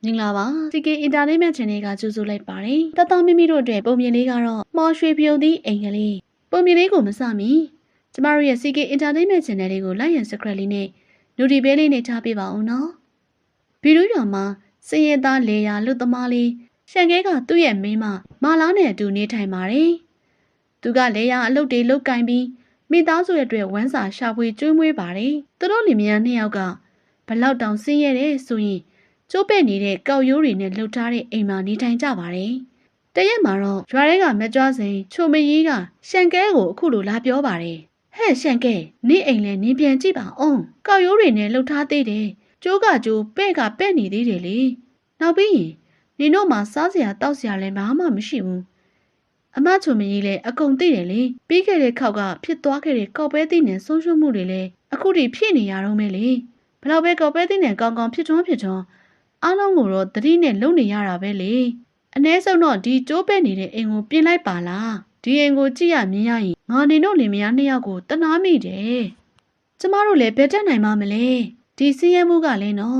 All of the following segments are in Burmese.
မင်္ဂလာပါ CK Entertainment Channel ကကြိုဆိုလိုက်ပါတယ်တတော်မိမိတို့အတွက်ပုံမြင်လေးကတော့မော်ရွှေပြုံသည့်အိမ်ကလေးပုံမြင်လေးကိုမစမီကျမတို့ရဲ့ CK Entertainment Channel လေးကို like and subscribe လေးနဲ့ notification လေးနဲ့ထားပေးပါဦးနော်ဗီဒီယိုရွာမှာစင်ရသားလေယာလွတ်သမားလေးရှန်ကဲကသူ့ရဲ့မိန်းမမာလာနဲ့အတူနေထိုင်ပါတယ်သူကလေယာအလုပ်တွေလုပ်ကင်ပြီးမိသားစုရဲ့အတွက်ဝမ်းစာရှာဖွေကျွေးမွေးပါတယ်သူတို့လင်မယားနှစ်ယောက်ကဘလောက်တောင်ဆင်းရဲတဲ့ဆိုရင်ကျိုးပဲ့နေတဲ့ကောက်ရိုးတွေနဲ့လှုပ်ထားတဲ့အိမ်မှာနေထိုင်ကြပါတယ်။တရက်မှာတော့ရွာထဲကမကြွားစိန်ချိုမကြီးကရှန်ကဲကိုအခုလိုလာပြောပါတယ်။ဟဲ့ရှန်ကဲနင်းအိမ်လဲနင်းပြန်ကြည့်ပါအောင်။ကောက်ရိုးတွေနဲ့လှုပ်ထားသေးတယ်။ကျိုးကကျိုးပဲ့ကပဲ့နေသေးတယ်လေ။နောက်ပြီးရင်နင်တို့မှာစားစရာတောက်စရာလည်းဘာမှမရှိဘူး။အမချိုမကြီးလည်းအကုန်သိတယ်လေ။ပြီးခဲ့တဲ့ခေါက်ကဖြစ်သွားခဲ့တဲ့ကောက်ပဲသီးနဲ့ဆုံးရှုံးမှုတွေလည်းအခုထိဖြစ်နေရတော့မယ်လေ။ဘလောက်ပဲကောက်ပဲသီးနဲ့ကောင်းကောင်းဖြစ်ထွန်းအားလုံးကိုတော့သတိနဲ့လုံနေရတာပဲလေအ ਨੇ ဆုံးတော့ဒီကျိုးပဲ့နေတဲ့အိမ်ကိုပြင်လိုက်ပါလားဒီအိမ်ကိုကြည့်ရမြင်ရရင်ငါနေတို့လင်မယားနှစ်ယောက်ကိုတနာမိတယ်ကျမတို့လည်းဘယ်တက်နိုင်မှမလဲဒီစင်းရဲမှုကလည်းနော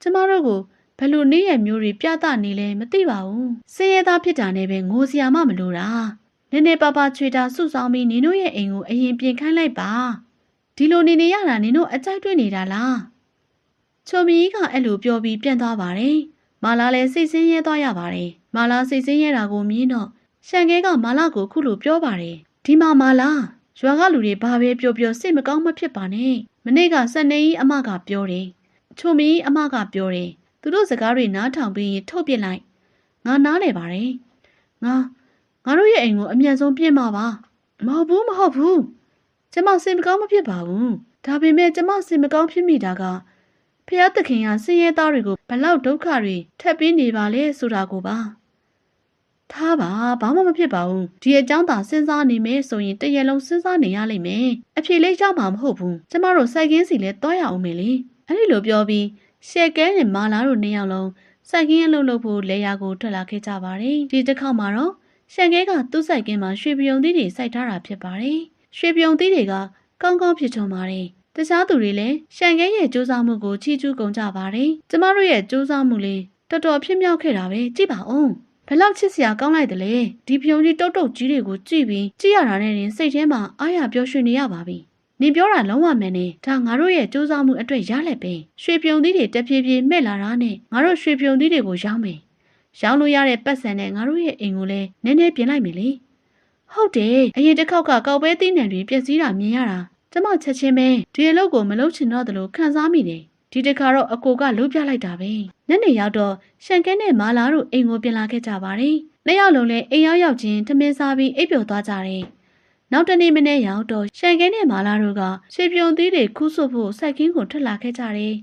်ကျမတို့ကိုဘယ်လိုနေရမျိုးတွေပြသနေလဲမသိပါဘူးစင်းရဲသားဖြစ်တာနဲ့ပဲငိုစရာမှမလိုတာနည်းနည်းပါးပါးချွေတာစုဆောင်ပြီးနင်တို့ရဲ့အိမ်ကိုအရင်ပြင်ခိုင်းလိုက်ပါဒီလိုနေရတာနင်တို့အကြိုက်တွေ့နေတာလားချိုမီကအဲ့လိုပြောပြီးပြန်သွားပါတယ်။မာလာလည်းစိတ်ဆင်းရဲသွားရပါတယ်။မာလာစိတ်ဆင်းရဲတာကိုမြင်တော့ရှန်ကဲကမာလာကိုခုလိုပြောပါတယ်။ဒီမှာမာလာရွာကလူတွေဘာပဲပြောစိတ်မကောင်းမဖြစ်ပါနဲ့။မနေ့ကစနေကြီးအမကပြောတယ်။ချိုမီအမကပြောတယ်။သူတို့စကားတွေနားထောင်ပြီးထုတ်ပြလိုက်။ငါနားလဲပါတယ်။ငါတို့ရဲ့အိမ်ကိုအမြန်ဆုံးပြင်ပါပါ။မဟုတ်ဘူး။ကျမစိတ်မကောင်းမဖြစ်ပါဘူး။ဒါပေမဲ့ကျမစိတ်မကောင်းဖြစ်မိတာကဖျားသခင်ကဆင်းရဲသားတွေကိုဘလောက်ဒုက္ခတွေထပ်ပြီးနေပါလဲဆိုတာကိုပါထားပါဘာမှမဖြစ်ပါဘူးဒီအကြောင်းသာစဉ်းစားနေမယ်ဆိုရင်တရက်လုံးစဉ်းစားနေရလိမ့်မယ်အဖြေလေးရမှာမဟုတ်ဘူးကျမတို့စိုက်ကင်းစီလဲတွားရအောင်မယ်လေအဲ့ဒီလိုပြောပြီးရှက်ကဲနဲ့မာလာတို့နှစ်ယောက်လုံးစိုက်ကင်းအလုပ်လုပ်ဖို့လေယာကိုထွက်လာခဲ့ကြပါတယ်ဒီတစ်ခေါက်မှာတော့ရှက်ကဲကသူ့စိုက်ကင်းမှာရွှေပြုံသီးတွေစိုက်ထားတာဖြစ်ပါတယ်ရွှေပြုံသီးတွေကကောင်းကောင်းဖြစ်ထွန်းပါတယ်တခြားသူတွေလည်းရှန်ကဲရဲ့စူးစမ်းမှုကိုချီးကျူးကုန်ကြပါတယ်။ကျမတို့ရဲ့စူးစမ်းမှုလေးတော်တော်ဖြစ်မြောက်ခဲ့တာပဲကြည့်ပါဦး။ဘယ်လောက်ချစ်စရာကောင်းလိုက်သလဲ။ဒီပြုံကြီးတုတ်ကြီးတွေကိုကြည့်ပြီးကြည့်ရတာနဲ့ရင်စိတ်ထဲမှာအားရပျော်ရွှင်နေရပါပြီ။နင်ပြောတာလုံးဝမှန်တယ်။ဒါငါတို့ရဲ့စူးစမ်းမှုအတွက်ရလက်ပဲ။ရွှေပြုံသီးတွေတဖြည်းဖြည်းမဲ့လာတာနဲ့ငါတို့ရွှေပြုံသီးတွေကိုရောင်းမယ်။ရောင်းလို့ရတဲ့ပတ်စံနဲ့ငါတို့ရဲ့အိမ်ကိုလည်းနည်းနည်းပြင်လိုက်မယ်လေ။ဟုတ်တယ်။အရင်တစ်ခေါက်ကကောက်ပဲသီးနှံတွေပျက်စီးတာမြင်ရတာကျမချက်ချင်းပဲဒီအလုပ်ကိုမလုပ်ချင်တော့သလိုခံစားမိတယ်ဒီတခါတော့အကိုကလှုပ်ပြလိုက်တာပဲညနေရောက်တော့ရှန်ကဲနဲ့မာလာတို့အိမ်ကိုပြန်လာခဲ့ကြပါတယ်နှစ်ယောက်လုံးလည်းအိမ်ရောက်ချင်းထမင်းစားပြီးအိပ်ပျော်သွားကြတယ်နောက်တနေ့မနေ့ရောက်တော့ရှန်ကဲနဲ့မာလာတို့ကရွှေပြုံသီးတွေခူးဆွဖို့စိုက်ကင်းကိုထွက်လာခဲ့ကြတယ်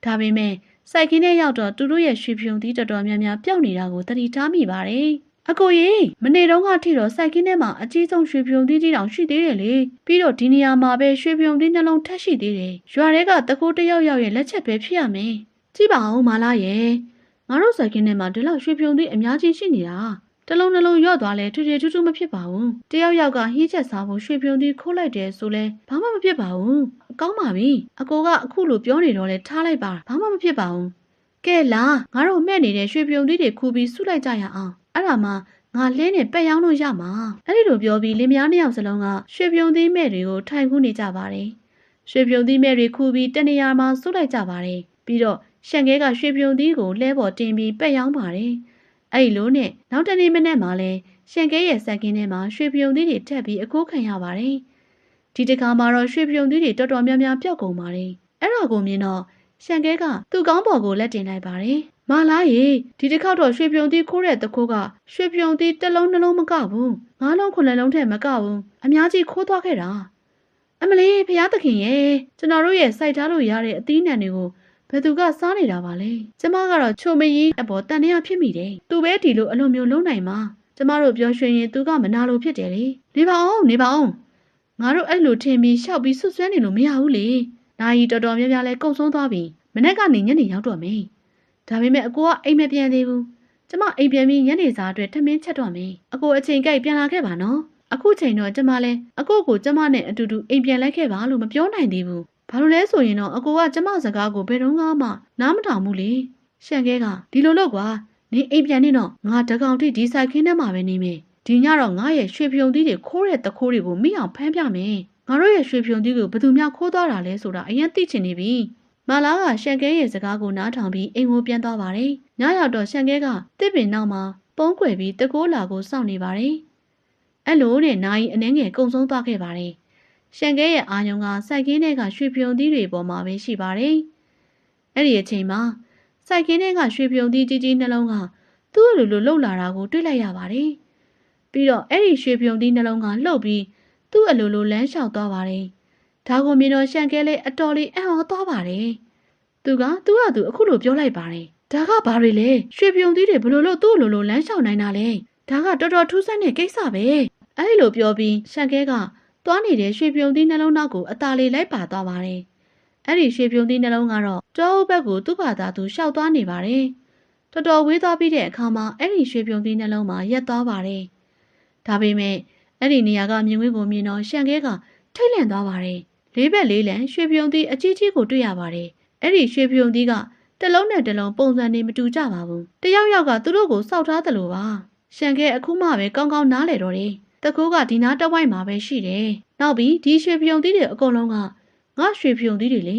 ဒါပေမဲ့စိုက်ကင်းနဲ့ရောက်တော့သူတို့ရဲ့ရွှေပြုံသီးတော်တော်များများပျောက်နေတာကိုသတိထားမိပါတယ်အကိုကြီးမနေ့တုန်းကထိတော့စိုက်ကင်းထဲမှာအကြီးဆုံးရွှေပြုံသီးတောင်ရှိသေးတယ်လေပြီးတော့ဒီနေရာမှာပဲရွှေပြုံသီးနှလုံးထပ်ရှိသေးတယ်ရွာထဲကတကူတယောက်ရဲ့လက်ချက်ပဲဖြစ်ရမယ်ကြည့်ပါဦးမာလာရဲ့ငါတို့စိုက်ကင်းထဲမှာဒီလောက်ရွှေပြုံသီးအများကြီးရှိနေတာတလုံးနှလုံးရော့သွားလဲထွေထွေထူးထူးမဖြစ်ပါဘူးတယောက်ကဟင်းချက်စားဖို့ရွှေပြုံသီးခိုးလိုက်တယ်ဆိုလဲဘာမှမဖြစ်ပါဘူးကောင်းပါပြီအကိုကအခုလိုပြောနေတော့လဲထားလိုက်ပါဘာမှမဖြစ်ပါဘူးကဲလားငါတို့မဲ့နေတဲ့ရွှေပြုံသီးတွေခူပြီးစုလိုက်ကြရအောင်အဲ့ဒါမှငါလဲနဲ့ပက်ရောင်းလို့ရမှာအဲ့ဒီလိုပြောပြီးလင်မယားနှစ်ယောက်စလုံးကရွှေပြုံသီးမဲ့တွေကိုထိုင်ခူးနေကြပါတယ်ရွှေပြုံသီးမဲ့တွေခူပြီးတနေရာမှာစုလိုက်ကြပါတယ်ပြီးတော့ရှန်ကဲကရွှေပြုံသီးကိုလဲပေါ်တင်ပြီးပက်ရောင်းပါတယ်အဲ့ဒီလိုနဲ့နောက်တနေ့မနေ့မှာလဲရှန်ကဲရဲ့စက်ကင်းထဲမှာရွှေပြုံသီးတွေထက်ပြီးအကိုးခံရပါတယ်ဒီတစ်ခါမှာတော့ရွှေပြုံသီးတွေတော်တော်များများပျောက်ကုန်ပါတယ်အဲ့ဒါကိုမြင်တော့ရှန်ကဲကသူ့ကောင်းပေါ်ကိုလက်တင်လိုက်ပါတယ်မာလာရေဒီတစ်ခေါက်တော့ရွှေပြုံသီးခိုးတဲ့တခိုးကရွှေပြုံသီးတစ်လုံးနှလုံးမကဘူးငါးလုံးခုနှစ်လုံးထက်မကဘူးအများကြီးခိုးသွားခဲ့တာအမလေးဖျားသခင်ရဲ့ကျွန်တော်တို့ရဲ့စိုက်ထားလို့ရတဲ့အသီးနှံတွေကိုဘယ်သူကစားနေတာပါလဲကျမကတော့ချိုမကြီးအပေါ်တန်တရားဖြစ်မိတယ်သူပဲဒီလိုအလိုမျိုးလုံးနိုင်မှာကျမတို့ပြောရွှင်ရင်သူကမနာလို့ဖြစ်တယ်လေနေပါအောင်ငါတို့အဲ့လိုထင်ပြီးရှောက်ပြီးဆွဆွဲနေလို့မရဘူးလေနိုင်ကြီးတော်တော်များများလဲကုံဆုံးသွားပြီမနေ့ကနေညနေရောက်တော့မယ်ဒါပေမဲ့အကိုကအိမ်မပြန်သေးဘူးကျမအိမ်ပြန်ပြီးညနေစာအတွက်ထမင်းချက်တော့မယ်အကိုအချိန်ကြိုက်ပြန်လာခဲ့ပါနော်အခုချိန်တော့ကျမလဲအကိုကိုကျမနဲ့အတူတူအိမ်ပြန်လိုက်ခဲ့ပါလို့မပြောနိုင်သေးဘူးဘာလို့လဲဆိုရင်တော့အကိုကကျမစကားကိုဘယ်တော့မှနားမထောင်ဘူးလေ ရှန်ကဲကဒီလိုလို့ကွာနင်အိမ်ပြန်နေတော့ငါတကောင်ထိဒီဆိုင်ခင်းထဲမှာပဲနေမယ်ဒီညတော့ငါရဲ့ရွှေဖြုံသီးတွေခိုးတဲ့တခိုးတွေကိုမိအောင်ဖမ်းပြမယ်ငါတို့ရဲ့ရွှေဖြုံသီးကိုဘယ်သူမှခိုးသွားတာလဲဆိုတာအရင်သိချင်နေပြီမာလာကရှန်ကဲရဲ့စကားကိုနားထောင်ပြီးအိမ်ကိုပြန်သွားပါတယ်ညရောက်တော့ရှန်ကဲကတစ်ပင်နောက်မှာပုံးကွယ်ပြီးတကိုးလာကိုစောင့်နေပါတယ်အဲ့လိုနဲ့နိုင်အနှဲငယ်ကုံဆုံးသွားခဲ့ပါတယ်ရှန်ကဲရဲ့အာယုံကစိုက်ကင်းထဲကရွှေဖြုံသီးတွေပေါ်မှာပဲရှိပါတယ်အဲ့ဒီအချိန်မှာစိုက်ကင်းထဲကရွှေဖြုံသီးကြီးကြီးနှလုံးကသူ့လိုလိုလှုပ်လာတာကိုတွေ့လိုက်ရပါတယ်ပြီးတော့အဲ့ဒီရွှေဖြုံသီးနှလုံးကလှုပ်ပြီးသူ့အလိုလိုလမ်းလျှောက်သွားပါတယ်ဒါကိုမြင်တော့ရှန်ကဲလေးအတော်လေးအံ့ဩသွားပါတယ်သူကအခုလိုပြောလိုက်ပါတယ်ဒါကဘာတွေလဲရွှေဖြုံသီးတွေဘလို့လို့သူ့လိုလိုလမ်းလျှောက်နိုင်တာလဲဒါကတော်တော်ထူးဆန်းတဲ့ကိစ္စပဲအဲ့ဒီလိုပြောပြီးရှန်ကဲကသွားနေတဲ့ရွှေဖြုံသီးနှလုံးနောက်ကိုအသာလေးလိုက်ပါသွားပါတယ်အဲ့ဒီရွှေဖြုံသီးနှလုံးကတော့တောအုပ်ဘက်ကိုသူ့ဘာသာသူရှောက်သွားနေပါတယ်တော်တော်ဝေးသွားပြီးတဲ့အခါမှာအဲ့ဒီရွှေဖြုံသီးနှလုံးမှာရက်သွားပါတယ်ဒါပေမဲ့အဲ့ဒီနေရာကမြင်ကွင်းကိုမြင်တော့ရှန်ကဲကထိတ်လန့်သွားပါတယ်လေးဘက်လေးလံရွှေဖြုံသီးအကြီးကြီးကိုတွေ့ရပါတယ်အဲ့ဒီရွှေဖြုံသီးကတလုံးနဲ့တလုံးပုံစံနေမတူကြပါဘူးတယောက်ယောက်ကသူတို့ကိုစောက်ထားတယ်လို့ပါရှန်ကဲအခုမှပဲကောင်းကောင်းနားလည်တော့တယ်တကူကဒီနားတဝိုက်မှာပဲရှိတယ်နောက်ပြီးဒီရွှေဖြုံသီးတွေအကုန်လုံးကငါရွှေဖြုံသီးတွေလ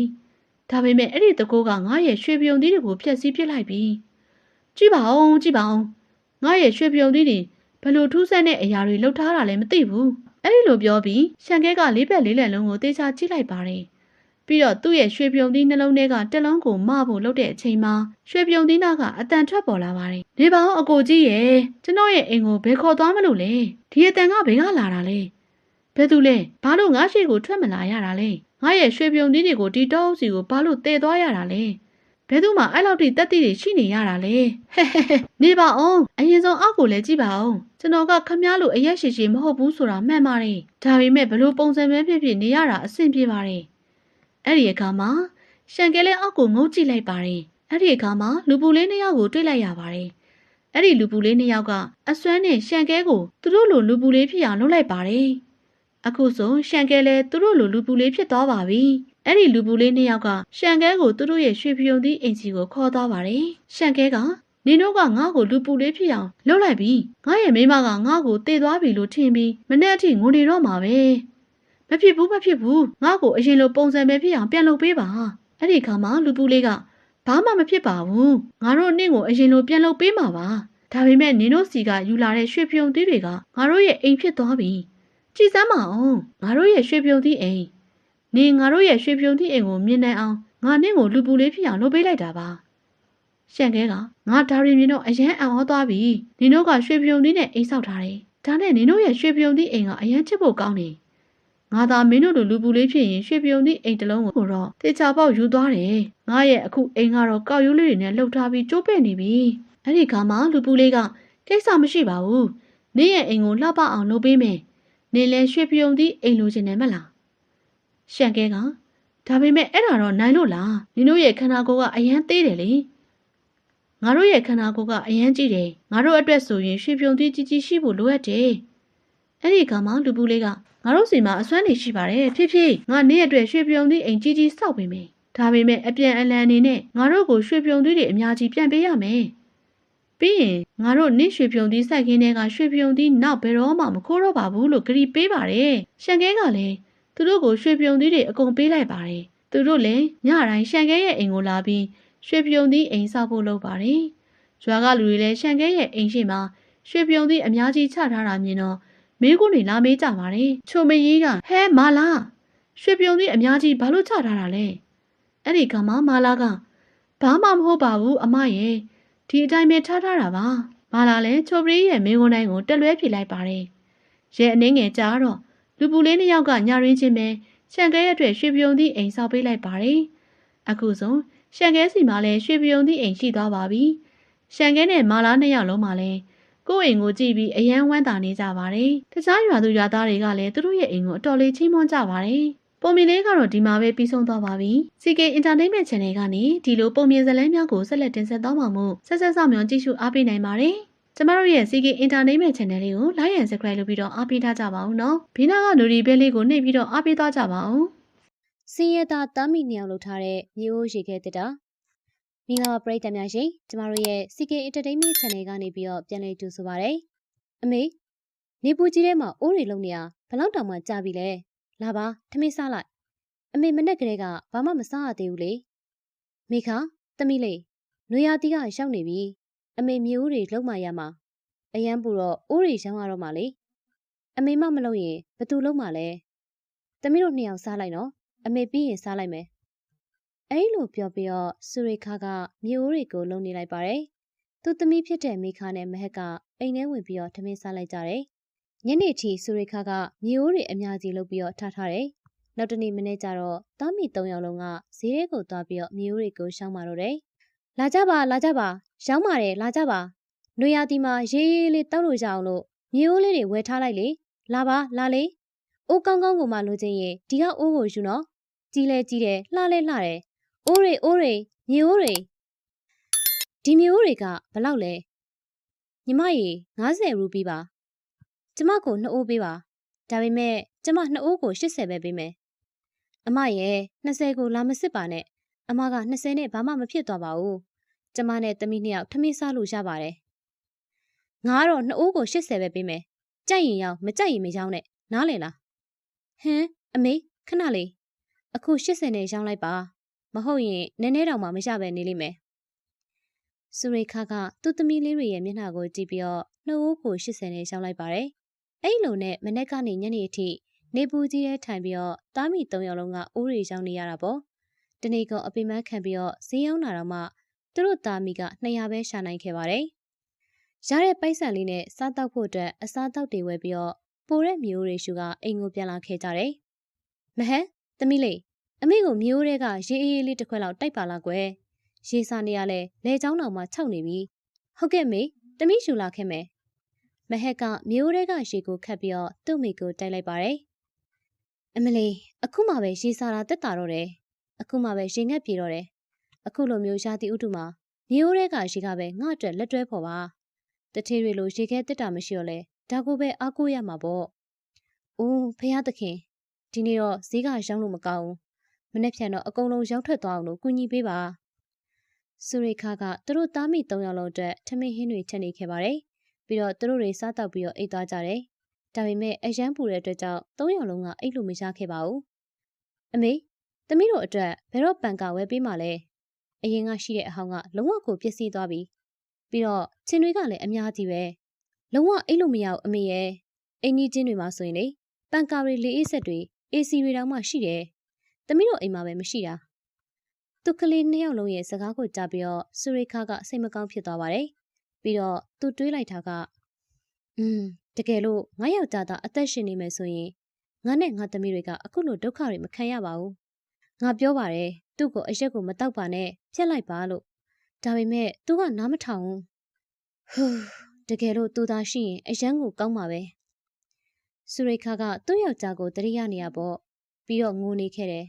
ေဒါပေမဲ့အဲ့ဒီတကူကငါရဲ့ရွှေဖြုံသီးတွေကိုဖျက်ဆီးပစ်လိုက်ပြီကြည့်ပါဦးငါရဲ့ရွှေဖြုံသီးတွေဘလို့ထူးဆန်းတဲ့အရာတွေလှုပ်ထားတာလည်းမသိဘူးအဲ့ဒီလိုပြောပြီးရှန်ကဲကလေးဘက်လေးလံလုံးကိုတေချာကြည့်လိုက်ပါတယ်ပြီးတော့သူ့ရဲ့ရွှေဖြုံသီးနှလုံးထဲကတက်လုံးကိုမဖို့လုပ်တဲ့အချိန်မှာရွှေဖြုံသီးနာကအတန်ထွက်ပေါ်လာပါတယ်နေပါဦးအကိုကြီးရဲ့ကျွန်တော်ရဲ့အိမ်ကိုဘယ်ခေါ်သွားမလို့လဲဒီအတန်ကဘယ်ကလာတာလဲဘယ်သူလဲဘာလို့ငါရှိကိုထွက်မလာရတာလဲငါရဲ့ရွှေဖြုံသီးတွေကိုဒီတောအုပ်စီကိုဘာလို့တည်သွားရတာလဲဘယ်သူမှအဲ့လောက်ထိတက်တိတွေရှိနေရတာလဲနေပါအောင်အရင်ဆုံးအောက်ကိုလည်းကြည့်ပါအောင်ကျွန်တော်ကခမားလို့အရက်ရှိရှိမဟုတ်ဘူးဆိုတာမှန်ပါတယ်ဒါပေမဲ့ဘလို့ပုံစံပဲဖြစ်ဖြစ်နေရတာအဆင်ပြေပါတယ်အဲ့ဒီအခါမှာရှန်ကဲလေးအောက်ကိုငုံကြည့်လိုက်ပါတယ်အဲ့ဒီအခါမှာလူပူလေးနှစ်ယောက်ကိုတွေ့လိုက်ရပါတယ်အဲ့ဒီလူပူလေးနှစ်ယောက်ကအစွမ်းနဲ့ရှန်ကဲကိုသူတို့လိုလူပူလေးဖြစ်အောင်လုပ်လိုက်ပါတယ်အခုဆိုရှန်ကဲလည်းသူတို့လိုလူပူလေးဖြစ်သွားပါပြီအဲ့ဒီလူပူလေးနှစ်ယောက်ကရှန်ကဲကိုသူတို့ရဲ့ရွှေဖြုံသီးအိမ်ကြီးကိုခေါ်သွားပါတယ်ရှန်ကဲကနင်တို့ကငါ့ကိုလူပူလေးဖြစ်အောင်လုပ်လိုက်ပြီငါရဲ့မိမကငါ့ကိုတေသွားပြီလို့ထင်ပြီးမနေ့အထိငိုနေတော့မှာပဲမဖြစ်ဘူးငါ့ကိုအရင်လိုပုံစံပဲဖြစ်အောင်ပြန်လုပ်ပေးပါအဲ့ဒီခါမှာလူပူလေးကဘာမှမဖြစ်ပါဘူးငါတို့နင့်ကိုအရင်လိုပြန်လုပ်ပေးမှာပါဒါပေမဲ့နင်တို့စီကယူလာတဲ့ရွှေဖြုံသီးတွေကငါတို့ရဲ့အိမ်ဖြစ်သွားပြီကြည်စမ်းပါအောင်ငါတို့ရဲ့ရွှေဖြုံသီးအိမ်နင်ငါတို့ရဲ့ရွှေဖြုံသီးအိမ်ကိုမြင်နိုင်အောင်ငါနင့်ကိုလူပူလေးဖြစ်အောင်လုပ်ပေးလိုက်တာပါရှန်ကဲကငါဒါရီမြင်တော့အရန်အံ့ဩသွားပြီနင်တို့ကရွှေဖြုံသီးနဲ့အိမ်ဆောက်ထားတယ်ဒါနဲ့နင်တို့ရဲ့ရွှေဖြုံသီးအိမ်ကအရန်ချစ်ဖို့ကောင်းတယ်ငါသာမင်းတို့လိုလူပူလေးဖြစ်ရင်ရွှေပြုံသည့်အိမ်တစ်လုံးကိုတော့တေချာပေါက်ယူသွားတယ်။ငါရဲ့အခုအိမ်ကတော့ကောက်ရိုးလေးတွေနဲ့လှုပ်ထားပြီးကျိုးပဲ့နေပြီ။အဲ့ဒီခါမှာလူပူလေးကကိစ္စမရှိပါဘူး။နင်းရဲ့အိမ်ကိုလှပအောင်လုပ်ပေးမယ်။နင်းလည်းရွှေပြုံသည့်အိမ်လိုချင်တယ်မလား။ရှန်ကဲကဒါပေမဲ့အဲ့ဒါတော့နိုင်လို့လား။နင်တို့ရဲ့ခန္ဓာကိုယ်ကအရန်သေးတယ်လေ။ငါတို့ရဲ့ခန္ဓာကိုယ်ကအရန်ကြီးတယ်။ငါတို့အတွက်ဆိုရင်ရွှေပြုံသည့်ကြီးကြီးရှိဖို့လိုအပ်တယ်။အဲ့ဒီခါမှာလူပူလေးကငါတို့စီမှာအစွမ်းနေရှိပါတယ်ဖြစ်ငါနေ့အတွက်ရွှေပြုံသီးအိမ်ကြီးကြီးစောက်ပေးမယ်ဒါပေမဲ့အပြန်အလှန်အနေနဲ့ငါတို့ကိုရွှေပြုံသီးတွေအများကြီးပြန်ပေးရမယ်ပြီးရင်ငါတို့နေ့ရွှေပြုံသီးစိုက်ခင်းတွေကရွှေပြုံသီးနောက်ဘယ်တော့မှမခိုးတော့ပါဘူးလို့ဂရီပေးပါတယ်ရှန်ကဲကလည်းသူတို့ကိုရွှေပြုံသီးတွေအကုန်ပေးလိုက်ပါတယ်သူတို့လည်းညတိုင်းရှန်ကဲရဲ့အိမ်ကိုလာပြီးရွှေပြုံသီးအိမ်ဆောက်ဖို့လုပ်ပါတယ်ရွာကလူတွေလည်းရှန်ကဲရဲ့အိမ်ရှိမှာရွှေပြုံသီးအများကြီးချထားတာမြင်တော့မင်းကိုနေလာမေးကြပါတယ်ချိုမကြီးကဟဲမာလာရွှေပြုံသီးအများကြီးဘာလို့ချထားတာလဲအဲ့ဒီကမှမာလာကဘာမှမဟုတ်ပါဘူးအမရဲ့ဒီအတိုင်းပဲထားတာပါမာလာလည်းချိုပရီရဲ့မင်းကိုနိုင်ကိုတက်လွဲဖြေလိုက်ပါတယ်ရဲအနှင်းငယ်ကြားတော့လူပူလေးနှစ်ယောက်ကညရင်းချင်းပဲရှန်ကဲရဲ့အတွက်ရွှေပြုံသီးအိမ်ဆောက်ပေးလိုက်ပါတယ်အခုဆိုရှန်ကဲစီမှာလည်းရွှေပြုံသီးအိမ်ရှိသွားပါပြီရှန်ကဲနဲ့မာလာနှစ်ယောက်လုံးမှာလည်းကိုယ့်အိမ်ကိုကြည့်ပြီးအယမ်းဝမ်းသာနေကြပါတယ်။တခြားရွာသူရွာသားတွေကလည်းသူတို့ရဲ့အိမ်ကိုအတော်လေးချီးမွမ်းကြပါတယ်။ပုံမြင်လေးကတော့ဒီမှာပဲပြီးဆုံးသွားပါပြီ။ CK Entertainment Channel ကနေဒီလိုပုံမြင်ဇာတ်လမ်းများကိုဆက်လက်တင်ဆက်သွားမှာမို့ဆက်ဆက်ဆောင်မြောင်ကြည့်ရှုအားပေးနိုင်ပါတယ်။ကျမတို့ရဲ့ CK Entertainment Channel လေးကို Like and Subscribe လုပ်ပြီးတော့အားပေးထားကြပါဦးနော်။ဘေးနားက Notification လေးကိုနှိပ်ပြီးတော့အားပေးသွားကြပါဦး။စင်းရဲသားတားမိနှစ်ယောက်လှုပ်ထားတဲ့မျိုးရိုးရေခဲတက်တာ မင်္ဂလာပါပရိသတ်များရှင်ကျမတို့ရဲ့ CK Entertainment Channel ကနေပြီးတော့ပြန်လည်ကြိုဆိုပါရစေအမေနေပူကြီးထဲမှာအိုးတွေလုံးနေတာဘလောက်တောင်မှကြာပြီလဲလာပါထမင်းစားလိုက်အမေမနဲ့ကလေးကဘာမှမစားရသေးဘူးလေမိခသမီးလေးနွေရာသီကရောက်နေပြီအမေမြေဦးတွေလုံးမရမှာအရန်ပူတော့အိုးတွေရောင်းရတော့မှလေအမေမမလုပ်ရင်ဘသူလုံးမလဲသမီးတို့နှစ်ယောက်စားလိုက်နော်အမေပြီးရင်စားလိုက်မယ်အဲ့လိုပြောပြီးတော့စူရိခါကမြေအိုးတွေကိုလုံနေလိုက်ပါတယ်။သူသမီးဖြစ်တဲ့မိခါနဲ့မဟက်ကအိမ်ထဲဝင်ပြီးတော့ထမင်းစားလိုက်ကြတယ်။ညနေထီစူရိခါကမြေအိုးတွေအများကြီးလုပ်ပြီးတော့ထားထားတယ်။နောက်တနေ့မနေ့ကျတော့သားမိ၃ယောက်လုံးကဈေးထဲကိုသွားပြီးတော့မြေအိုးတွေကိုရှောင်းပါတော့တယ်။လာကြပါလာကြပါရောင်းပါတယ်လာကြပါ။နွေရာသီမှာရေးရေးလေးတောက်လို့ရအောင်လို့မြေအိုးလေးတွေဝယ်ထားလိုက်လေလာပါလာလေ။အိုးကောင်းကောင်းကိုမှလိုချင်ရင်ဒီကအိုးကိုယူနော်။ကြီးလဲကြီးတယ်လှလဲလှတယ်။အိုးတွေမြေအိုးတွေဒီမြေအိုးတွေကဘလောက်လဲညီမရေ90ရူပီးပါကျမကို2အိုးပေးပါဒါပေမဲ့ကျမ2အိုးကို80ပဲပေးမယ်အမရဲ့20ကိုလာမစစ်ပါနဲ့အမက20နဲ့ဘာမှမဖြစ်သွားပါဘူးကျမနဲ့သမီး2ယောက်ထမင်းစားလို့ရပါတယ်ငါကတော့2အိုးကို80ပဲပေးမယ်ကြိုက်ရင်ရောင်းမကြိုက်ရင်မရောင်းနဲ့နားလည်လားဟမ်အမေခဏလေးအခု80နဲ့ရောင်းလိုက်ပါမဟုတ်ရင်နည်းနည်းတောင်မှမရပဲနေလိမ့်မယ်။စူရိခါကသူ့သမီးလေးတွေရဲ့မျက်နှာကိုကြည့်ပြီးတော့နှုတ်ကို80နဲ့ရှောင်းလိုက်ပါတယ်။အဲ့လိုနဲ့မနေ့ကနေညနေအထိနေပူကြီးထဲထိုင်ပြီးတော့သားမိ၃ယောက်လုံးကအိုးတွေရောင်းနေရတာပေါ့။တနေ့ကအပိမန်းခံပြီးတော့ဈေးရောက်လာတော့မှသူတို့သားမိက200ပဲရှာနိုင်ခဲ့ပါတယ်။ရတဲ့ပိုက်ဆံလေးနဲ့စားတောက်ဖို့အတွက်အစားတောက်တွေဝယ်ပြီးတော့ပိုတဲ့မျိုးတွေရှူကအိမ်ကိုပြန်လာခဲ့ကြတယ်။မဟန်သမီးလေးအမေကိုမျိုးတွေကရေအေးအေးလေးတစ်ခွက်လောက်တိုက်ပါလားကွယ်ရေစာနေရလဲလဲချောင်းတော်မှာခြောက်နေပြီဟုတ်ကဲ့မေတမိရှူလာခဲ့မယ်မဟက်ကမျိုးတွေကရေကိုခတ်ပြီးတော့သူ့မိကိုတိုက်လိုက်ပါတယ်အမလီအခုမှပဲရေစာတာတက်တာတော့တယ်အခုမှပဲရေငက်ပြေတော့တယ်အခုလိုမျိုးရာသီဥတုမှာမျိုးတွေကရေကပဲငါ့အတွက်လက်တွဲဖို့ပါတထေးတွေလိုရေခဲတက်တာမရှိတော့လဲဒါကိုပဲအားကိုးရမှာပေါ့ဦးဖះသခင်ဒီနေ့တော့ဈေးကရောင်းလို့မကောင်းဘူးမနေ့ဖြန်တော့အကုန်လုံးရောက်ထွက်သွားအောင်လို့ကူညီပေးပါစူရိခါကသူတို့သားမိ၃ယောက်လုံးအတွက်ထမင်းဟင်းတွေချက်နေခဲ့ပါတယ်ပြီးတော့သူတို့တွေစားတောက်ပြီးတော့အိတ်သွားကြတယ်ဒါပေမဲ့အရန်ပူတဲ့အတွက်ကြောင့်၃ယောက်လုံးကအိတ်လို့မရခဲ့ပါဘူးအမေသမီးတို့အတွက်ဘယ်တော့ပန်ကာဝယ်ပေးမှလဲအရင်ကရှိတဲ့အဟောင်းကလုံးဝကိုပျက်စီးသွားပြီပြီးတော့ချင်းတွေကလည်းအများကြီးပဲလုံးဝအိတ်လို့မရဘူးအမေရဲ့အိမ်ကြီးချင်းတွေမှာဆိုရင်လေပန်ကာတွေလေအေးဆက်တွေအေစီတွေတောင်မှရှိတယ်သမီးတို့အိမ်မှာပဲမရှိတာသူကလေး2ယောက်လုံးရဲ့စကားကိုကြားပြီးတော့စူရိခါကစိတ်မကောင်းဖြစ်သွားပါတယ်ပြီးတော့သူတွေးလိုက်တာကတကယ်လို့ငါယောက်ျားသားအသက်ရှင်နေမယ်ဆိုရင်ငါနဲ့ငါသမီးတွေကအခုလိုဒုက္ခတွေမခံရပါဘူးငါပြောပါတယ်သူ့ကိုအရက်ကိုမတောက်ပါနဲ့ဖျက်လိုက်ပါလို့ဒါပေမဲ့သူကနားမထောင်ဘူးတကယ်လို့သူသာရှိရင်အရန်ကိုကောင်းပါပဲစူရိခါကသူ့ယောက်ျားကိုတရိယာနေရပေါ့ပြီးတော့ငိုနေခဲ့တယ်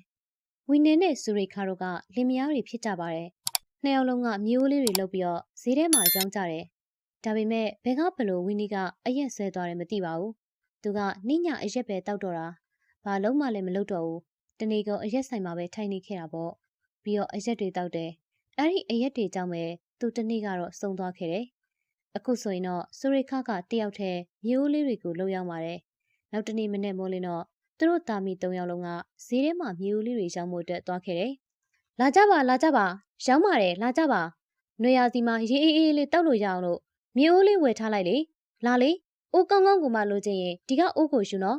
ဝီနေနဲ့စူရိခါတို့ကလင်မယားတွေဖြစ်ကြပါတယ်။နှစ်ယောက်လုံးကမျိုးလေးတွေလုပ်ပြီးတော့ဈေးထဲမှာရောင်းကြတယ်။ဒါပေမဲ့ဘယ်ကဘလို့ဝီနီကအရက်ဆွဲသွားတယ်မသိပါဘူး။သူကနှိညာအရက်ပဲတောက်တော့တာ။ဘာလုံးမှလည်းမလုပ်တော့ဘူး။တနေ့ကအရက်ဆိုင်မှာပဲထိုင်နေခဲ့တာပေါ့။ပြီးတော့အရက်တွေတောက်တယ်။အဲ့ဒီအရက်တွေကြောင့်ပဲသူတနေ့ကတော့စုံသွားခဲ့တယ်။အခုဆိုရင်တော့စူရိခါကတယောက်တည်းမျိုးလေးတွေကိုလှုပ်ရောက်ပါတယ်။နောက်တနေ့မနေ့မိုးလင်းတော့သူတို့သားမိ၃ယောက်လုံးကဈေးထဲမှာမျိုးလေးတွေရောင်းဖို့အတွက်သွားခဲ့တယ်။လာကြပါလာကြပါရောင်းပါတယ်လာကြပါနွေရာသီမှာရေအေးအေးလေးတောက်လို့ရအောင်လို့မျိုးလေးဝယ်ထားလိုက်လေလာလေအိုးကောင်းကောင်းကိုမှလိုချင်ရင်ဒီကအိုးကိုယူနော်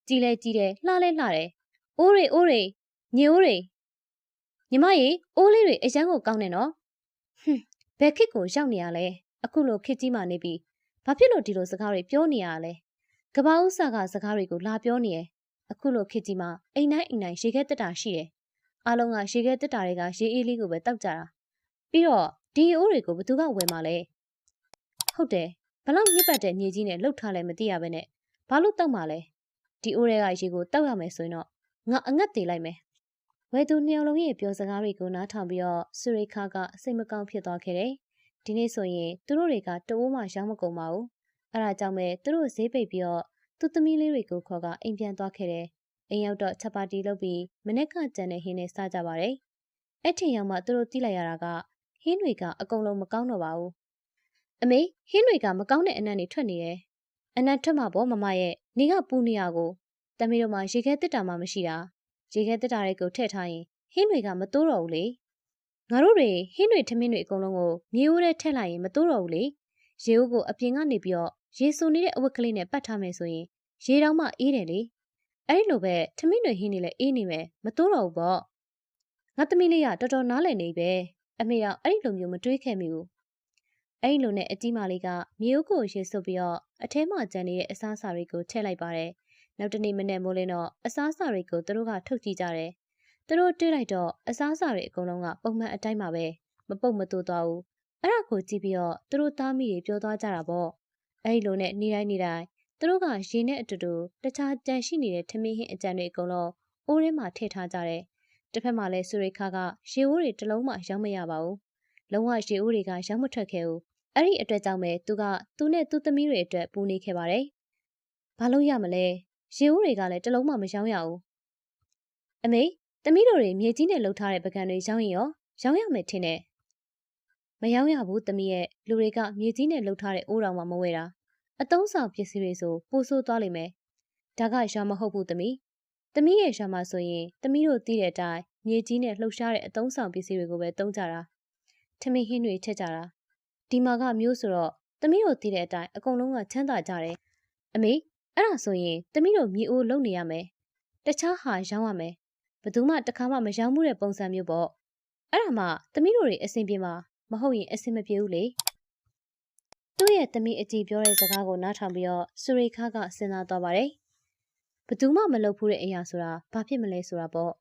ကြီးလဲကြီးတယ်လှလဲလှတယ်အိုးတွေညိုးတွေညီမရေအိုးလေးတွေအရန်ကိုကောင်းနေနော်ဘယ်ခေတ်ကိုရောက်နေရလဲအခုလိုခေတ်ကြီးမှနေပြီဘာဖြစ်လို့ဒီလိုစကားတွေပြောနေရလဲကဘာဥစာကစကားတွေကိုလာပြောနေရဲ့အခုလိုခေတ်ကြီးမှာအိမ်တိုင်းရေခဲတက်တာရှိတယ်အားလုံးကရေခဲတက်တာတွေကရေအေးလေးကိုပဲတောက်ကြတာပြီးတော့ဒီအိုးတွေကိုဘသူကဝယ်မှာလဲဟုတ်တယ်ဘလောက်ညစ်ပတ်တဲ့မြေကြီးနဲ့လှုပ်ထားလဲမသိရပဲနဲ့ဘာလို့တောက်မှာလဲဒီအိုးတွေကရေကိုတောက်ရမယ်ဆိုရင်တော့ငါအငတ်သေးလိုက်မယ်ဝယ်သူနှစ်ယောက်လုံးရဲ့ပြောစကားတွေကိုနားထောင်ပြီးတော့စူရိခါကစိတ်မကောင်းဖြစ်သွားခဲ့တယ်ဒီနေ့ဆိုရင်သူတို့တွေကတအိုးမှရောင်းမကုန်ပါဘူးအဲ့ဒါကြောင့်ပဲသူတို့ဈေးပိတ်ပြီးတော့သူ့သမီးလေးတွေကိုခေါ်ကအိမ်ပြန်သွားခဲ့တယ်အိမ်ရောက်တော့ချက်ပါတီလုပ်ပြီးမနေ့ကကြံတဲ့ဟင်းနဲ့စားကြပါတယ်။အဲ့ထင်ရောက်မှသူတို့သိလိုက်ရတာက ဟင်းတွေကအကုန်လုံးမကောင်းတော့ပါဘူးအမေဟင်းတွေကမကောင်းတဲ့အနံ့တွေထွက်နေတယ်အနံ့ထွက်မှာပေါ့မမရဲ့နေကပူနေရကိုတမီတို့မှရေခဲတစ်တာမှမရှိတာရေခဲတစ်တာတွေကိုထည့်ထားရင်ဟင်းတွေကမတိုးတော့ဘူးလေငါတို့တွေဟင်းတွေထမင်းတွေအကုန်လုံးကိုမြေအိုးထဲထည့်လိုက်ရင်မတိုးတော့ဘူးလေရေအိုးကိုအပြင်ကနေပြီးတော့ရေဆူနေတဲ့အဝတ်ကလေးနဲ့ပတ်ထားမယ်ဆိုရင်ရေတောင်မှအေးတယ်လေအဲ့လိုပဲထမင်းတွေဟင်းတွေလည်းအေးနေမယ်မတိုးတော့ဘူးပေါ့ငါသမီးလေးကတော်တော်နားလည်နေပဲအမေကအဲ့လိုမျိုးမတွေးခဲ့မိဘူးအဲ့လိုနဲ့အကြီးမလေးကမြေအိုးကိုရေဆုပ်ပြီးတော့အထဲမှာကျန်နေတဲ့အစားအစာတွေကိုထည့်လိုက်ပါတယ်နောက်တနေ့မနေ့မိုးလင်းတော့အစားအစာတွေကိုသူတို့ကထုတ်ကြည့်ကြတယ်သူတို့တွေးလိုက်တော့အစားအစာတွေအကုန်လုံးကပုံမှန်အတိုင်းပါပဲမပုတ်မတူသွားဘူးအဲ့ဒါကိုကြည့်ပြီးတော့သူတို့သားမိတွေပြောသွားကြတာပေါ့အဲ့လိုနဲ့နေတိုင်းသူတို့ကရေနဲ့အတူတူတခြားကြံရှိနေတဲ့ထမင်းဟင်းအကြံတွေအကုန်လုံးအိုးထဲမှာထည့်ထားကြတယ်တစ်ဖက်မှာလည်းဆူရိခါကရေအိုးတွေတစ်လုံးမှရောင်းမရပါဘူးလုံးဝရေအိုးတွေကရောင်းမထွက်ခဲ့ဘူးအဲ့ဒီအတွက်ကြောင့်ပဲသူနဲ့သူ့သမီးတွေအတွက်ပူနေခဲ့ပါတယ်ဘာလို့ရမလဲရေအိုးတွေကလည်းတစ်လုံးမှမရောင်းရဘူးအမေသမီးတို့တွေမြေကြီးနဲ့လှုပ်ထားတဲ့ပကံတွေရောင်းရင်ရောင်းရမယ်ထင်တယ်မရောင်းရဘူးသမီးရဲ့လူတွေကမြေကြီးနဲ့လှုပ်ထားတဲ့အိုးတော်မှမဝဲတာအတုံးဆောင်ပစ္စည်းတွေဆိုပိုဆိုးသွားလိမ့်မယ်ဒါကရွာမဟုတ်ဘူးသမီးရဲ့ရွာမှာဆိုရင်သမီးတို့သိတဲ့အတိုင်းမြေကြီးနဲ့လှုပ်ရှားတဲ့အတုံးဆောင်ပစ္စည်းတွေကိုပဲသုံးကြတာထမင်းဟင်းတွေချက်ကြတာဒီမှာကမျိုးဆိုတော့သမီးတို့သိတဲ့အတိုင်းအကုန်လုံးကချမ်းသာကြတယ်အမေအဲ့ဒါဆိုရင်သမီးတို့မြေအိုးလုံနေရမယ်တခြားဟာရောင်းရမယ်ဘယ်သူမှတစ်ခါမှမရောင်းမှုတဲ့ပုံစံမျိုးပေါ့အဲ့ဒါမှသမီးတို့တွေအဆင်ပြေမှာမဟုတ်ရင်အဆင်မပြေဘူးလေသူ့ရဲ့သမီးအကြည့်ပြောတဲ့စကားကိုနားထောင်ပြီးတော့ဆူရိခါကစဉ်းစားသွားပါတယ်ဘယ်သူမှမလုပ်ဘူးတဲ့အရာဆိုတာဘာဖြစ်မလဲဆိုတာပေါ့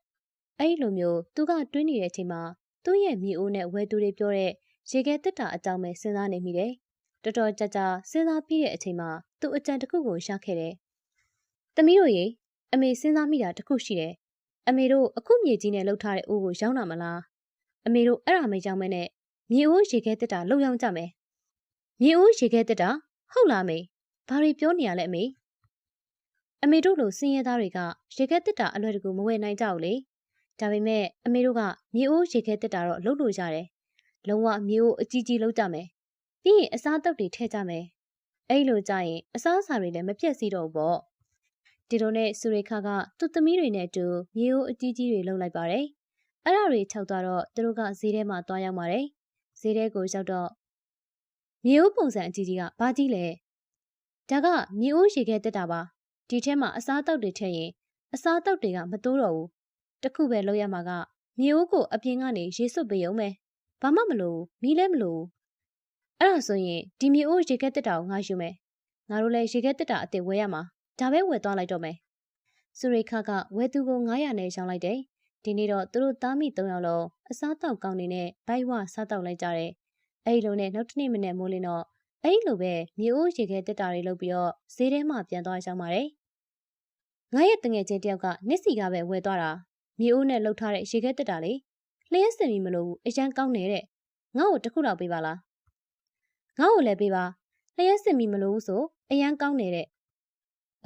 အဲ့လိုမျိုးသူကတွေးနေတဲ့အချိန်မှာသူ့ရဲ့မြေအိုးနဲ့ဝဲသူတွေပြောတဲ့ရေခဲတက်တာအကြောင်းပဲစဉ်းစားနေမိတယ်တော်တော်ကြာကြာစဉ်းစားပြီးတဲ့အချိန်မှာသူ့အကြံတစ်ခုကိုရခဲ့တယ်သမီးတို့ရေအမေစဉ်းစားမိတာတစ်ခုရှိတယ်အမေတို့အခုမြေကြီးနဲ့လှုပ်ထားတဲ့အိုးကိုရောင်းတာမလားအမေတို့အဲ့ဒါမရောင်းမဲနဲ့မြေအိုးရေခဲတက်တာလှုပ်ရောင်းကြမယ်မြေအိုးရေခဲတက်တာဟုတ်လားမေဘာတွေပြောနေရလဲအမေတို့လိုစင်းရဲသားတွေကရေခဲတက်တာအလွယ်တကူမဝယ်နိုင်ကြဘူးလေဒါပေမဲ့အမေတို့ကမြေအိုးရေခဲတက်တာတော့လှုပ်လို့ရတယ်လုံးဝမြေအိုးအကြီးကြီးလှုပ်ကြမယ်ပြီးရင်အစားအသောက်တွေထည့်ကြမယ်အဲ့လိုကြရင်အစားအစာတွေလည်းမပြတ်စီတော့ဘူးပေါ့ဒီလိုနဲ့ဆူရိခါကသူ့သမီးတွေနဲ့အတူမြေအိုးအကြီးကြီးတွေလှုပ်လိုက်ပါတယ်အဲ့ဒါတွေထောက်သွားတော့သူတို့ကဈေးထဲမှာတွားရောက်ပါတယ်ဈေးထဲကိုရောက်တော့မြေအိုးပုံစံအကြီးကြီးကဘာကြီးလဲဒါကမြေအိုးရေခဲတက်တာပါဒီထဲမှာအစားအသောက်တွေထည့်ရင်အစားအသောက်တွေကမတိုးတော့ဘူးတခုပဲလုပ်ရမှာကမြေအိုးကိုအပြင်ကနေရေစွတ်ပေးအောင်ပဲဘာမှမလိုဘူးမီးလည်းမလိုဘူးအဲ့ဒါဆိုရင်ဒီမြေအိုးရေခဲတက်တာကိုငါယူမယ်ငါတို့လည်းရေခဲတက်တာအစ်စ်ဝယ်ရမှာဒါပဲဝယ်သွားလိုက်တော့မယ်ဆူရိခါကဝယ်သူကို900နဲ့ရောင်းလိုက်တယ်ဒီနေ့တော့သူတို့သားမိ3ယောက်လုံးအစားတောက်ကောင်းနေနဲ့ဘိုက်ဝစားတောက်လိုက်ကြတယ်အဲ့လိုနဲ့နောက်တစ်နေ့မနေ့မိုးလင်းတော့အဲ့လိုပဲမြေအိုးရေခဲတက်တာတွေလုပ်ပြီးတော့ဈေးထဲမှာပြန်သွားရောက်ပါတယ်ငါရဲ့တငယ်ချင်းတယောက်ကနစ်စီကပဲဝယ်သွားတာမြေအိုးနဲ့လှုပ်ထားတဲ့ရေခဲတက်တာလေလျှက်စင်ပြီးမလို့အရန်ကောင်းနေတဲ့ငါ့ကိုတစ်ခုတော့ပေးပါလားငါ့ကိုလည်းပေးပါလျှက်စင်ပြီးမလို့ဆိုအရန်ကောင်းနေတဲ့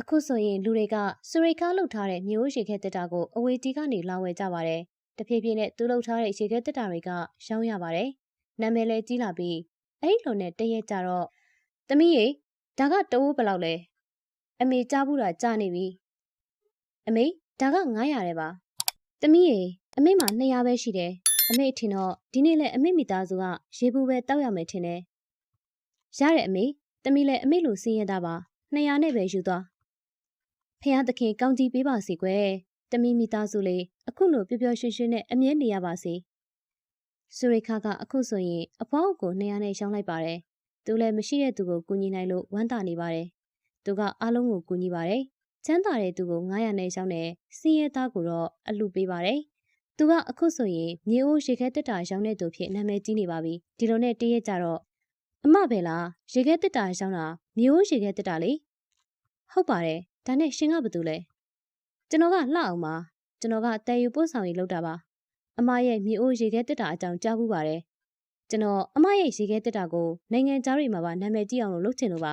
အခုဆိုရင်လူတွေကဆူရိခါလှုပ်ထားတဲ့မြေအိုးရေခဲတက်တာကိုအဝေးတီးကနေလာဝယ်ကြပါတယ်တဖြည်းဖြည်းနဲ့သူလှုပ်ထားတဲ့ရေခဲတက်တာတွေကရောင်းရပါတယ်နာမည်လည်းကြီးလာပြီးအဲ့လိုနဲ့တရက်ကြတော့သမီးရေဒါကတအိုးဘယ်လောက်လဲအမေကြားဘူးတာကြားနေပြီအမေဒါက900တဲ့ပါသမီးရေအမေမှာ200ပဲရှိတယ်အမေအထင်တော့ဒီနေ့လဲအမေမိသားစုကရေဘူးပဲတောက်ရမယ်ထင်တယ်ရတယ်အမေသမီးလဲအမေလိုစင်းရတာပါ200နဲ့ပဲယူသွားဖះသခင်ကောင်းကြီးပေးပါစေကွယ်သမီးမိသားစုလေးအခုလိုပျော်ပျော်ရွှင်ရွှင်နဲ့အမြဲနေရပါစေဆူရိခါကအခုဆိုရင်အဖွားကို200နဲ့ရောင်းလိုက်ပါတယ်သူလည်းမရှိတဲ့သူကိုကူညီနိုင်လို့ဝမ်းသာနေပါတယ်သူကအားလုံးကိုကူညီပါတယ်ချမ်းသာတဲ့သူကို900နဲ့ရောင်းတယ်စင်းရဲသားကိုတော့အလှပေးပါတယ်သူကအခုဆိုရင်မြေအိုးရေခဲတက်တာရောင်းတဲ့သူဖြစ်နာမည်ကြီးနေပါပြီဒီလိုနဲ့တရက်ကြတော့အမပဲလားရေခဲတက်တာရောင်းတာမြေအိုးရေခဲတက်တာလေဟုတ်ပါတယ်ဒါနဲ့ရှင်ကဘာတူလဲကျွန်တော်ကလှအောင်ပါကျွန်တော်ကတဲယူပို့ဆောင်ရေးလုပ်တာပါအမရဲ့မြေအိုးရေခဲတက်တာအကြောင်းကြားဘူးပါတယ်ကျွန်တော်အမရဲ့ရေခဲတက်တာကိုနိုင်ငံသားတွေမှာပါနာမည်ကြီးအောင်လုပ်ချင်လို့ပါ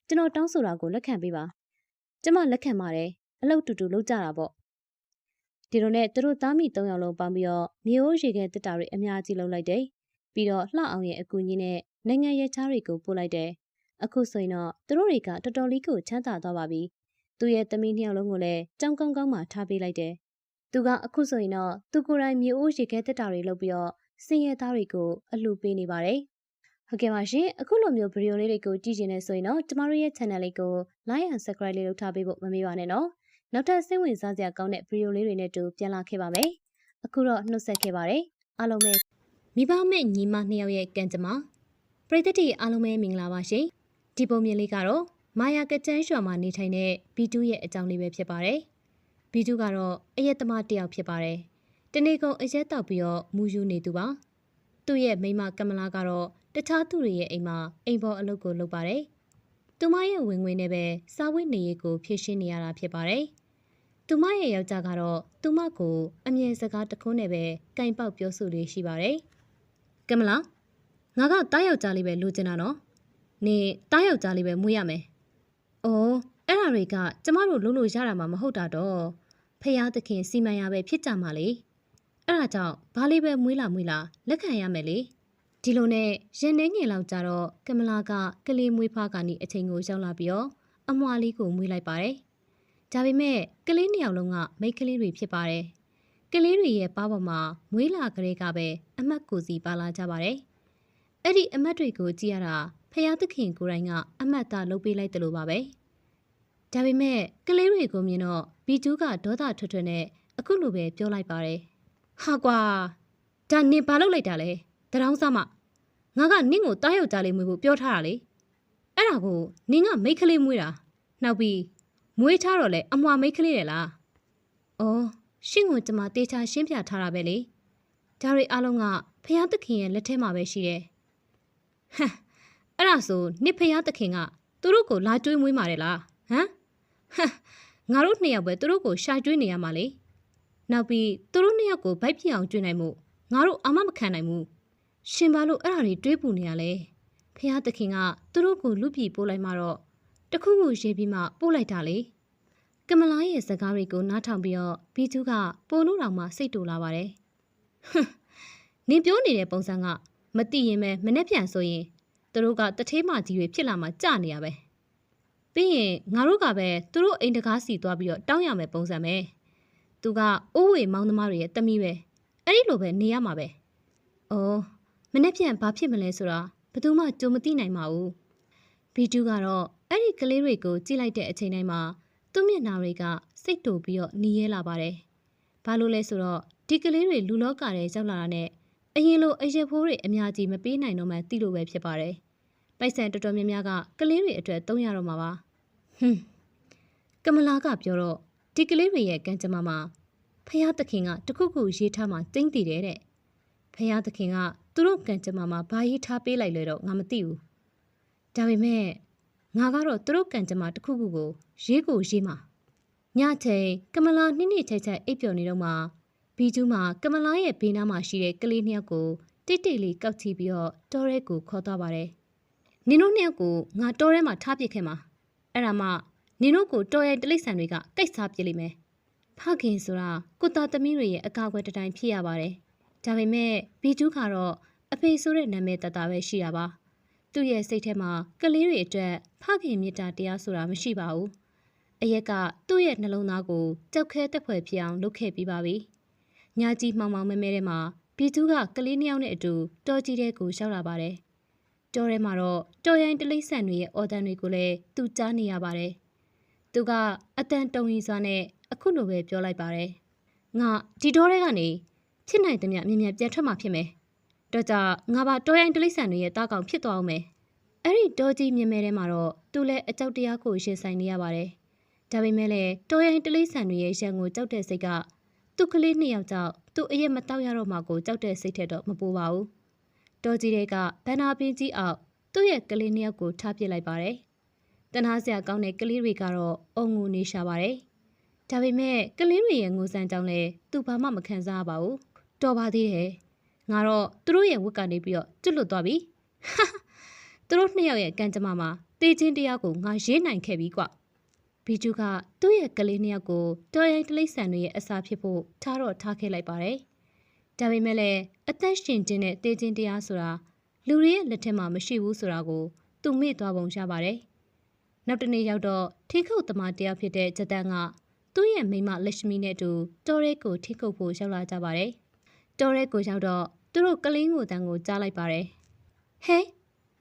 ကျွန်တော်တောင်းဆိုတာကိုလက်ခံပေးပါကျမလက်ခံပါတယ်အလုပ်တူတူလုပ်ကြတာပေါ့ဒီလိုနဲ့သူတို့သားမိ3ယောက်လုံးပေါင်းပြီးတော့မြေအိုးရေခဲတက်တာတွေအများကြီးလုပ်လိုက်တယ် ပြီးတော့လှအောင်ရဲ့အကူအညီနဲ့နိုင်ငံရဲ့ချားတွေကိုပို့လိုက်တယ်အခုဆိုရင်တော့သူတို့တွေကတော်တော်လေးကိုချမ်းသာသွားပါပြီသူရဲ့သမီးနှစ်ယောက်လုံးကိုလည်းကြောင်းကောင်းကောင်းမှထားပေးလိုက်တယ်သူကအခုဆိုရင်တော့သူကိုယ်တိုင်မြေအိုးရေခဲတက်တာတွေလုပ်ပြီးတော့စင်ရဲသားတွေကိုအလှူပေးနေပါတယ်ဟုတ်ကဲ့ပါရှင်အခုလိုမျိုးဗီဒီယိုလေးတွေကိုကြည့်ချင်နေဆိုရင်တော့ကျမတို့ရဲ့ channel လေးကို like and subscribe လေးလုပ်ထားပေးဖို့မမေ့ပါနဲ့နော်နောက်ထပ်စိတ်ဝင်စားစရာကောင်းတဲ့ဗီဒီယိုလေးတွေနဲ့တူပြန်လာခဲ့ပါမယ်အခုတော့နှုတ်ဆက်ခဲ့ပါတယ်အားလုံးပဲမိဘမဲ့ညီမနှစ်ယောက်ရဲ့ကံကြမ္မာပရိသတ်တွေအားလုံးပဲမင်္ဂလာပါရှင်ဒီပုံမြင်လေးကတော့မာယာကကျန်းရွာမှာနေထိုင်တဲ့ B2 ရဲ့အကြောင်းလေးပဲဖြစ်ပါတယ် B2 ကတော့အရက်သမားတစ်ယောက်ဖြစ်ပါတယ်တနေ့ကုန်အရက်တောက်ပြီးတော့မူယူနေသူပါသူ့ရဲ့မိန်းမကမလာကတော့တခြားသူတွေရဲ့အိမ်မှာအိမ်ပေါ်အလုပ်ကိုလုပ်ပါတယ်သူမရဲ့ဝင်ငွေနဲ့ပဲစားဝတ်နေရေးကိုဖြည့်ရှင်းနေရတာဖြစ်ပါတယ်သူမရဲ့ယောက်ျားကတော့သူမကိုအမြဲစကားတခွန်းနဲ့ပဲကင်ပေါက်ပြောဆိုလေးရှိပါတယ်ကမလာငါကတားယောက်ျားလေးပဲလိုချင်တာနော်နေတားယောက်ျားလေးပဲမွေးရမယ်အော်အဲ့ဒါတွေကကျမတို့လုံးလို့ရတာမှမဟုတ်တာတော့ဖယားသခင်စီမံရပဲဖြစ်ကြမှာလေအဲ့ဒါကြောင့်ဘာလေးပဲမွေးလာလက်ခံရမယ်လေဒီလိုနဲ့ရင်နှင်းငယ်လောက်ကြတော့ကမလာကကလေးမွေးဖွားကနေအချိန်ကိုရောက်လာပြီးတော့အမွှာလေးကိုမွေးလိုက်ပါတယ်ဒါပေမဲ့ကလေးနှစ်ယောက်လုံးကမိန်းကလေးတွေဖြစ်ပါတယ်ကလေးတွေရဲ့ပါးပေါ်မှာမွေးလာကလေးကပဲအမတ်ကိုစီပါလာကြပါတယ်အဲ့ဒီအမတ်တွေကိုကြည့်ရတာဖယားသခင်ကိုယ်တိုင်ကအမတ်သားလုပ်ပေးလိုက်တယ်လို့ပါပဲဒါပေမဲ့ကလေးတွေကိုမြင်တော့ဘီကျူးကဒေါသထွတ်ထွတ်နဲ့အခုလိုပဲပြောလိုက်ပါတယ်ဟာကွာဒါနင်ဘာလုပ်လိုက်တာလဲတရောင်းစားမငါကနင့်ကိုတားယောက်ျားလေးမွေးဖို့ပြောထားတာလေအဲ့ဒါကိုနင်ကမိန်းကလေးမွေးတာနောက်ပြီးမွေးထားတော့လေအမွှာမိန်းကလေးတယ်လားအော်ရှင့်ကိုကျမတေချာရှင်းပြထားတာပဲလေဒါတွေအားလုံးကဖယားသခင်ရဲ့လက်ထဲမှာပဲရှိတယ်ဟမ်အဲ့ဒါဆိုနင့်ဖယားသခင်ကသူတို့ကိုလာကျွေးမွေးมาတယ်လားဟမ်ငါတို့နှစ်ယောက်ပဲသူတို့ကိုရှာကျွေးနေရမှာလေနောက်ပြီးသူတို့နှစ်ယောက်ကိုဗိုက်ပြအောင်ကျွေးနိုင်မှုငါတို့အာမမခံနိုင်ဘူးရှင်ဘာလို့အဲ့ဒါတွေတွေးပူနေရလဲဖယားသခင်ကသူတို့ကိုလူပြည်ပို့လိုက်မှတော့တခုခုရေးပြီးမှပို့လိုက်တာလေကမလာရဲ့စကားတွေကိုနားထောင်ပြီးတော့ဘီကျူးကပိုလို့တောင်မှစိတ်တူလာပါတယ်နင်ပြောနေတဲ့ပုံစံကမသိရင်ပဲမနဲ့ပြန်ဆိုရင်သူတို့ကတထေးမကြီးတွေဖြစ်လာမှကြနေရပဲပြီးရင်ငါတို့ကပဲသူတို့အိမ်တကားစီသွားပြီးတော့တောင်းရမယ်ပုံစံပဲသူကအိုးဝေမောင်သမားတွေရဲ့တမီးပဲအဲ့ဒီလိုပဲနေရမှာပဲအော်မနဲ့ပြန်ဘာဖြစ်မလဲဆိုတာဘယ်သူမှကြိုမသိနိုင်ပါဘူးဘီကျူးကတော့အဲ့ဒီကလေးတွေကိုကြည့်လိုက်တဲ့အချိန်တိုင်းမှာသူ့မျက်နှာတွေကစိတ်တူပြီးတော့နီးရဲလာပါတယ်ဘာလို့လဲဆိုတော့ဒီကလေးတွေလူလောကထဲရောက်လာတာနဲ့အရင်လိုအရက်ဖိုးတွေအများကြီးမပေးနိုင်တော့မှသိလို့ပဲဖြစ်ပါတယ်ပိုက်ဆံတော်တော်များများကကလေးတွေအတွက်သုံးရတော့မှာပါကမလာကပြောတော့ဒီကလေးတွေရဲ့ကံကြမ္မာမှာဖယားသခင်ကတခုခုရေးထားမှတင်းတည်တယ်တဲ့ဖယားသခင်ကသူတို့ကံကြမ္မာမှာဘာရေးထားပေးလိုက်လဲတော့ငါမသိဘူးဒါပေမဲ့ငါကတော့သူတို့ကံကြမ္မာတခုခုကိုရေးမှာညချိန်ကမလာနှိမ့်နှိမ့်ချိုက်ချိုက်အိပ်ပျော်နေတော့မှဘီကျူးမှာကမလာရဲ့ဘေးနားမှာရှိတဲ့ကလေးနှစ်ယောက်ကိုတိတ်တိတ်လေးကောက်ချပြီးတော့တောထဲကိုခေါ်သွားပါတယ်နင်တို့နှစ်ယောက်ကိုငါတောထဲမှာထားပစ်ခဲ့မှာအဲ့ဒါမှနင်တို့ကိုတော်ရိုင်တိလိษံတွေကကိတ်စားပစ်လိမ့်မယ်ဖခင်ဆိုတာကိုသားသမီးတွေရဲ့အကာအကွယ်တိုင်ဖြစ်ရပါတယ်ဒါပေမဲ့ဘီကျူးကတော့အဖေဆိုတဲ့နာမည်တတပဲရှိတာပါသူ့ရဲ့စိတ်ထဲမှာကလေးတွေအတွက်ဖခင်မေတ္တာတရားဆိုတာမရှိပါဘူးအရက်ကသူ့ရဲ့နှလုံးသားကိုကြောက်ခဲတက်ဖွယ်ဖြစ်အောင်လုပ်ခဲ့ပြီးပါပြီညကြီးမှောင်မှောင်မဲမဲထဲမှာဘီကျူးကကလေးနှစ်ယောက်နဲ့အတူတောကြီးတဲ့ကိုရောက်လာပါတယ်တောထဲမှာတော့တော်ရိုင်တိလိษံတွေရဲ့အော်တန်တွေကိုလည်းသူကြားနေရပါတယ်သူကအတန်တုံရင်စွာနဲ့အခုလိုပဲပြောလိုက်ပါတယ်ငါဒီတောထဲကနေဖြစ်နိုင်သမျှမြင်မြန်ပြန်ထွက်မှာဖြစ်မယ်တော့ကြငါပါတော်ရိုင်တိလိษံတွေရဲ့တားကောင်ဖြစ်သွားအောင်မယ်အဲ့ဒီတောကြီးမြင်မဲထဲမှာတော့သူလည်းအကြောက်တရားကိုရှင်ဆိုင်နေရပါတယ်ဒါပေမဲ့လည်းတော်ရိုင်တိလိษံတွေရဲ့ရန်ကိုကြောက်တဲ့စိတ်ကသူ့ကလေးနှစ်ယောက်ကြောင့်သူ့အရက်မတောက်ရတော့မှကိုကြောက်တဲ့စိတ်ထက်တော့မပူပါဘူးတော်ကြီးတွေကဘန်နာပင်ကြီးအောင်သူ့ရဲ့ကလေးနှစ်ယောက်ကိုထားပစ်လိုက်ပါတယ်တနာစရာကောင်းတဲ့ကလေးတွေကတော့အုံငိုနေရှာပါတယ်ဒါပေမဲ့ကလေးတွေရဲ့ငိုစမ်းကြောင်းလဲသူဘာမှမခံစားရပါဘူးတော်ပါသေးတယ်ငါတော့သူတို့ရဲ့ဝတ်ကနေပြီးတော့ကျွတ်လွတ်သွားပြီသူတို့နှစ်ယောက်ရဲ့ကံကြမ္မာမှာတေးချင်းတရားကိုငါရေးနိုင်ခဲ့ပြီကွဘီကျူးကသူ့ရဲ့ကလေးနှစ်ယောက်ကိုတော်ရိုင်တိလိษံတွေရဲ့အစာဖြစ်ဖို့ထားခဲ့လိုက်ပါတယ် ဒါပေမဲ့လည်းအသက်ရှင်ခြင်းနဲ့တေးခြင်းတရားဆိုတာလူတွေရဲ့လက်ထက်မှာမရှိဘူးဆိုတာကိုသူမေ့သွားပုံရပါတယ်။နောက်တစ်နေ့ရောက်တော့ထိခုတ်သမားတယောက်ဖြစ်တဲ့ဂျတန်ကသူ့ရဲ့မိမလက်ရှမီနဲ့အတူတော်ရဲကိုထိခုတ်ဖို့ရောက်လာကြပါတယ်။တော်ရဲကိုရောက်တော့သူတို့ကလင်းငိုတန်ကိုကြားလိုက်ပါတယ်။ဟဲ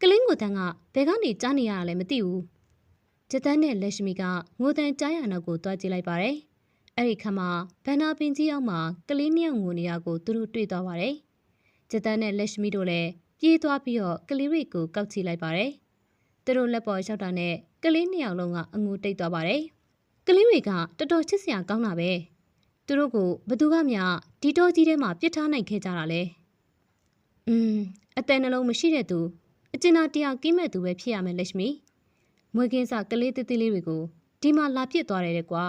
ကလင်းငိုတန်ကဘယ်ကနေကြားနေရတာလဲမသိဘူး။ဂျတန်နဲ့လက်ရှမီကငိုတန်ကြားရနောက်ကိုတွားကြည့်လိုက်ပါတယ်။အဲ့ဒီခါမှာဘန်နာပင်ကြီးအောက်မှာကလေးနှစ်ယောက်ငိုနေရကိုသူတို့တွေ့သွားပါတယ်။ဂျတန်နဲ့လက်ရှမီတို့လည်းပြေးသွားပြီးတော့ကလေးတွေကိုကောက်ချလိုက်ပါတယ်။သူတို့လက်ပေါ်ရောက်တာနဲ့ကလေးနှစ်ယောက်လုံးကအငိုတိတ်သွားပါတယ်။ကလေးတွေကတော်တော်ချစ်စရာကောင်းတာပဲ။သူတို့ကိုဘသူကမှဒီတော့ကြီးထဲမှာပြစ်ထားနိုင်ခဲ့ကြတာလေ။အသက်နှလုံးမရှိတဲ့သူအကျဉ်းသားတရားကိမဲ့သူပဲဖြစ်ရမယ်လက်ရှမီ။မွေးကင်းစကလေးသေးသေးလေးတွေကိုဒီမှာလာပြစ်သွားတယ်ကွာ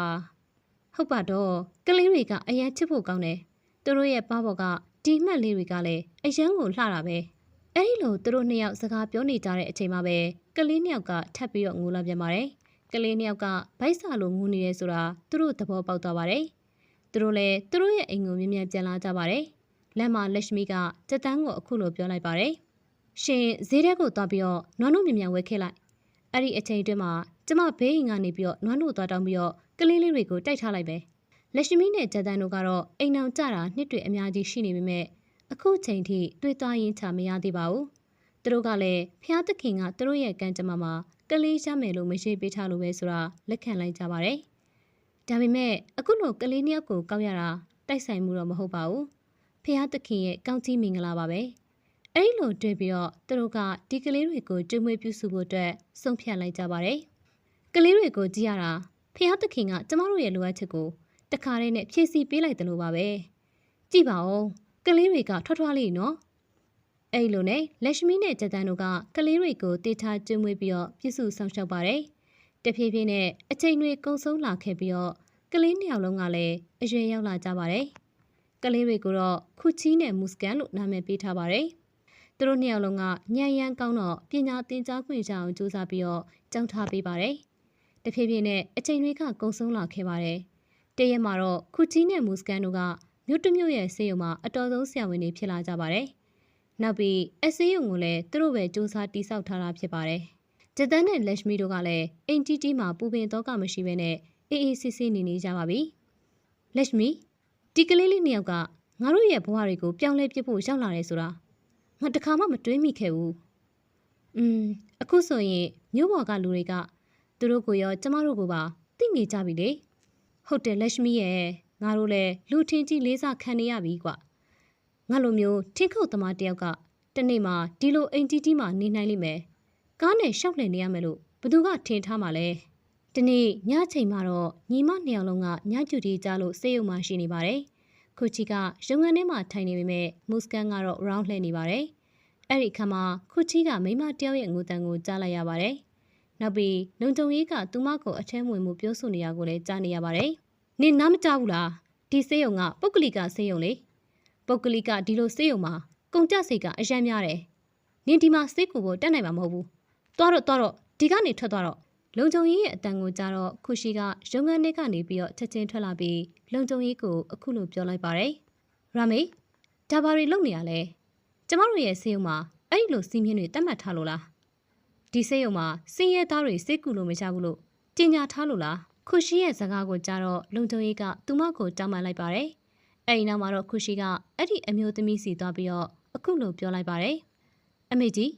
။ဟုတ်ပါတော့ကလေးတွေကအရန်ချစ်ဖို့ကောင်းတယ်။သူတို့ရဲ့ပါဘော်ကဒီမှတ်လေးတွေကလည်းအရန်ကိုလှတာပဲ။အဲ့ဒီလိုသူတို့နှစ်ယောက်စကားပြောနေကြတဲ့အချိန်မှာပဲကလေးနှစ်ယောက်ကထပ်ပြီးတော့ငိုလာပြန်ပါတယ်။ကလေးနှစ်ယောက်ကဗိုက်စာလိုငိုနေရဲဆိုတာသူတို့သဘောပေါက်သွားပါတယ်။သူတို့လည်းသူတို့ရဲ့အိမ်ကိုမြင်မြန်ပြန်လာကြပါတယ်။လက်မလက်ရှမီကစက်တန်းကိုအခုလိုပြောလိုက်ပါတယ်။ရှင်ဈေးထဲကိုသွားပြီးတော့နွားနို့မြင်မြန်ဝဲခဲ့လိုက်။အဲ့ဒီအချိန်အတွင်းမှာကျမဘေးအိမ်ကနေပြီးတော့နွားနို့သွားတောင်းပြီးတော့ကလေးလေးတွေကိုတိုက်ထားလိုက်ပဲ။လက်ရှမီနဲ့ဂျတန်တို့ကတော့အိမ်အောင်ကြတာနှစ်တွေအများကြီးရှိနေပေမဲ့အခုချိန်ထိတွေ့သွားရင်ချမရသေးပါဘူး။သူတို့ကလည်းဖျားသခင်ကသူတို့ရဲ့ကံကြမ္မာမှာကလေးရမယ်လို့မရှိပေးထားလို့ပဲဆိုတာလက်ခံလိုက်ကြပါတယ်။ဒါပေမဲ့အခုလိုကလေးနှစ်ယောက်ကိုကောက်ရတာတိုက်ဆိုင်မှုတော့မဟုတ်ပါဘူး။ဖျားသခင်ရဲ့ကောင်းကြီးမင်္ဂလာပါပဲ။အဲဒီလိုတွေ့ပြီးတော့သူတို့ကဒီကလေးတွေကိုကျွေးမွေးပြုစုဖို့အတွက်ဆုံးဖြတ်လိုက်ကြပါတယ်။ကလေးတွေကိုကြည့်ရတာဖျားသခင်ကကျမတို့ရဲ့လိုအပ်ချက်ကိုတခါတည်းနဲ့ဖြည့်ဆည်းပေးလိုက်တယ်လို့ပါပဲ။ကြည့်ပါဦးကလေးတွေကထွတ်ထွားလေးနော်အဲ့လိုနဲ့လက်ရှမီနဲ့ဂျတန်တို့ကကလေးတွေကိုတေးထားကျွေးမွေးပြီးတော့ပြည့်စုံဆောင်ရှောက်ပါတယ်တဖြည်းဖြည်းနဲ့အချိန်တွေကုန်ဆုံးလာခဲ့ပြီးတော့ကလေးနှစ်ယောက်လုံးကလည်းအရွယ်ရောက်လာကြပါတယ်ကလေးတွေကိုတော့ခုချီးနဲ့မူစကန်လို့နာမည်ပေးထားပါတယ်သူတို့နှစ်ယောက်လုံးကညံရမ်းကောင်းတော့ပညာသင်ကြားခွင့်ရအောင်ကြိုးစားပြီးတော့ကြောင်းထားပေးပါတယ်တဖြည်းဖြည်းနဲ့အချိန်တွေကကုန်ဆုံးလာခဲ့ပါတယ်တရက်မှာတော့ခုချီးနဲ့မူစကန်တို့ကမြို့တစ်မြို့ရဲ့ဆေးရုံမှာအတော်ဆုံးဆရာဝန်တွေဖြစ်လာကြပါတယ်။နောက်ပြီးအဆေးရုံကိုလည်းသူတို့ပဲစူးစမ်းတိစောက်ထားတာဖြစ်ပါတယ်။ဂျတန်နဲ့လက်ရှမီတို့ကလည်းအိမ်တီတီမှာပူပင်တော့ကမရှိဘဲနဲ့အေးအေးဆေးဆေးနေကြပါပြီ။လက်ရှမီဒီကလေးလေးနှစ်ယောက်ကငါတို့ရဲ့ဘဝတွေကိုပြောင်းလဲပြဖို့ရောက်လာတယ်ဆိုတာငါတခါမှမတွေးမိခဲ့ဘူး။အခုဆိုရင်မြို့ပေါ်ကလူတွေကသူတို့ကိုရောကျမတို့ကိုပါသိနေကြပြီလေ။ဟုတ်တယ်လက်ရှမီရဲ့ငါတို့လည်းလူထင်းကြီးလေးစားခံနေရပြီကွာငါလိုမျိုးထင်းခုတ်သမားတယောက်ကတနေ့မှဒီလိုအိမ်တီတီမှနေနိုင်လိမ့်မယ်ကားနဲ့ရှောက်လှည့်နေရမယ်လို့ဘသူကထင်ထားမှာလဲဒီနေ့ညချိန်မှာတော့ညီမနှစ်ယောက်လုံးကညကျူတီကြားလို့စေးရုံမှရှိနေပါတယ်ခုချီကရုံငန်းထဲမှာထိုင်နေပေမဲ့မူစကန်ကတော့ round လှည့်နေပါတယ်အဲ့ဒီခါမှာခုချီကမိမတယောက်ရဲ့ငိုတန်ကိုကြားလိုက်ရပါတယ်နောက်ပြီးလုံကြုံရေးကသူမကိုအထဲဝင်မှုပြောဆိုနေရကိုလည်းကြားနေရပါတယ်နင်နားမကြောက်ဘူးလားဒီစေးရုံကပုဂ္ဂလိကစေးရုံလေပုဂ္ဂလိကဒီလိုစေးရုံမှာကုန်ကြစိတ်ကအယံများတယ်နင်ဒီမှာစေးကိုဖို့တက်နိုင်မှာမဟုတ်ဘူးသွားတော့ဒီကနေထွက်သွားတော့လုံခြုံရေးရဲ့အတန်ကိုကြားတော့ခုရှိကရုံငန်းထဲကနေပြီးတော့ချက်ချင်းထွက်လာပြီးလုံခြုံရေးကိုအခုလိုပြောလိုက်ပါတယ်ရာမေဒါဘာတွေလုပ်နေရလဲကျမတို့ရဲ့စေးရုံမှာအဲ့ဒီလိုစီးမြင်တွေတတ်မှတ်ထားလို့လားဒီစေးရုံမှာစင်းရဲသားတွေစေးကူလို့မရဘူးလို့တင်ညာထားလို့လားခုရှိရဲ့စကားကိုကြားတော့လုံခြုံရေးကသူမကိုတောင်းပန်လိုက်ပါတယ်။အဲဒီနောက်မှာတော့ခုရှိကအဲ့ဒီအမျိုးသမီးစီသွားပြီးတော့အခုလိုပြောလိုက်ပါတယ်။အမေကြီ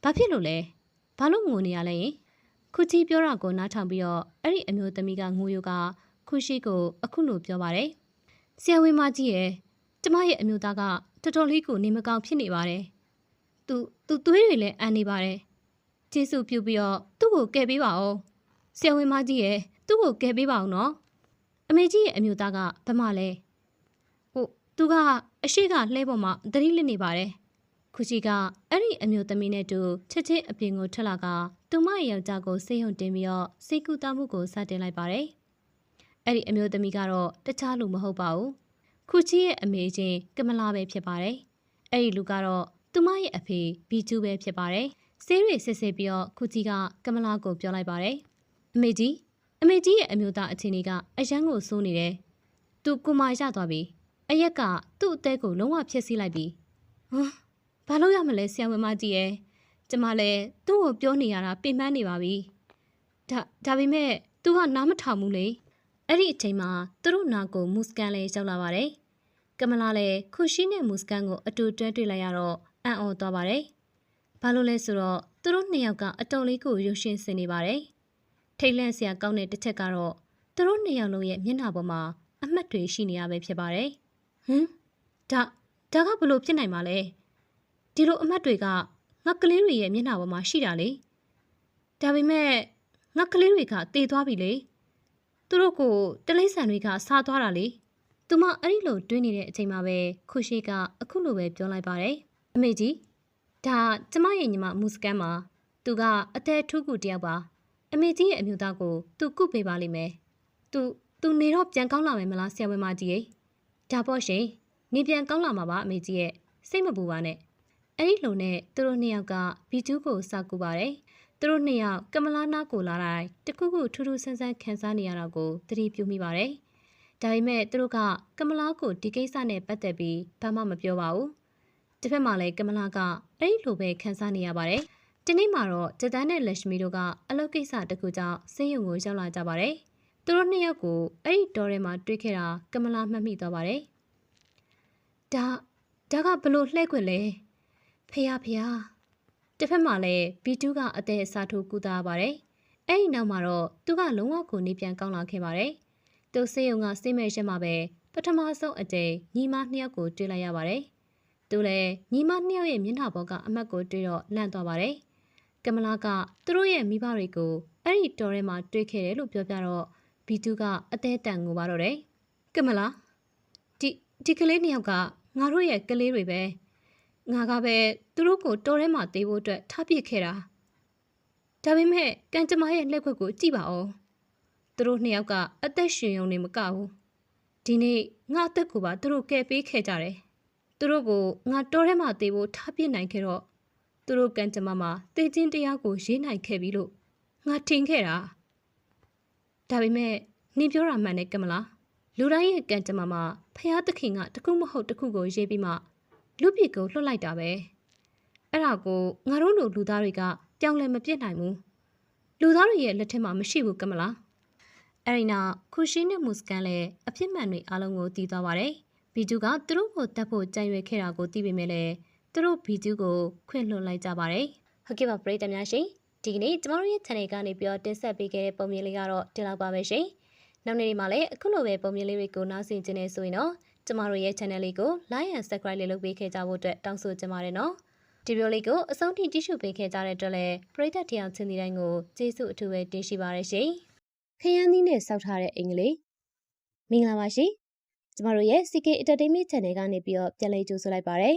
းဘာဖြစ်လို့လဲ။ဘာလို့ငိုနေရလဲ။ခုကြီးပြောတာကိုနားထောင်ပြီးတော့အဲ့ဒီအမျိုးသမီးကငိုရိုးကခုရှိကိုအခုလိုပြောပါတယ်။ဆရာဝန်မကြီးရဲ့ကျမရဲ့အမျိုးသားကတော်တော်လေးကိုနေမကောင်းဖြစ်နေပါတယ်။သူသွေးတွေလည်းအန်နေပါတယ်။ကျေးဇူးပြုပြီးတော့သူ့ကိုကယ်ပေးပါဦး။ဆရာဝန်မကြီးရဲ့သူ့ကိုကယ်ပေးပါအောင်နော်အမေကြီးရဲ့အမျိုးသားကဘာမှလဲသူကအရှိကလှဲပေါ်မှာသတိလစ်နေပါတယ်ခုချီကအဲ့ဒီအမျိုးသမီးနဲ့တူချက်ချင်းအပြင်ကိုထွက်လာကသူမရဲ့ယောက်ျားကိုဆေးရုံတင်ပြီးတော့စိတ်ကူတာမှုကိုစတင်လိုက်ပါတယ်အဲ့ဒီအမျိုးသမီးကတော့တခြားလူမဟုတ်ပါဘူးခုချီရဲ့အမေချင်းကမလာပဲဖြစ်ပါတယ်အဲ့ဒီလူကတော့သူမရဲ့အဖေဘီကျူပဲဖြစ်ပါတယ်ဆေးတွေစစ်စစ်ပြီးတော့ခုချီကကမလာကိုပြောလိုက်ပါတယ်အမေကြီးရဲ့အမျိုးသားအခြေအနေကအရန်ကိုစိုးနေတယ်။သူကိုမရသွားပြီ အရက်ကသူ့အသက်ကိုလုံးဝဖျက်ဆီးလိုက်ပြီဘာလို့ရမလဲဆရာဝန်မကြီးရဲ့ကျမလည်းသူ့ကိုပြောနေရတာပင်ပန်းနေပါပြီဒါပေမဲ့သူကနားမထောင်ဘူးလေအဲ့ဒီအချိန်မှာသူတို့နာကိုမူစကန်လည်းရောက်လာပါတယ်ကမလာလည်းခုရှိနဲ့မူစကန်ကိုအတူတွဲတွေ့လိုက်ရတော့အံ့ဩသွားပါတယ်ဘာလို့လဲဆိုတော့သူတို့နှစ်ယောက်ကအတုံးလေးကိုရုပ်ရှင်ဆင်နေပါတယ်ထိတ်လန့်စရာကောင်းတဲ့တစ်ချက်ကတော့သူတို့နှစ်ယောက်လုံးရဲ့မျက်နှာပေါ်မှာအမှတ်တွေရှိနေရပဲဖြစ်ပါတယ်ဒါကဘလို့ဖြစ်နိုင်မှာလဲဒီလိုအမှတ်တွေကငါကလေးတွေရဲ့မျက်နှာပေါ်မှာရှိတာလေဒါပေမဲ့ငါကလေးတွေကတည်သွားပြီလေသူတို့ကိုတလိမ့်ဆန်တွေကစားသွားတာလေသူမအဲ့ဒီလိုတွေးနေတဲ့အချိန်မှာပဲခုရှိကအခုလိုပဲပြောလိုက်ပါတယ်အမေကြီးဒါကျမရဲ့ညီမမူစကန်မှာသူကအသက်ထူးကူတယောက်ပါအမေကြီးရဲ့အမျိုးသားကိုသူကုပေးပါလိမ့်မယ်သူနေတော့ပြန်ကောင်းလာမယ်မလားဆရာဝန်မကြီးရေဒါပေါ့ရှင်နေပြန်ကောင်းလာမှာပါအမေကြီးရဲ့စိတ်မပူပါနဲ့အဲ့ဒီလိုနဲ့သူတို့နှစ်ယောက်ကဘီကျူးကိုစောက်ကူပါတယ်သူတို့နှစ်ယောက်ကမလာနာကိုလာတိုင်းတခုခုထူးထူးဆန်းဆန်းခံစားနေရတာကိုသတိပြုမိပါတယ်ဒါပေမဲ့သူတို့ကကမလာကိုဒီကိစ္စနဲ့ပတ်သက်ပြီးဘာမှမပြောပါဘူးတစ်ဖက်မှာလည်းကမလာကအဲ့ဒီလိုပဲခံစားနေရပါတယ်ဒီနေ့မှာတော့ဂျတန်နဲ့လက်ရှမီတို့ကအလုပ်ကိစ္စတစ်ခုကြောင့်ဆေးရုံကိုရောက်လာကြပါတယ်သူတို့နှစ်ယောက်ကိုအဲ့ဒီတောထဲမှာတွေ့ခဲ့တာကမလာမှတ်မိသွားပါတယ်ဒါကဘလို့လှဲ့ခွင့်လဲဖះတစ်ဖက်မှာလည်းဘီတူးကအသက်အစားထိုးကူတာပါတယ်အဲ့ဒီနောက်မှာတော့သူကလုံးဝကိုနေပြန်ကောင်းလာခဲ့ပါတယ်သူဆေးရုံကစိတ်မဲ့ရက်မှာပဲပထမဆုံးအကြိမ်ညီမနှစ်ယောက်ကိုတွေ့လိုက်ရပါတယ်သူလည်းညီမနှစ်ယောက်ရဲ့မျက်နှာပေါ်ကအမတ်ကိုတွေ့တော့လန့်သွားပါတယ်ကမလာကသူတို့ရဲ့မိဘတွေကိုအဲ့ဒီတော်ထဲမှာတွေ့ခဲ့တယ်လို့ပြောပြတော့ဘီတူးကအသေးတန်ငိုပါတော့တယ်ကမလာဒီကလေးနှစ်ယောက်ကငါတို့ရဲ့ကလေးတွေပဲငါကပဲသူတို့ကိုတော်ထဲမှာတေးဖို့အတွက်ထားပစ်ခဲ့တာဒါပေမဲ့ကံကြမ္မာရဲ့လက်ခွက်ကိုကြည့်ပါဦးသူတို့နှစ်ယောက်ကအသက်ရှင်ရုံနဲ့မကဘူးဒီနေ့ငါအသက်ကိုပါသူတို့ကယ်ပေးခဲ့ကြတယ်သူတို့ကိုငါတော်ထဲမှာတေးဖို့ထားပစ်နိုင်ခဲ့တော့သူတို့ကံကြမ္မာမှာတေးချင်းတရားကိုရေးနိုင်ခဲ့ပြီလို့ငါထင်ခဲ့တာဒါပေမဲ့နင်ပြောတာမှန်တယ်ကမလာလူတိုင်းရဲ့ကံကြမ္မာမှာဖះသခင်ကတခုမဟုတ်တခုကိုရေးပြီးမှလူပစ်ကိုလွှတ်လိုက်တာပဲအဲ့ဒါကိုငါတို့လိုလူသားတွေကပြောင်းလဲမပြစ်နိုင်ဘူးလူသားတွေရဲ့လက်ထက်မှာမရှိဘူးကမလားအဲ့ဒီနောက်ခုရှိနဲ့မူစကန်လည်းအဖြစ်မှန်တွေအားလုံးကိုသိသွားပါတယ်ဘီဂျူကသူတို့ကိုတတ်ဖို့ကြံရွယ်ခဲ့တာကိုသိပေမဲ့လည်းသူတို့ဘီဂျူကိုခွင့်လွှတ်လိုက်ကြပါတယ်ဟုတ်ကဲ့ပါပရိသတ်များရှင်ဒီကနေ့ကျမတို့ရဲ့ channel ကနေပြီးတော့တင်ဆက်ပေးခဲ့တဲ့ပုံမြင်လေးကတော့ဒီလောက်ပါပဲရှင်နောက်နေ့ဒီမှာလည်းအခုလိုပဲပုံမြင်လေးတွေကိုနားဆင်ကြနေဆိုရင်တော့ကျမတို့ရဲ့ channel လေးကို like and subscribe လေးလုပ်ပေးခဲ့ကြဖို့အတွက်တောင်းဆိုချင်ပါတယ်နော်ဒီဗီဒီယိုလေးကိုအဆုံးထိကြည့်ရှုပေးခဲ့ကြတဲ့အတွက်လည်းပရိသတ်တရားချင်းဒီတိုင်းကိုကျေးဇူးအထူးပဲတင်ရှိပါတယ်ရှင်ခရမ်းသီးနဲ့စောက်ထားတဲ့အင်္ဂလိပ်မင်္ဂလာပါရှင်ကျမတို့ရဲ့ CK Entertainment Channel ကနေပြီးတော့ပြန်လည်ကြိုဆိုလိုက်ပါတယ်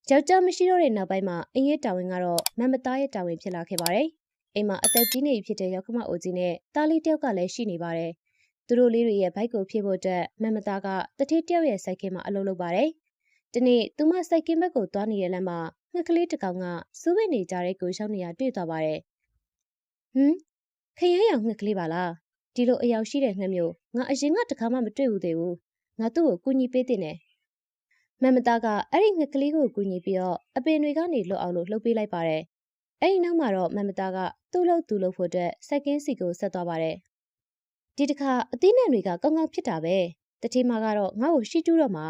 ယောက်ျားမရှိတော့တဲ့နောက်ပိုင်းမှာအင်းရဲ့တာဝန်ကတော့မမသားရဲ့တာဝန်ဖြစ်လာခဲ့ပါတယ်အိမ်မှာအသက်ကြီးနေဖြစ်တဲ့ရောက်ခမအိုကြီးနဲ့တားလေးတယောက်ကလည်းရှိနေပါတယ်သူတို့လေးတွေရဲ့ဘိုက်ကိုဖြည့်ဖို့အတွက်မမသားကတတိတယောက်ရဲ့စိုက်ကင်းမှာအလုပ်လုပ်ပါတယ်ဒီနေ့သူမစိုက်ကင်းဘက်ကိုသွားနေတဲ့လမ်းမှာငှက်ကလေးတစ်ကောင်ကစူးပိနေကြတဲ့ကိုရှောင်းနေရတွေ့သွားပါတယ်ခရမ်းရောင်ငှက်ကလေးပါလားဒီလိုအယောက်ရှိတဲ့ငှက်မျိုးငါအရင်ကတခါမှမတွေ့ဘူးသေးဘူးငါသူ့ကိုကူညီပေးတင်တယ်မမသားကအဲ့ဒီငှက်ကလေးကိုကူညီပြီးတော့အပင်တွေကနေလွတ်အောင်လို့လှုပ်ပေးလိုက်ပါတယ်အဲ့ဒီနောက်မှာတော့မမသားကသူ့လို့ဖို့အတွက်စိုက်ကင်းစီကိုဆက်သွားပါတယ်ဒီတစ်ခါအသီးနှံတွေကကောင်းကောင်းဖြစ်တာပဲတတိမကတော့ငါ့ကိုရှိတူးတော့မှာ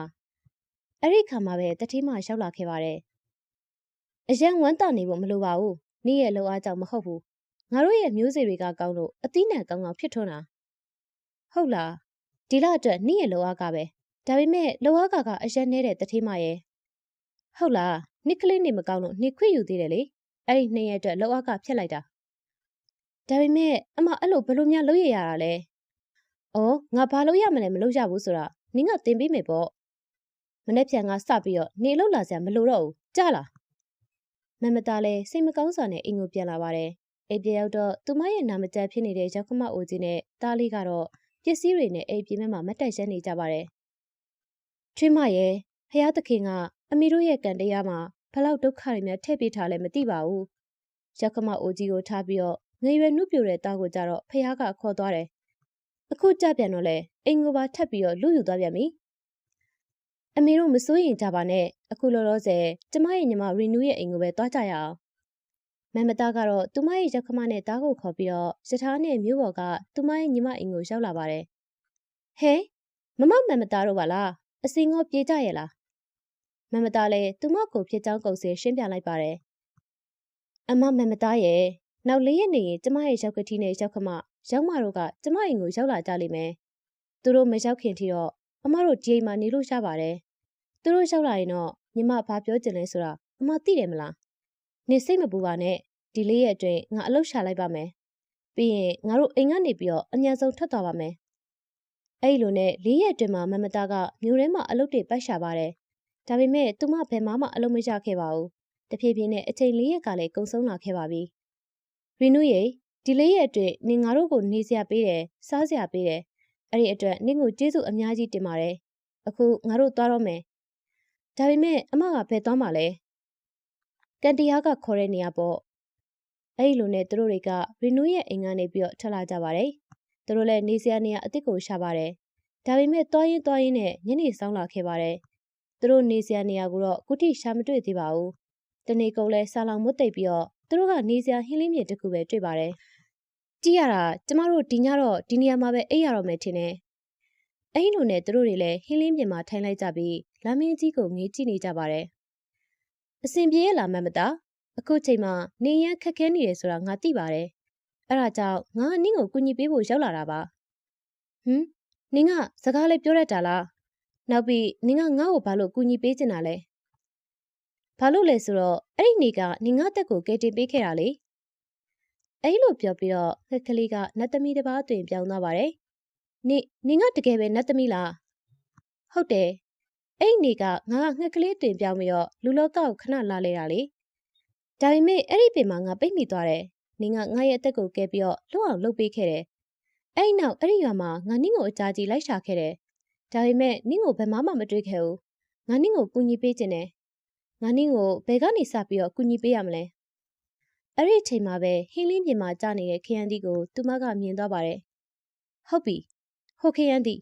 အဲ့ဒီခါမှာပဲတတိမရောက်လာခဲ့ပါတယ်အရန်ဝမ်းတာနေဖို့မလိုပါဘူးနေ့ရဲ့လောအားကြောင့်မဟုတ်ဘူးငါတို့ရဲ့မျိုးစေ့တွေကကောင်းလို့အသီးနှံကောင်းကောင်းဖြစ်ထွန်းတာဟုတ်လားဒီလအတွက်နေ့ရဲ့လောအားကပဲဒါပေမဲ့လောအားကအရန်နေတဲ့တတိမရဲ့ဟုတ်လားနှစ်ကလေးနေမကောင်းလို့နေခွင့်ယူသေးတယ်လေအဲ့ဒီနှစ်ရက်အတွက်လောအားကဖြတ်လိုက်တာဒါပေမဲ့အမအဲ့လိုဘယ်လိုများလုပ်ရတာလဲ။အော်ငါဘာလို့ရမလဲမလုပ်ရဘူးဆိုတာနင်းကတင်ပေးမယ်ပေါ့။မနေ့ပြန်ကစပြီးတော့နေလောက်လာစရာမလိုတော့ဘူးကြားလား။မမသားလည်းစိတ်မကောင်းစွာနဲ့အိမ်ကိုပြန်လာပါတယ်။အိမ်ပြန်ရောက်တော့သူမရဲ့နာမကျဖြစ်နေတဲ့ရောက်ခမအိုကြီးနဲ့သားလေးကတော့ပစ္စည်းတွေနဲ့အိမ်ပြင်မှာမတ်တိုက်ရှမ်းနေကြပါတယ်။ထွေးမရဲ့ဖះသခင်ကအမေတို့ရဲ့ကံတရားမှာဘလောက်ဒုက္ခတွေများထည့်ပေးထားလဲမသိပါဘူး။ရောက်ခမအိုကြီးကိုထားပြီးတော့ငရွယ်နှုတ်ပြိုတဲ့သားကိုကြတော့ဖះကခေါ်သွားတယ်။အခုကြပြန်တော့လေအိမ်ကိုပါထပ်ပြီးတော့လူယူသွားပြန်ပြီ အမေတို့မစိုးရင်ကြပါနဲ့အခုလောလောဆယ်ကျမရဲ့ညီမရီနူးရဲ့အိမ်ကိုပဲသွားကြရအောင်မမ်မသားကတော့သူမရဲ့ရောက်ခမနဲ့တားကိုခေါ်ပြီးတော့ရထားနဲ့မြို့ပေါ်ကသူမရဲ့ညီမအိမ်ကိုရောက်လာပါတယ်ဟဲမမမမ်မသားတို့ပါလားအစင်ငေါပြေးကြရဲ့လားမမ်မသားလည်းသူမကိုဖြစ်ကြောင်းကုန်စင်ရှင်းပြလိုက်ပါတယ်အမမမ်မသားရဲ့နောက်၄ရက်နေရင်ကျမရဲ့ရောက်ကတိနဲ့ရောက်ခမရောက်မတို့ကကျမအိမ်ကိုရောက်လာကြလိမ့်မယ်သူတို့မရောက်ခင်ထိတော့အမတို့ဒီအိမ်မှာနေလို့ရပါတယ်သူတို့ရောက်လာရင်တော့ညီမဘာပြောချင်လဲဆိုတာအမသိတယ်မလားနေစိတ်မပူပါနဲ့ဒီ၄ရက်အတွင်းငါအလုပ်ရှာလိုက်ပါမယ်ပြီးရင်ငါတို့အိမ်ကနေပြီးတော့အများဆုံးထွက်သွားပါမယ်အဲ့လိုနဲ့၄ရက်အတွင်းမှာမမသားကမြို့ထဲမှာအလုပ်တွေပိုက်ရှာပါတယ်ဒါပေမဲ့သူမဘယ်မှအလုပ်မရခဲ့ပါဘူးတဖြည်းဖြည်းနဲ့အချိန်၄ရက်ကလည်းကုန်ဆုံးလာခဲ့ပါပြီရီနူရေဒီ၄ရက်အတွင်းနင်ငါတို့ကိုနေစရာပေးတယ်စားစရာပေးတယ်အဲ့ဒီအတွက်နင်ကိုကျေးဇူးအများကြီးတင်ပါတယ်အခုငါတို့သွားတော့မယ်ဒါပေမဲ့အမကဘယ်သွားမှာလဲကန်တီယာကခေါ်တဲ့နေရာပေါ့အဲ့ဒီလိုနဲ့သူတို့တွေကရီနူးရဲ့အိမ်ကနေပြီးတော့ထွက်လာကြပါတယ်သူတို့လည်းနေစရာနေရာအစ်စ်ကိုရှာပါတယ်ဒါပေမဲ့တွားရင်နဲ့ညနေဆောင်လာခဲ့ပါတယ်သူတို့နေစရာနေရာကိုတော့ခုထိရှာမတွေ့သေးပါဘူးတနေ့ကုန်လဲဆာလောင်မွတ်သိပ်ပြီးတော့သူတို့ကနေစရာဟင်းလင်းမြစ်တစ်ခုပဲတွေ့ပါတယ်ကြည့်ရတာကျမတို့ဒီညတော့ဒီနေရာမှာပဲအိပ်ရတော့မယ်ထင်တယ်အဲ့လိုနဲ့သူတို့တွေလည်းဟင်းလင်းမြစ်မှာထိုင်လိုက်ကြပြီးလမ်းမင်းကြီးကိုငေးကြည့်နေကြပါတယ်အစင်ပြေးလာမှမသားအခုချိန်မှာနေရန်ခက်ခဲနေတယ်ဆိုတာငါသိပါတယ်အဲ့ဒါကြောင့်ငါနင့်ကိုကူညီပေးဖို့ရောက်လာတာပါဟင်နင်ကစကားလေးပြောရတာလားနောက်ပြီးနင်ကငါ့ကိုဘာလို့ကူညီပေးချင်တာလဲဘာလို့လဲဆိုတော့အဲ့ဒီနေ့ကနင်ငါတက်ကိုကယ်တင်ပေးခဲ့တာလေအဲ့လိုပြောပြီးတော့ငှက်ကလေးကနတ်သမီးတစ်ပါးတွင်ပြောင်းသွားပါတယ်နင်ကတကယ်ပဲနတ်သမီးလားဟုတ်တယ်အဲ့ဒီနေ့ကငါကငှက်ကလေးတွင်ပြောင်းပြီးတော့လူလောကကိုခဏလာလဲတာလေဒါပေမဲ့အဲ့ဒီပင်မှာငါပိတ်မိသွားတယ်နင်ကငါရဲ့အသက်ကိုကယ်ပြီးတော့လွတ်အောင်လုပ်ပေးခဲ့တယ်အဲ့ဒီနောက်အဲ့ဒီရွာမှာငါနင့်ကိုအကြာကြီးလိုက်ရှာခဲ့တယ်ဒါပေမဲ့နင့်ကိုဘယ်မှမတွေ့ခဲ့ဘူးငါနင့်ကိုကူညီပေးခြင်းနဲ့ငါနင့်ကိုဘယ်ကနေစပြီးတော့ကူညီပေးရမလဲအဲ့ဒီအချိန်မှာပဲဟင်းလင်းပြင်မှာကြာနေတဲ့ခရမ်းသီးကိုသူမကမြင်သွားပါတယ်ဟုတ်ပြီဟိုခရမ်းသီး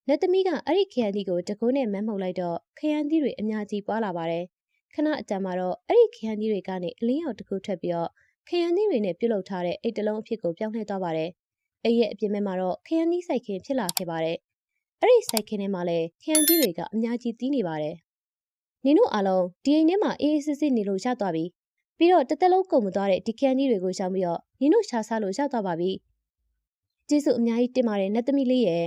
နတ်သမီးကအဲ့ဒီခရမ်းသီးကိုတကုန်းနဲ့မမ်းမှုတ်လိုက်တော့ခရမ်းသီးတွေအများကြီးပွားလာပါတယ်ခဏအကြာမှာတော့အဲ့ဒီခရမ်းသီးတွေကနေအလင်းရောင်တစ်ခုထွက်ပြီးတော့ခရမ်းသီးတွေနဲ့ပြုတ်လုထားတဲ့အိတ်တလုံးအဖြစ်ကိုပြောင်းလဲသွားပါတယ်အဲ့ရဲ့အပြင်ဘက်မှာတော့ခရမ်းသီးစိုက်ခင်းဖြစ်လာခဲ့ပါတယ်အဲ့ဒီစိုက်ခင်းထဲမှာလည်းခရမ်းသီးတွေကအများကြီးတီးနေပါတယ်နင်တို့အားလုံးဒီအိမ်ထဲမှာအေးအေးဆေးဆေးနေလို့ရသွားပြီပြီးတော့တစ်သက်လုံးကုန်မသွားတဲ့ဒီခရမ်းသီးတွေကိုရှောင်ပြီးတော့နင်တို့ရှာစားလို့ရသွားပါပြီကျေးဇူးအများကြီးတင်ပါတယ်နတ်သမီးလေးရဲ့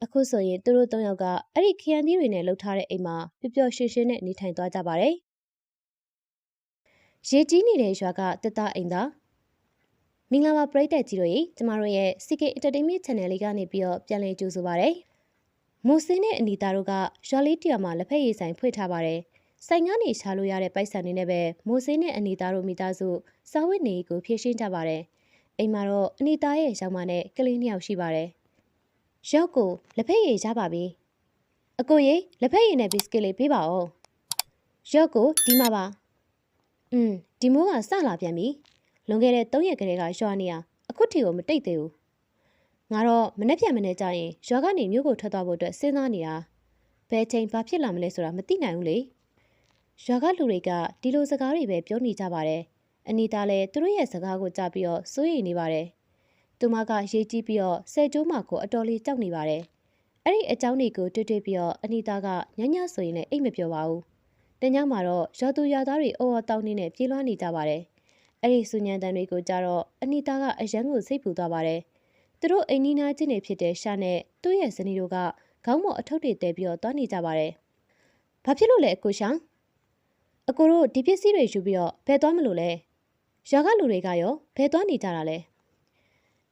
အခုဆိုရင်သူတို့၃ယောက်ကအဲ့ဒီခရမ်းသီးတွေနဲ့လှုပ်ထားတဲ့အိမ်မှာပျော်ပျော်ရွှင်ရွှင်နဲ့နေထိုင်သွားကြပါတယ်ရေကြီးနေတဲ့ရွာကတက်တာအိမ်သာမင်္ဂလာပါပရိသတ်ကြီးတို့ရေကျမတို့ရဲ့ CK Entertainment Channel လေးကနေပြီးတော့ပြန်လည်ကြိုဆိုပါရစေမိုးစင်းနဲ့အနီတာတို့ကရွာလေးတရွာမှာလက်ဖက်ရည်ဆိုင်ဖွင့်ထားပါတယ်ဆိုင်ကနေရှာလို့ရတဲ့ပိုက်ဆံတွေနဲ့ပဲမိုးစင်းနဲ့အနီတာတို့မိသားစုစားဝတ်နေရေးကိုဖြည့်ရှင်းကြပါတယ်အိမ်မှာတော့အနီတာရဲ့ရောင်မနဲ့ကလေး2ယောက်ရှိပါတယ်ရောက်ကိုလက်ဖက်ရည်ရပါပြီအကိုရေလက်ဖက်ရည်နဲ့ဘီစကစ်လေးပေးပါဦးရောက်ကိုဒီမှာပါဒီမိုးကစလာပြန်ပြီလွန်ခဲ့တဲ့3ရက်ကလေးကရွာနေရအခုထီကိုမတိတ်သေးဘူးငါတော့မနေ့ပြန်မနေ့ကျရင်ရွာကနေမြို့ကိုထွက်သွားဖို့အတွက်စဉ်းစားနေတာဘယ်ချိန်ဘာဖြစ်လာမလဲဆိုတာမသိနိုင်ဘူးလေရွာကလူတွေကဒီလိုစကားတွေပဲပြောနေကြပါတယ်အနီတာလည်းသူတို့ရဲ့စကားကိုကြားပြီးတော့စိုးရိမ်နေပါတယ်သူမကရေးကြည့်ပြီးတော့ဆယ်ကျိုးမကိုအတော်လေးကြောက်နေပါတယ်အဲ့ဒီအကြောင်းတွေကိုတွေ့ပြီးတော့အနီတာကညညဆိုရင်လည်းအိတ်မပြောပါဘူးတညမှာတော့ရွာသူရွာသားတွေအော်တောင်းနေနဲ့ပြေးလွှားနေကြပါတယ်အဲ့ဒီစူညံတန်တွေကိုကြားတော့အနီတာကအရန်ကိုစိတ်ပူသွားပါတယ်သူတို့အိမ်နီးနားချင်းတွေဖြစ်တဲ့ရှာနဲ့သူ့ရဲ့ဇနီးတို့ကခေါင်းပေါ်အထုပ်တွေတဲပြီးတော့တွားနေကြပါတယ်ဘာဖြစ်လို့လဲအကိုရှာအကိုတို့ဒီပစ္စည်းတွေယူပြီးတော့ဘယ်သွားမလို့လဲရွာကလူတွေကရောဘယ်သွားနေကြတာလဲ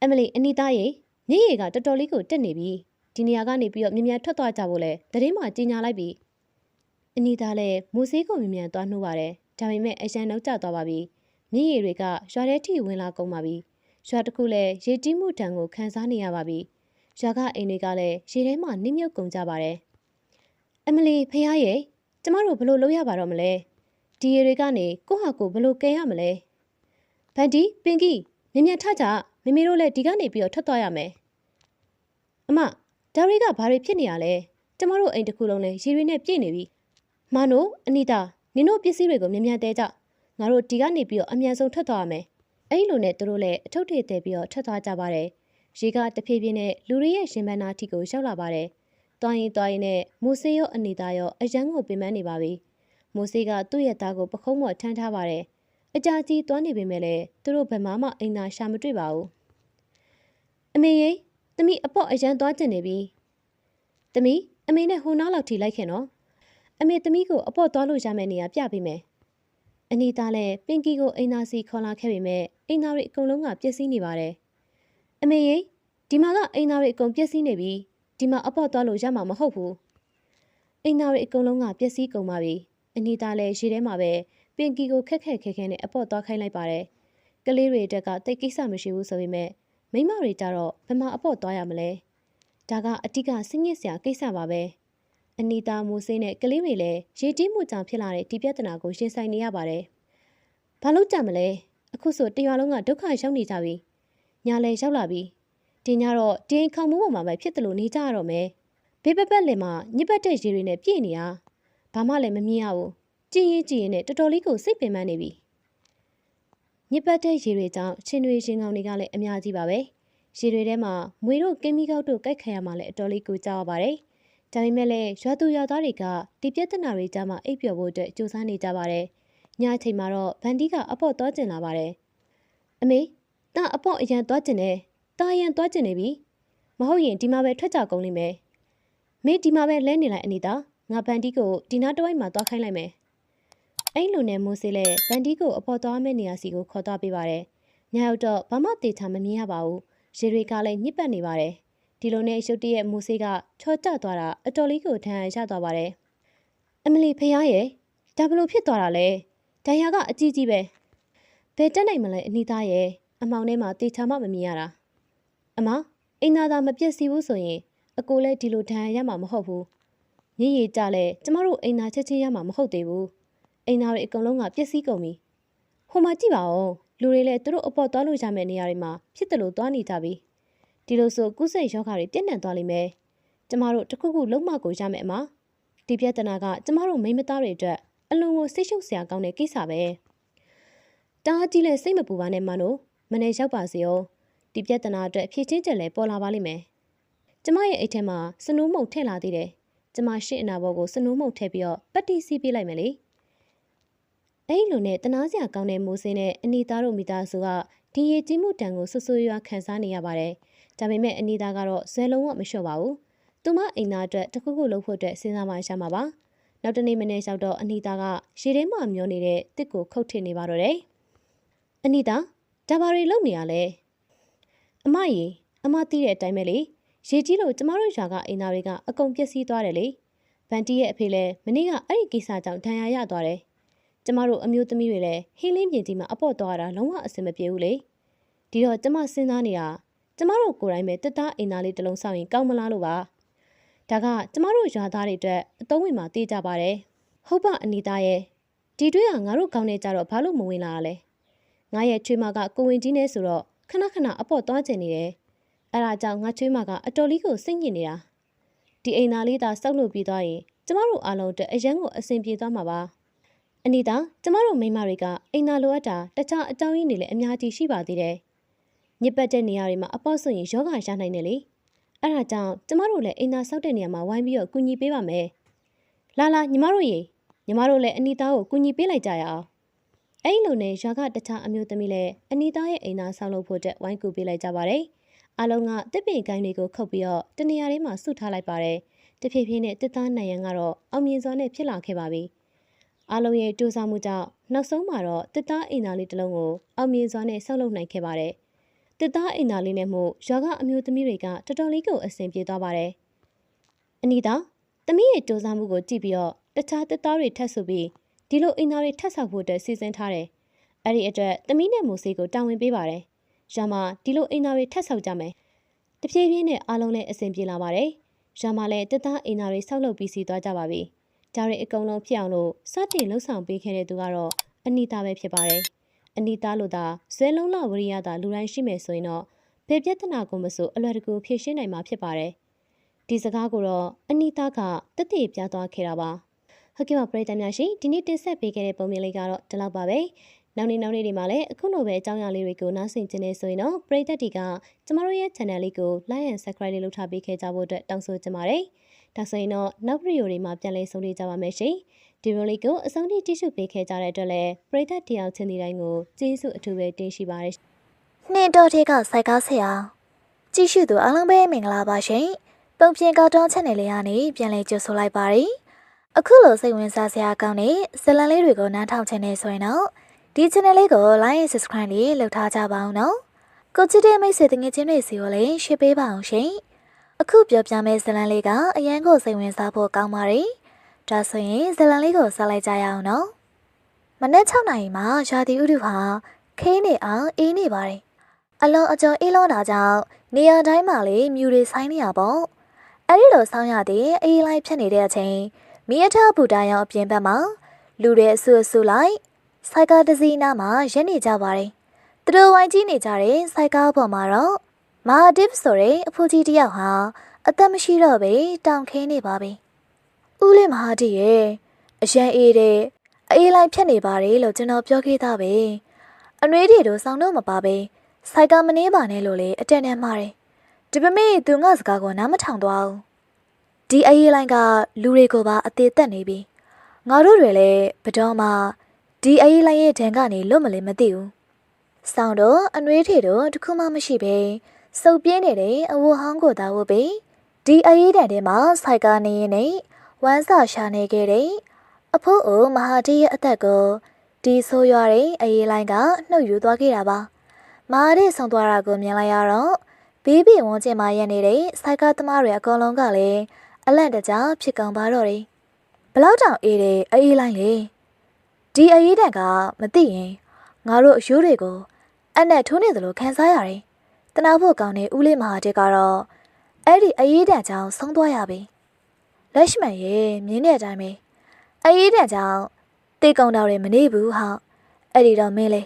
အမလီအနီတာရေညရေကတော်တော်လေးကိုတက်နေပြီဒီနေရာကနေပြီးတော့မြ мян ထွက်သွားကြဖို့လဲသတင်းမှကြီးညာလိုက်ပြီအနီတာလည်းမိုးစေးကိုမြ мян သွားနှိုးပါတယ်ဒါပေမဲ့အရန်နောက်ကျသွားပါပြီညရေတွေကရွာထဲထိဝင်လာကုန်ပါပြီရွာတစ်ခုလည်းရေကြီးမှုတံကိုခန်းစားနေရပါပြီရွာကအိမ်တွေကလည်းရေထဲမှာနစ်မြုပ်ကုန်ကြပါတယ်အမလီဖះရဲ့ကျမတို့ဘလို့လုပ်ရပါတော့မလဲဒီရေတွေကနေကိုဟာကိုဘလို့ကဲရမလဲဗန်ဒီပင်ကီမြ мян ထကြမမေတို့လည်းဒီကနေပြီးတော့ထွက်သွားရမယ်အမဒါတွေကဘာတွေဖြစ်နေရလဲ ကျမတို့အိမ်တစ်ခုလုံးလည်းရေတွေနဲ့ပြည့်နေပြီ။မနိုအနီတာနင်တို့ပစ္စည်းတွေကိုမြန်တဲကြ။ငါတို့ဒီကနေပြီးတော့အမြန်ဆုံးထွက်သွားရမယ်။အဲ့လိုနဲ့သူတို့လည်းအထုပ်တွေတဲပြီးတော့ထွက်သွားကြပါတယ်။ရေကတဖြည်းဖြည်းနဲ့လူတွေရဲ့ရှင်ပန်းနာထိကိုရောက်လာပါတယ်။တွိုင်းရင်နဲ့မိုးစေးရောအနီတာရောအရန်ကိုပင်ပန်းနေပါပြီ။မိုးစေးကသူ့ရဲ့သားကိုပခုံးပေါ်ထမ်းထားပါတယ်။အကြာကြီးသွားနေပေမဲ့လည်းသူတို့ဘယ်မှအိမ်သာရှာမတွေ့ပါဘူး။အမေရေသမီးအပေါ့အရန်သွားကျင်နေပြီ။သမီးအမေနဲ့ဟိုနားလောက်ထိလိုက်ခင်နော်။အမေသမီးကိုအပေါ့သွားလို့ရမယ့်နေရာပြပေးမယ်။အနီတာလည်းပင်ကီကိုအိမ်သာစီခေါ်လာခဲ့ပေမဲ့အိမ်သာတွေအကုန်လုံးကပျက်စီးနေပါတယ်။အမေရေဒီမှာကအိမ်သာတွေအကုန်ပျက်စီးနေပြီ။ဒီမှာအပေါ့သွားလို့ရမှာမဟုတ်ဘူး။အိမ်သာတွေအကုန်လုံးကပျက်စီးကုန်ပါပြီ။အနီတာလည်းရေထဲမှာပဲပင်ကီကိုခက်ခဲနဲ့အပေါ့သွားခိုင်းလိုက်ပါတယ်။ကလေးတွေတက်ကတိတ်ကိစ္စမရှိဘူးဆိုပေမဲ့မိမတွေကြတော့ဘယ်မှာအပေါ့သွားရမလဲ။ဒါကအတိကစိတ်ညစ်စရာကိစ္စပါပဲ။အနီတာမိုးစိနဲ့ကလေးတွေလည်းရေတီးမှုကြောင့်ဖြစ်လာတဲ့ဒီပြဿနာကိုရင်ဆိုင်နေရပါတယ်။ဘာလို့ကြမလဲ။အခုဆိုတရွာလုံးကဒုက္ခရောက်နေကြပြီ။ညာလည်းရောက်လာပြီ။ဒီညတော့ဒီအိမ်ခေါင်မိုးပေါ်မှာပဲဖြစ်တယ်လို့နေကြရတော့မယ်။ဘေးပတ်လင်မှာညစ်ပတ်တဲ့ရေတွေနဲ့ပြည့်နေတာ။ဘာမှလည်းမမြင်ရဘူး။ကြည်ရင်နဲ့တော်တော်လေးကိုစိတ်ပင်ပန်းနေပြီ။ညစ်ပတ်တဲ့ရေတွေကြောင့်ချင်းတွေချင်းကောင်းတွေကလည်းအများကြီးပါပဲ။ရေတွေထဲမှာမွေတို့ကင်းမီကောက်တို့ကြိုက်ခံရမှလည်းအတော်လေးကိုကြောက်ရပါတယ်။ဒါပေမဲ့လည်းရွာသူရွာသားတွေကဒီပြဿနာတွေကြားမှာအိပ်ပျော်ဖို့အတွက်ကြိုးစားနေကြပါတယ်။ညအချိန်မှာတော့ဗန်ဒီကအပေါ့သွားကျင်လာပါတယ်။အမေတာအပေါ့အရန်သွားကျင်တယ်။တာအရန်သွားကျင်နေပြီ။မဟုတ်ရင်ဒီမှာပဲထွက်ကြကုန်လိမ့်မယ်။မင်းဒီမှာပဲလဲနေလိုက်အနီတာငါဗန်ဒီကိုဒီနားတဝိုက်မှာသွားခိုင်းလိုက်မယ်။အဲ့လိုနဲ့မိုးစေးလည်းဗန်ဒီကိုအပေါ့သွားမယ့်နေရာစီကိုခေါ်သွားပေးပါတယ်။ညရောက်တော့ဘာမှတေချာမမြင်ရပါဘူး။ရေတွေကလည်းညစ်ပတ်နေပါတယ်။ဒီလိုနဲ့ရုတ်တရက်မိုးစေးကချောကျသွားတာအတော်လေးကိုထမ်းရသွားပါတယ်။အမလီဖះရဲ့ဒါဘလို့ဖြစ်သွားတာလဲ။ဒဏ်ရာကအကြီးကြီးပဲ။ဘယ်တက်နိုင်မလဲအနီသားရဲ့အမောင်ထဲမှာတေချာမှမမြင်ရတာ။အမအိမ်သားသာမပြည့်စည်ဘူးဆိုရင်အကိုလည်းဒီလိုဒဏ်ရာရမှာမဟုတ်ဘူး။ညင်ရီကြလဲကျမတို့အိမ်သားချက်ချင်းရမှာမဟုတ်သေးဘူး။အိမ်သားတွေအကုန်လုံးကပျက်စီးကုန်ပြီ။ဟိုမှာကြည့်ပါဦးလူတွေလည်းသူတို့အပေါ်သွားလို့ရမယ့်နေရာတွေမှာဖြစ်တယ်လို့သွားနေကြပြီ။ဒီလိုဆိုကုစိတ်ယောဂါတွေပြည့်နှံသွားလိမ့်မယ်။ကျမတို့တခုခုလုံးမကိုရမယ်အမ။ဒီပြဿနာကကျမတို့မိမသားတွေအတွက်အလွန်ကိုစိတ်ရှုပ်စရာကောင်းတဲ့ကိစ္စပဲ။တားကြီးလည်းစိတ်မပူပါနဲ့မနို့မနေ့ရောက်ပါစေဦး။ဒီပြဿနာအတွက်ဖြည့်ချင်းချက်လည်းပေါ်လာပါလိမ့်မယ်။ကျမရဲ့အိတ်ထဲမှာစနိုးမုတ်ထည့်လာသေးတယ်။ကျမရှင့်အနာဘောကိုစနိုးမုတ်ထည့်ပြီးတော့ပတ်တီးစီးပေးလိုက်မယ်လေ။အဲ့လိုနဲ့တနာစရာကောင်းတဲ့မိုးစင်းနဲ့အနီသားတို့မိသားစုကဒီရေကြီးမှုတန်ကိုဆွဆွရွာခံစားနေရပါတယ်။ဒါပေမဲ့အနီသားကတော့ဇွဲလုံးဝမလျှော့ပါဘူး။သူမအိမ်သားအတွက်တခုခုလုပ်ဖို့အတွက်စဉ်းစားမှရှာမှာပါ။နောက်တနေ့မနေ့ရောက်တော့အနီသားကရေထဲမှာမျောနေတဲ့တစ်ကိုခုတ်ထစ်နေပါတော့တယ်။အနီသားဒါဘာတွေလုပ်နေရလဲ။အမကြီးအမသိတဲ့အတိုင်းပဲလေရေကြီးလို့ကျမတို့ရွာကအိမ်သားတွေကအကုန်ပျက်စီးသွားတယ်လေ။ဗန်တီရဲ့အဖေလည်းမနေ့ကအဲ့ဒီကိစ္စကြောင့်ဒဏ်ရာရသွားတယ်။ကျမတို့အမျိုးသမီးတွေလည်းဟင်းလင်းပြင်ကြီးမှာအပေါ့သွားတာလုံးဝအဆင်မပြေဘူးလေ။ဒီတော့ကျမစဉ်းစားနေတာကျမတို့ကိုယ်တိုင်ပဲတက်သားအိမ်သားလေးတစ်လုံးစောင့်ရင်ကောင်းမလားလို့ပါ။ဒါကကျမတို့ရွာသားတွေအတွက်အသုံးဝင်မှာတေးကြပါတယ်။ဟုတ်ပါအနီသားရဲ့ဒီတွေ့ကငါတို့ကောင်းနေကြတော့ဘာလို့မဝင်လာရလဲ။ငါရဲ့ချွေးမကကိုဝင်ကြီးနေဆိုတော့ခဏအပေါ့သွားကျင်နေတယ်။အဲဒါကြောင့်ငါချွေးမကအတော်လေးကိုစိတ်ညစ်နေတာ။ဒီအိမ်သားလေးသာစောက်လို့ပြီးသွားရင်ကျမတို့အားလုံးအတွက်အရန်ကိုအဆင်ပြေသွားမှာပါ။အနီသားကျမတို့မိန်းမတွေကအိမ်သားလိုအပ်တာတခြားအကြောင်းရင်းတွေလည်းအများကြီးရှိပါသေးတယ်။ညစ်ပတ်တဲ့နေရာတွေမှာအပေါ့ဆိုရင်ယောဂရနိုင်တယ်လေ။အဲဒါကြောင့်ကျမတို့လည်းအိမ်သားစောက်တဲ့နေရာမှာဝိုင်းပြီးတော့ကူညီပေးပါမယ်။လာညီမတို့လည်းအနီသားကိုကူညီပေးလိုက်ကြရအောင်။အဲ့လိုနဲ့ရွာကတခြားအမျိုးသမီးလည်းအနီသားရဲ့အိမ်သားဆောက်လုပ်ဖို့အတွက်ဝိုင်းကူပေးလိုက်ကြပါတယ်။အားလုံးကတစ်ပင်ကိုင်းတွေကိုခုတ်ပြီးတော့တနေရာလေးမှာစုထားလိုက်ပါတယ်။တဖြည်းဖြည်းနဲ့တစ်သားနိုင်ရန်ကတော့အောင်မြင်စွာနဲ့ဖြစ်လာခဲ့ပါပြီ။အားလုံးရဲ့ကြိုးစားမှုကြောင့်နောက်ဆုံးမှာတော့တစ်သားအိမ်သားလေးတစ်လုံးကိုအောင်မြင်စွာနဲ့ဆောက်လုပ်နိုင်ခဲ့ပါတယ်။တစ်သားအိမ်သားလေးနဲ့မှရွာကအမျိုးသမီးတွေကတော်တော်လေးကိုအဆင်ပြေသွားပါတယ်။အနီသားသမီးရဲ့ကြိုးစားမှုကိုကြည့်ပြီးတော့တခြားတစ်သားတွေထပ်ဆိုပြီးဒီလိုအိမ်သားတွေထပ်ဆောက်ဖို့အတွက်စီစဉ်ထားတယ်။အဲ့ဒီအတွက်သမီးနဲ့မိုးစေးကိုတာဝန်ပေးပါတယ်။ရွာမှာဒီလိုအိမ်သားတွေထပ်ဆောက်ကြမယ်။တဖြည်းဖြည်းနဲ့အားလုံးလည်းအဆင်ပြေလာပါတယ်။ရွာမှာလည်းတစ်သားအိမ်သားတွေဆောက်လုပ်ပြီးစီသွားကြပါပြီ။ဒါတွေအကုန်လုံးဖြစ်အောင်လို့စတင်လှုပ်ဆောင်ပေးခဲ့တဲ့သူကတော့အနီသားပဲဖြစ်ပါတယ်။အနီသားလို့သာဇွဲလုံးလဝရိယသာလူတိုင်းရှိမယ်ဆိုရင်တော့ဘယ်ပြဿနာကိုမဆိုအလွယ်တကူဖြေရှင်းနိုင်မှာဖြစ်ပါတယ်။ ဒီစကားကိုတော့အနီတာကတတိပြသွားခဲ့တာပါဟုတ်ကဲ့ပါပရိသတ်များရှင်ဒီနေ့တင်ဆက်ပေးခဲ့တဲ့ပုံမြင်လေးကတော့ဒီလောက်ပါပဲနောက်နေ့ဒီမှာလည်းအခုလိုပဲအကြောင်းအရာလေးတွေကိုနားဆင်ကြနေဆိုရင်တော့ပရိသတ်တွေကကျမတို့ရဲ့ channel လေးကို like and subscribe လေးလုပ်ထားပေးခဲ့ကြဖို့အတွက်တောင်းဆိုချင်ပါတယ်ဒါဆိုရင်တော့နောက်ဗီဒီယိုတွေမှာပြန်လည်ဆုံတွေ့ကြပါမယ်ရှင်ဒီဗီဒီယိုလေးကိုအဆုံးထိကြည့်ရှုပေးခဲ့ကြတဲ့အတွက်လည်းပရိသတ်တယောက်ချင်းဒီတိုင်းကိုကျေးဇူးအထူးပဲတင်ရှိပါတယ်နှင်းတော်တဲ့ကစိုက်ကားဆရာကြည့်ရှုသူအားလုံးပဲမင်္ဂလာပါရှင်ပုံပြင်ကာတွန်း channel လေးကနေပြန်လည်ကြိုဆိုလိုက်ပါတယ်အခုလိုစိတ်ဝင်စားစရာကောင်းတဲ့ဇာတ်လမ်းလေးတွေကိုနားထောင်ချင်နေဆိုရင်တော့ဒီ channel လေးကို like and subscribe လေးလုပ်ထားကြပါအောင်နော်ကိုချစ်တဲ့မိတ်ဆွေတငယ်ချင်းတွေစီကိုလည်း share ပေးပါအောင်ရှင်အခုပြောပြမယ့်ဇာတ်လမ်းလေးကအရန်ကိုစိတ်ဝင်စားဖို့ကောင်းပါတယ်ဒါဆိုရင်ဇာတ်လမ်းလေးကိုစလိုက်ကြရအောင်နော်မနေ့6နာရီမှာရာသီဥတုဟာခင်းနေအောင်အေးနေပါတယ်အလုံးအကျော်အေးလွန်တာကြောင့်နေရာတိုင်းမှာလေမြူတွေဆိုင်နေရပေါ့အဲ့ဒီလိုဆောင်းရတဲ့အေးလိုက်ဖြစ်နေတဲ့အချိန်မီးအထဘူတာရောင်အပြင်ဘက်မှာလူတွေအဆူအဆူလိုက်စိုက်ကားတစ်စီးနားမှာရက်နေကြပါတယ်သူတို့ဝိုင်းကြည့်နေကြတဲ့စိုက်ကားပေါ်မှာတော့မာတစ်ဆိုတဲ့အဖိုးကြီးတစ်ယောက်ဟာအသက်မရှိတော့ပဲတောင်ခင်းနေပါပြီဦးလေးမဟာတီရဲ့အရန်အေးတဲ့အေးလိုက်ဖြစ်နေပါတယ်လို့ကျွန်တော်ပြောခဲ့တာပဲအနှွေးတွေတို့စောင်းတော့မပါပဲစိုက်ကမနေပါနဲ့လို့လေအတက်နဲ့မှားတယ်ဒီပမေသူငါစကားကိုနားမထောင်သွားဘူးဒီအေးလိုင်းကလူတွေကိုပါအသေးသက်နေပြီငါတို့တွေလည်းဘတော်မှဒီအေးလိုင်းရဲ့ဒဏ်ကနေလွတ်မလဲမသိဘူးစောင်းတော့အနှွေးတွေတို့တခုမှမရှိပဲစုပ်ပြင်းနေတဲ့အဝဟောင်းကိုသာဝတ်ပြီးဒီအေးတန်ထဲမှာစိုက်ကနေရင်နဲ့ဝမ်းစာရှာနေခဲ့တဲ့အဖိုးအိုမဟာတီရဲ့အသက်ကိုဒီဆိုးရွားတဲ့အေးလိုင်းကနှုတ်ယူသွားခဲ့တာပါမာတဲ့ဆောင်သွားတာကိုမြင်လိုက်ရတော့ဘေးဘီဝန်းကျင်မှာရနေတဲ့စိုက်ကသမားတွေအကုန်လုံးကလည်းအလန့်တကြားဖြစ်ကုန်ပါတော့တယ်ဘလောက်တောင်အေးတဲ့အေးလိုင်းလေဒီအေးတန်ကမသိရင်ငါတို့အရိုးတွေကိုအနဲ့ထိုးနေသလိုခံစားရတယ်တနာဖို့ကောင်းတဲ့ဦးလေးမဟာတက်ကတော့အဲ့ဒီအေးတန်ကြောင့်ဆုံးသွားရပြီလက်ရှိမှရဲ့မြင်းတဲ့အတိုင်းပဲအေးတန်ကြောင့်တေကုံတော်တွေမနေဘူးဟာအဲ့ဒီတော့မင်းလေ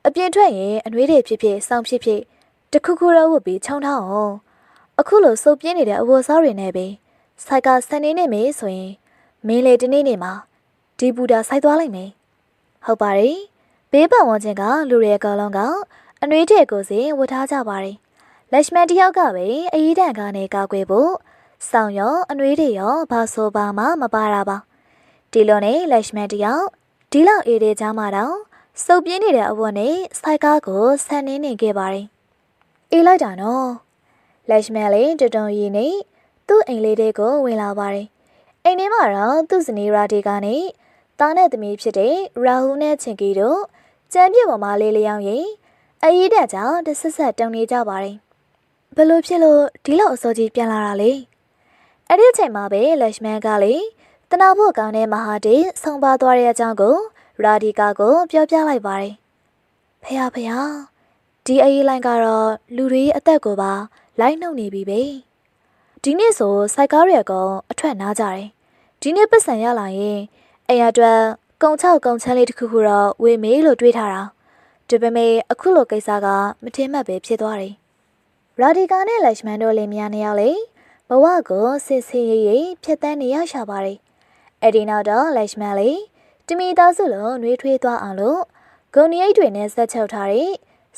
အပြင်ထွက်ရင်အနှွေးတွေဖြစ်ဖြစ်စောင်းဖြစ်ဖြစ်တခုခုတော့ဝတ်ပြီးခြုံထားအောင်အခုလိုစုပ်ပြင်းနေတဲ့အဝတ်စားတွေနဲ့ပဲစိုက်ကစနေနေမေးဆိုရင်မင်းလေဒီနေ့နေမှာဒီဘူတာစိုက်သွားလိုက်မယ်ဟုတ်ပါတယ်ဘေးပတ်ဝန်းကျင်ကလူတွေအကောင်လုံးကအနှွေးတွေကိုစီဝတ်ထားကြပါတယ်လက်ရှမန်တယောက်ကပဲအီးတန်ကနေကောက်ွယ်ဖို့စောင်းရောအနှွေးတွေရောဘာဆိုဘာမှမပါတာပါဒီလိုနဲ့လက်ရှမန်တယောက်ဒီလောက်အေးတဲ့ကြားမှာတော့စုပ်ပြင်းနေတဲ့အဝတ်နဲ့စိုက်ကားကိုဆန်နေခဲ့ပါတယ်အေးလိုက်တာနော်လက်ရှမန်လေးတတုံရီနဲ့သူ့အိမ်လေးတွေကိုဝင်လာပါတယ်အိမ်ထဲမှာတော့သူ့ဇနီးရာဒီကနေတားနဲ့သမီးဖြစ်တဲ့ရာဟူနဲ့ချင်ကီတို့ကြံပြစ်ပေါ်မှာလေးလျောင်းရင်အရေးတက်ကြောင့်တဆက်ဆက်တုံနေကြပါတယ်ဘယ်လိုဖြစ်လို့ဒီလောက်အစောကြီးပြန်လာတာလဲအဲ့ဒီအချိန်မှာပဲလက်ရှမန်ကလေတနာဖို့ကောင်းတဲ့မဟာတေဆုံပါသွားတဲ့အကြောင်းကိုရာဒီကာကိုပြောပြလိုက်ပါတယ်ဖះဒီအေးလိုင်းကတော့လူတွေအသက်ကိုပါလိုက်နှုတ်နေပြီပဲဒီနေ့ဆိုစိုက်ကားတွေကအထွက်နားကြတယ်ဒီနေ့ပတ်စံရလာရင်အိမ်အတွက်ကုံချောက်ကုံချမ်းလေးတစ်ခုခုတော့ဝေမေးလို့တွေးထားတာဒီပေမဲ့အခုလိုကိစ္စကမထင်မှတ်ပဲဖြစ်သွားတယ်ရာဒီကာနဲ့လက်ရှမန်တို့လင်မယားနှစ်ယောက်လေဘဝကိုစစ်စစ်ရေးရေးဖြတ်တန်းနေရရှာပါတယ်အဲ့ဒီနောက်တော့လက်ရှမန်လေတမီသားစုလုံးနှွေးထွေးသွားအောင်လို့ဂုံရိပ်တွေနဲ့ဆက်ချုပ်ထားတဲ့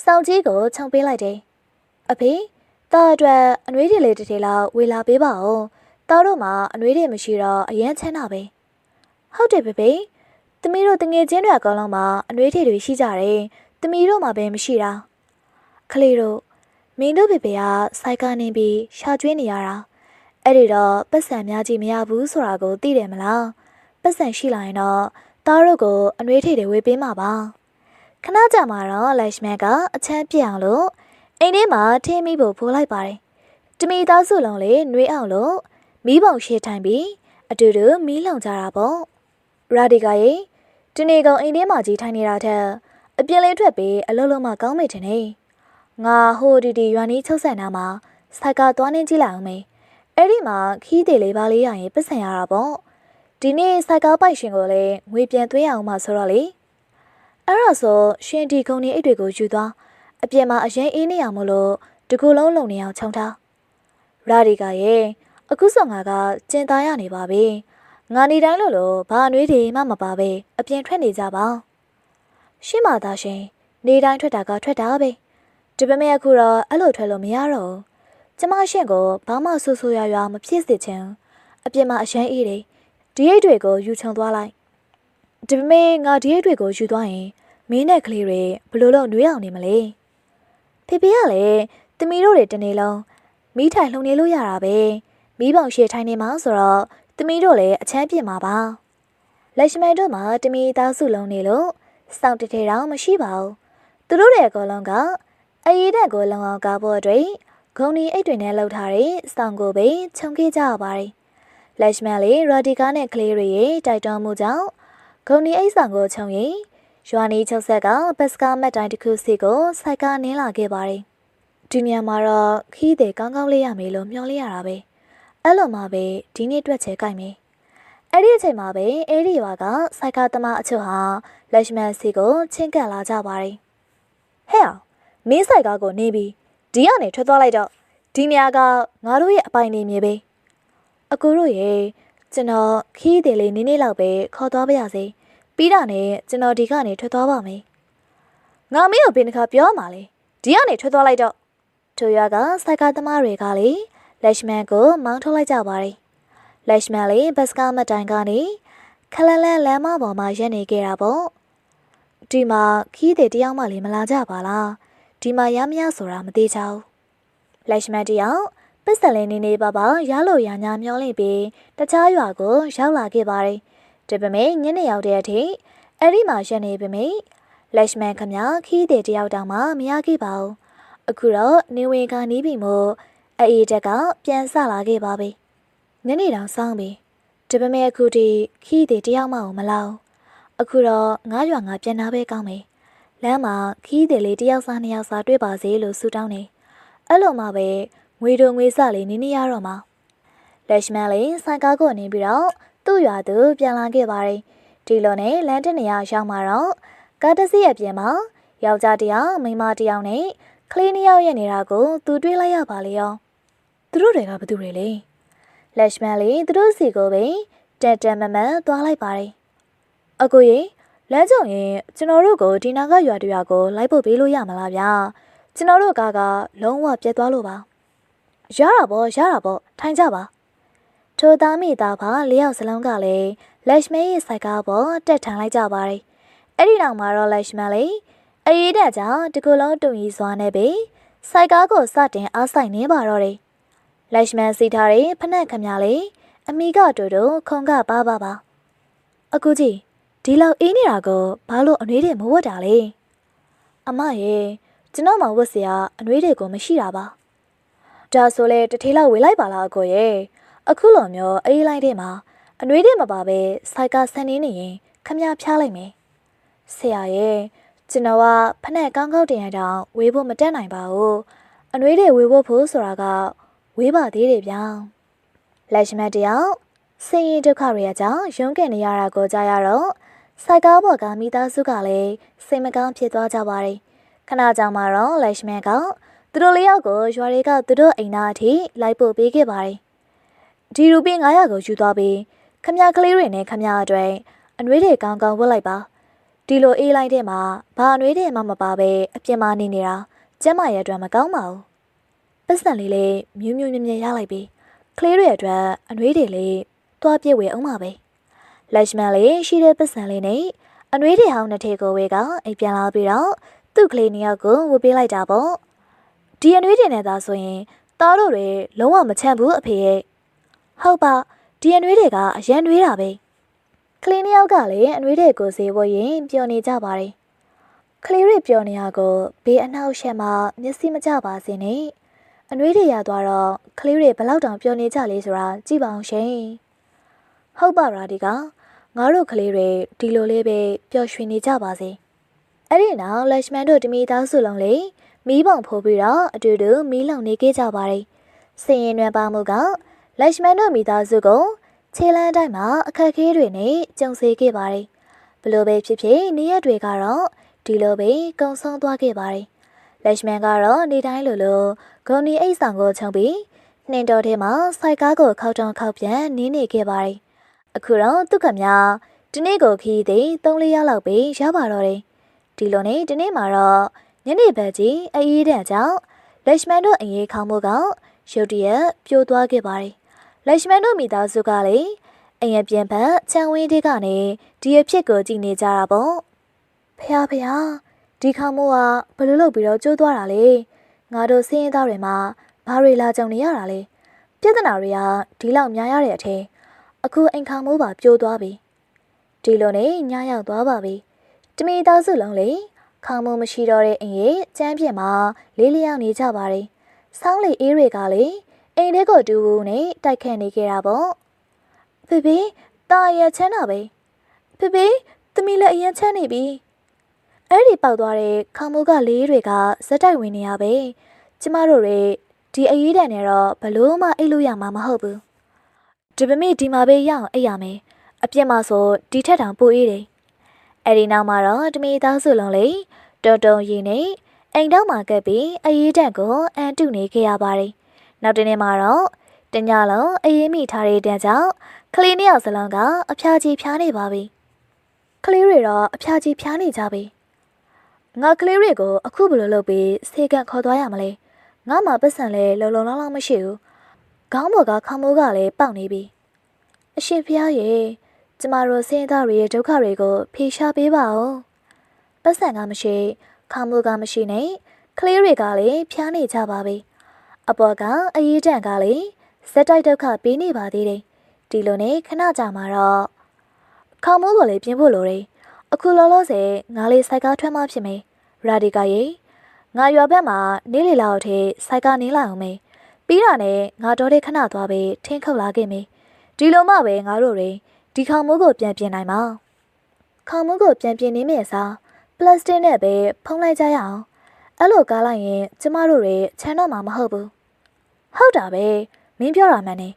စောင်းကြီးကိုခြုံပေးလိုက်တယ်အဖေတားအတွက်အနှွေးတွေလေးတစ်ထေလောက်ဝေလာပေးပါဦးတားတို့မှာအနှွေးတွေမရှိတော့အရန်ချမ်းတာပဲဟုတ်တယ်ဖေသမီးတို့တငယ်ချင်းတွေအကောင်လုံးမှာအနှွေးတွေရှိကြတယ်သမီးတို့မှာပဲမရှိတာခလေးတို့မင်းတို့ဖေကစိုက်ကနေပြီးရှာကျွေးနေရတာအဲ့ဒီတော့ပတ်စံများကြီးမရဘူးဆိုတာကိုသိတယ်မလားပတ်စံရှိလာရင်တော့တားတို့ကိုအနှွေးတွေဝေပေးမှာပါခဏကြာမှာတော့လက်ရှမန်ကအချမ်းပြအောင်လို့အိမ်ထဲမှာထင်းမိဖို့ဖိုးလိုက်ပါတယ်တမီသားစုလုံးလေးနှွေးအောင်လို့မီးပုံရှေ့ထိုင်ပြီးအတူတူမီးလောင်ကြတာပေါ့ရာဒီကာရဲ့ဒီနေ့ကောင်အိမ်ထဲမှာကြီးထိုင်နေတာထက်အပြင်လေးထွက်ပြီးအလုံးလုံးမှကောင်းမိတယ်နေငါဟိုဒီရွာနီးချုပ်ဆန်နာမှာစိုက်ကသွားနေကြည့်လိုက်အောင်မေအဲ့ဒီမှာခီးသေးလေးပါလေးရရင်ပတ်စံရတာပေါ့ဒီနေ့စိုက်ကပိုက်ရှင်ကိုလည်းငွေပြန်သွင်းအောင်မှဆိုတော့လေအဲ့ဒါဆိုရှင်ဒီကုန်းနေအိတ်တွေကိုယူသွားအပြင်မှာအရင်အေးနေအောင်မလို့တကူလုံးလုံနေအောင်ခြုံထားရာဒီကာရဲ့အ အခုဆောင်ငါကကျင်သားရနေပါပြီငါနေတိုင်းလို့ဘာအနှွေးတွေမှမပါပဲအပြင်ထွက်နေကြပါရှင်းပါသားရှင်နေတိုင်းထွက်တာကထွက်တာပဲဒီပေမဲ့အခုတော့အဲ့လိုထွက်လို့မရတော့ကျမရှင့်ကိုဘာမှဆူဆူရွာမဖြစ်စေချင်အပြင်မှာအရန်အေးတယ်ဒီအိတ်တွေကိုယူချုံသွားလိုက်ဒီပေမဲ့ငါဒီအိတ်တွေကိုယူသွားရင်မင်းနဲ့ကလေးတွေဘလို့လို့နှွေးအောင်နေမလဲဖေဖေကလည်းတမီတို့တွေတနေ့လုံးမီးထိုင်လှုံနေလို့ရတာပဲမီးပေါင်ရှည်ထိုင်နေမှာဆိုတော့တမီတို့လည်းအချမ်းပြစ်မှာပါလက်ရှမန်တို့မှာတမီသားစုလုံးနေလို့စောင့်တထဲတော့မရှိပါဘူးသူတို့ရဲ့အကောလုံးကအရေးတက်ကိုလုံအောင်ကားဖို့အတွက်ဂုံဒီအိတ်တွေနဲ့လှုပ်ထားတဲ့စောင့်ကိုပဲခြုံခဲ့ကြရပါတယ်လက်ရှမန်လေးရာဒီကာနဲ့ကလေးတွေရဲ့တိုက်တွန်းမှုကြောင့်ဂုံဒီအိတ်ဆောင်ကိုခြုံရင်ရွာနီချုပ်ဆက်ကဘတ်စကားမက်တိုင်းတစ်ခုစီကိုစိုက်ကနင်းလာခဲ့ပါတယ်ဒီညမှာတော့ခီးတဲ့ကောင်းကောင်းလေးရမယ်လို့မျှော်လင့်ရတာပဲအဲ့လိုမှပဲဒီနေ့တွက်ချဲကြိုက်မယ်အဲ့ဒီအချိန်မှာပဲအဲ့ဒီရွာကစိုက်ကသမားအချို့ဟာလက်ရှမန်စီကိုချင်းကပ်လာကြပါတယ်ဟဲ့အောင်မင်းစိုက်ကားကိုနေပြီးဒီကနေထွက်သွားလိုက်တော့ဒီနေရာကငါတို့ရဲ့အပိုင်နေမြေပဲအကူတို့ရဲ့ကျွန်တော်ခီးတယ်လေးနင်းနေလောက်ပဲခေါ်သွားပါရစေပြီးတာနဲ့ကျွန်တော်ဒီကနေထွက်သွားပါမယ်ငါမင်းကိုဘယ်နှခါပြောမှလဲဒီကနေထွက်သွားလိုက်တော့ထိုရွာကစိုက်ကားသမားတွေကလေလက်ရှမန်ကိုမောင်းထုတ်လိုက်ကြပါတယ်လက်ရှမန်လေးဘတ်စကားမတိုင်ကနေခလလန်လမ်းမပေါ်မှာရပ်နေခဲ့တာပေါ့ဒီမှာခီးတဲ့တယောက်မှလည်းမလာကြပါလားဒီမှာရမရဆိုတာမသေးချောင်းလက်ရှမန်တယောက်ပစ္စလင်းနေနေပါပါရလို့ရညာမျောလိမ့်ပြီးတခြားရွာကိုရောက်လာခဲ့ပါတယ်ဒီပေမဲ့ညနေရောက်တဲ့အထိအဲ့ဒီမှာရပ်နေပေမဲ့လက်ရှမန်ခမခီးတဲ့တယောက်တောင်မှမရခဲ့ပါဘူးအခုတော့နေဝင်ကနေပြီမို့အေးတက်ကပြန်ဆလာခဲ့ပါပြီညနေတောင်စောင်းပြီဒီပေမဲ့အခုထိခီးတဲ့တယောက်မှမလောက်အခုတော့ငါးရွာငါပြန်လာပဲကောင်းမယ်လမ်းမှာခီးတဲ့လေးတယောက်စားနှစ်ယောက်စားတွေ့ပါစေလို့ဆုတောင်းနေအဲ့လိုမှပဲငွေတို့ငွေစလေးနေနေရတော့မှာလက်ရှမန်လေးဆိုင်ကားကိုနေပြီးတော့သူ့ရွာသူပြန်လာခဲ့ပါတယ်ဒီလိုနဲ့လမ်းတနေရာရောက်မှာတော့ကားတစ်စီးအပြင်မှာယောက်ျားတစ်ယောက်မိန်းမတစ်ယောက်နဲ့ကလေးနှစ်ယောက်ရဲ့နေတာကိုသူတွေ့လိုက်ရပါလေရောသူတို့တွေကဘသူတွေလဲလက်ရှမန်လေးသူတို့စီကိုပဲတက်မမန်သွားလိုက်ပါတယ်အကိုကြီးလမ်းကြုံရင်ကျွန်တော်တို့ကိုဒီနာကရွာတရွာကိုလိုက်ဖို့ပေးလို့ရမလားဗျာကျွန်တော်တို့ကလုံးဝပြတ်သွားလို့ပါရတာပေါ့ထိုင်ကြပါထိုသားမိသားဖ၄ယောက်စလုံးကလည်းလက်ရှမန်ရဲ့စိုက်ကားပေါ်တက်ထန်လိုက်ကြပါတယ်အဲ့ဒီနောက်မှာတော့လက်ရှမန်လေးအေးတဲ့ကြောင့်တကူလုံးတုံကြီးစွာနဲ့ပဲစိုက်ကားကိုစတင်အားဆိုင်နေပါတော့တယ်လက်ရှမန်စီထားတဲ့ဖနက်ခမလေးအမိကတူတူခုံကပါအကူကြီးဒီလောက်အေးနေတာကိုဘာလို့အနှွေးတွေမဝတ်တာလဲအမရဲ့ကျွန်တော်မှဝတ်စရာအနှွေးတွေကိုမရှိတာပါဒါဆိုလေတထေးလောက်ဝေလိုက်ပါလားအကိုရဲ့အခုလိုမျိုးအေးလိုက်တဲ့မှာအနှွေးတွေမပါပဲစိုက်ကဆန်နေရင်ခမဖျားလိုက်မယ်ဆရာရဲ့ကျွန်တော်ကဖနက်ကောင်းကောင်းတင်ရတော့ဝေးဖို့မတက်နိုင်ပါဘူးအနှွေးတွေဝေးဖို့ဆိုတာကဝေးပါသေးတယ်ဗျာလက်ရှမန်တယောက်ဆင်းရဲဒုက္ခတွေအကြောင်းရုန်းကန်နေရတာကိုကြားရတော့စိုက်ကားပေါ်ကမိသားစုကလည်းစိတ်မကောင်းဖြစ်သွားကြပါတယ်ခဏကြာမှတော့လက်ရှမန်ကသူတို့လေးယောက်ကိုရွာတွေကသူတို့အိမ်သားအထိလိုက်ပို့ပေးခဲ့ပါတယ်ဒီရူပီ900ကိုယူသွားပြီးခမကလေးတွေနဲ့ခမအတွက်အနှွေးတွေကောင်းကောင်းဝတ်လိုက်ပါဒီလိုအေးလိုက်တဲ့မှာဘာအနှွေးတွေမှမပါပဲအပြင်းမနေနေတာကျမရဲ့အတွက်မကောင်းပါဘူးပတ်စံလေးလေးမြူးမြူးမြဲမြဲရလိုက်ပြီးကလေးတွေအတွက်အနှွေးတွေလေးတွားပြည့်ဝဲအောင်ပါပဲလက်ရှမန်လေးရှိတဲ့ပတ်စံလေးနဲ့အနှွေးတွေဟောင်းနှစ်ထည်ကိုဝဲကအိမ်ပြန်လာပြီးတော့သူ့ကလေးနှစ်ယောက်ကိုဝတ်ပေးလိုက်တာပေါ့ဒီအနှွေးတွေနဲ့သာဆိုရင်သားတို့တွေလုံးဝမချမ်းဘူးအဖေရဲ့ဟုတ်ပါဒီအနှွေးတွေကအရန်နှွေးတာပဲကလေးနှစ်ယောက်ကလည်းအနှွေးတွေကိုဈေးဝယ်ရင်ပျော်နေကြပါတယ်ကလေးတွေပျော်နေရကိုဘေးအနှောက်ရှက်မှမျက်စိမကျပါစေနဲ့အနှွေးတွေရသွားတော့ကလေးတွေဘလောက်တောင်ပျော်နေကြလဲဆိုတာကြည့်ပါအောင်ရှင်ဟုတ်ပါလားဒီကငါတို့ကလေးတွေဒီလိုလေးပဲပျော်ရွှင်နေကြပါစေအဲ့ဒီနောက်လက်ရှမန်တို့တမီသားစုလုံးလေးမီးပုံဖိုးပြီးတော့အတူတူမီးလုံနေခဲ့ကြပါတယ်စင်ရင်နွယ်ပါမှုကလက်ရှမန်တို့မိသားစုကိုခြေလန်းတိုင်းမှာအခက်အခဲတွေနဲ့ကြုံစေခဲ့ပါတယ်ဘလို့ပဲဖြစ်ဖြစ်နေ့ရက်တွေကတော့ဒီလိုပဲကုံဆုံးသွားခဲ့ပါတယ်လက်ရှမန်ကတော့နေတိုင်းလိုဂုံဒီအိတ်ဆောင်ကိုခြုံပြီး နှင်းတော်ထဲမှာစိုက်ကားကိုခောက်တုံခောက်ပြန်နင်းနေခဲ့ပါတယ်။အခုတော့သူကမြဒီနေ့ကိုခီးသည်3-4ရက်လောက်ပဲရပါတော့တယ်။ဒီလိုနဲ့ဒီနေ့မှာတော့ညနေဘက်ကြီးအေးတဲ့ကြောင့်လက်ရှမန်တို့အရေးခေါင်းမိုးကရုတ်တရက်ပြိုသွားခဲ့ပါတယ်။လက်ရှမန်တို့မိသားစုကလည်းအရင်ပြန်ဖက်ချန်ဝင်းတွေကနေဒီအဖြစ်ကိုကြည့်နေကြတာပေါ့။ဖះဒီခေါင်းမိုးကဘယ်လိုလုပ်ပြီးတော့ကျိုးသွားတာလဲ။ငါတို့စင်းရဲသားတွေမှာဘာတွေလာကြုံနေရတာလဲ။ပြဿနာတွေကဒီလောက်များရတဲ့အထက်အခုအိမ်ခေါင်းမိုးပါပြိုသွားပြီ။ဒီလိုနဲ့ညရောက်သွားပါပြီ။တမီသားစုလုံးလေခေါင်းမိုးမရှိတော့တဲ့အိမ်ရဲ့ကျမ်းပြင်မှာလေးလျောက်နေကြပါတယ်။ဆောင်းလေအေးတွေကလေအိမ်ထဲကိုတူဦးနဲ့တိုက်ခတ်နေကြတာပေါ့။ဖေတာရချမ်းတာပဲ။ဖေသမီးလည်းအရင်ချမ်းနေပြီ။အဲ့ဒီပေါက်သွားတဲ့ခေါင်းမိုးကလေးတွေကဇက်တိုက်ဝင်နေရပဲ။ကျမတို့တွေဒီအရေးတန်နဲ့တော့ဘလို့မှအိတ်လို့ရမှာမဟုတ်ဘူး။ဒီပမေဒီမှာပဲရအောင်အိတ်ရမယ်။အပြစ်မှဆိုဒီထက်တောင်ပိုအေးတယ်။အဲ့ဒီနောက်မှာတော့တမီသားစုလုံးလေတုံရီနဲ့အိမ်တော့မှာကပ်ပြီးအရေးတန်ကိုအန်တုနေခဲ့ရပါတယ်။နောက်တနေ့မှာတော့တညလုံးအေးမိထားတဲ့တန်းကြောင့်ကလေးနှစ်ယောက်စလုံးကအဖျားကြီးဖျားနေပါပြီ။ကလေးတွေတော့အဖျားကြီးဖျားနေကြပြီ။ငါကလေးတွေကိုအခုဘယ်လိုလုပ်ပြီးဆေးကန်ခေါ်သွားရမလဲ။ငါမှပတ်စံလဲလုံလုံလောက်လောက်မရှိဘူး။ခေါင်းပေါ်ကခေါင်းမိုးကလည်းပေါက်နေပြီ။အရှင်ဖျားရဲ့ကျမတို့စင်းသားတွေရဲ့ဒုက္ခတွေကိုဖြေရှားပေးပါဦး။ပတ်စံကမရှိခေါင်းမိုးကမရှိနဲ့ကလေးတွေကလည်းဖျားနေကြပါပြီ။အပေါ်ကအရေးတန်ကလည်းဇက်တိုက်ဒုက္ခပေးနေပါသေးတယ်။ဒီလိုနဲ့ခဏကြာမှာတော့ခေါင်းမိုးကိုလည်းပြင်းဖို့လိုတယ်။အခုလောလောဆယ်ငါလေးစိုက်ကားထွက်မှဖြစ်မယ်။ရာဒီကာရဲ့ငါရွာဘက်မှာနေလေလောက်ထိစိုက်ကားနေလိုက်အောင်မေးပြီးတာနဲ့ငါတော်တဲ့ခဏသွားပဲထင်းခုတ်လာခဲ့မေးဒီလိုမှပဲငါတို့တွေဒီခေါင်းမိုးကိုပြန်ပြင်နိုင်မှာခေါင်းမိုးကိုပြန်ပြင်နေမယ့်အစားပလတ်စတစ်နဲ့ပဲဖုံးလိုက်ကြရအောင်အဲ့လိုကားလိုက်ရင်ကျမတို့တွေချမ်းတော့မှာမဟုတ်ဘူးဟုတ်တာပဲမင်းပြောတာမှန်နေ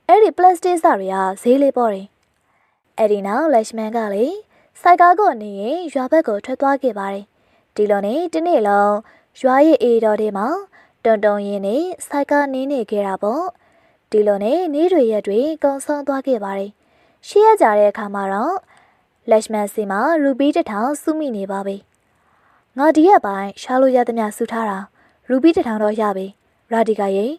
အဲ့ဒီပလတ်စတစ်စာတွေကဈေးလေးပေါ်တယ်အဲ့ဒီနောက်လက်ရှမန်ကလေစိုက်ကားကိုနေရင်ရွာဘက်ကိုထွက်သွားခဲ့ပါတယ်ဒီလိုနဲ့ဒီနေ့လုံးရွာရဲ့အေးတော်ထဲမှာတုံရင်နဲ့စိုက်ကားနင်းနေခဲ့တာပေါ့ဒီလိုနဲ့နေတွေရက်တွေကုံဆုံးသွားခဲ့ပါတယ်ရှေ့ရကြတဲ့အခါမှာတော့လက်ရှမန်စီမှာရူဘီ1000စုမိနေပါပြီငါဒီရက်ပိုင်းရှာလို့ရသမျှစုထားတာရူဘီ1000တော့ရပြီရာဒီကာရဲ့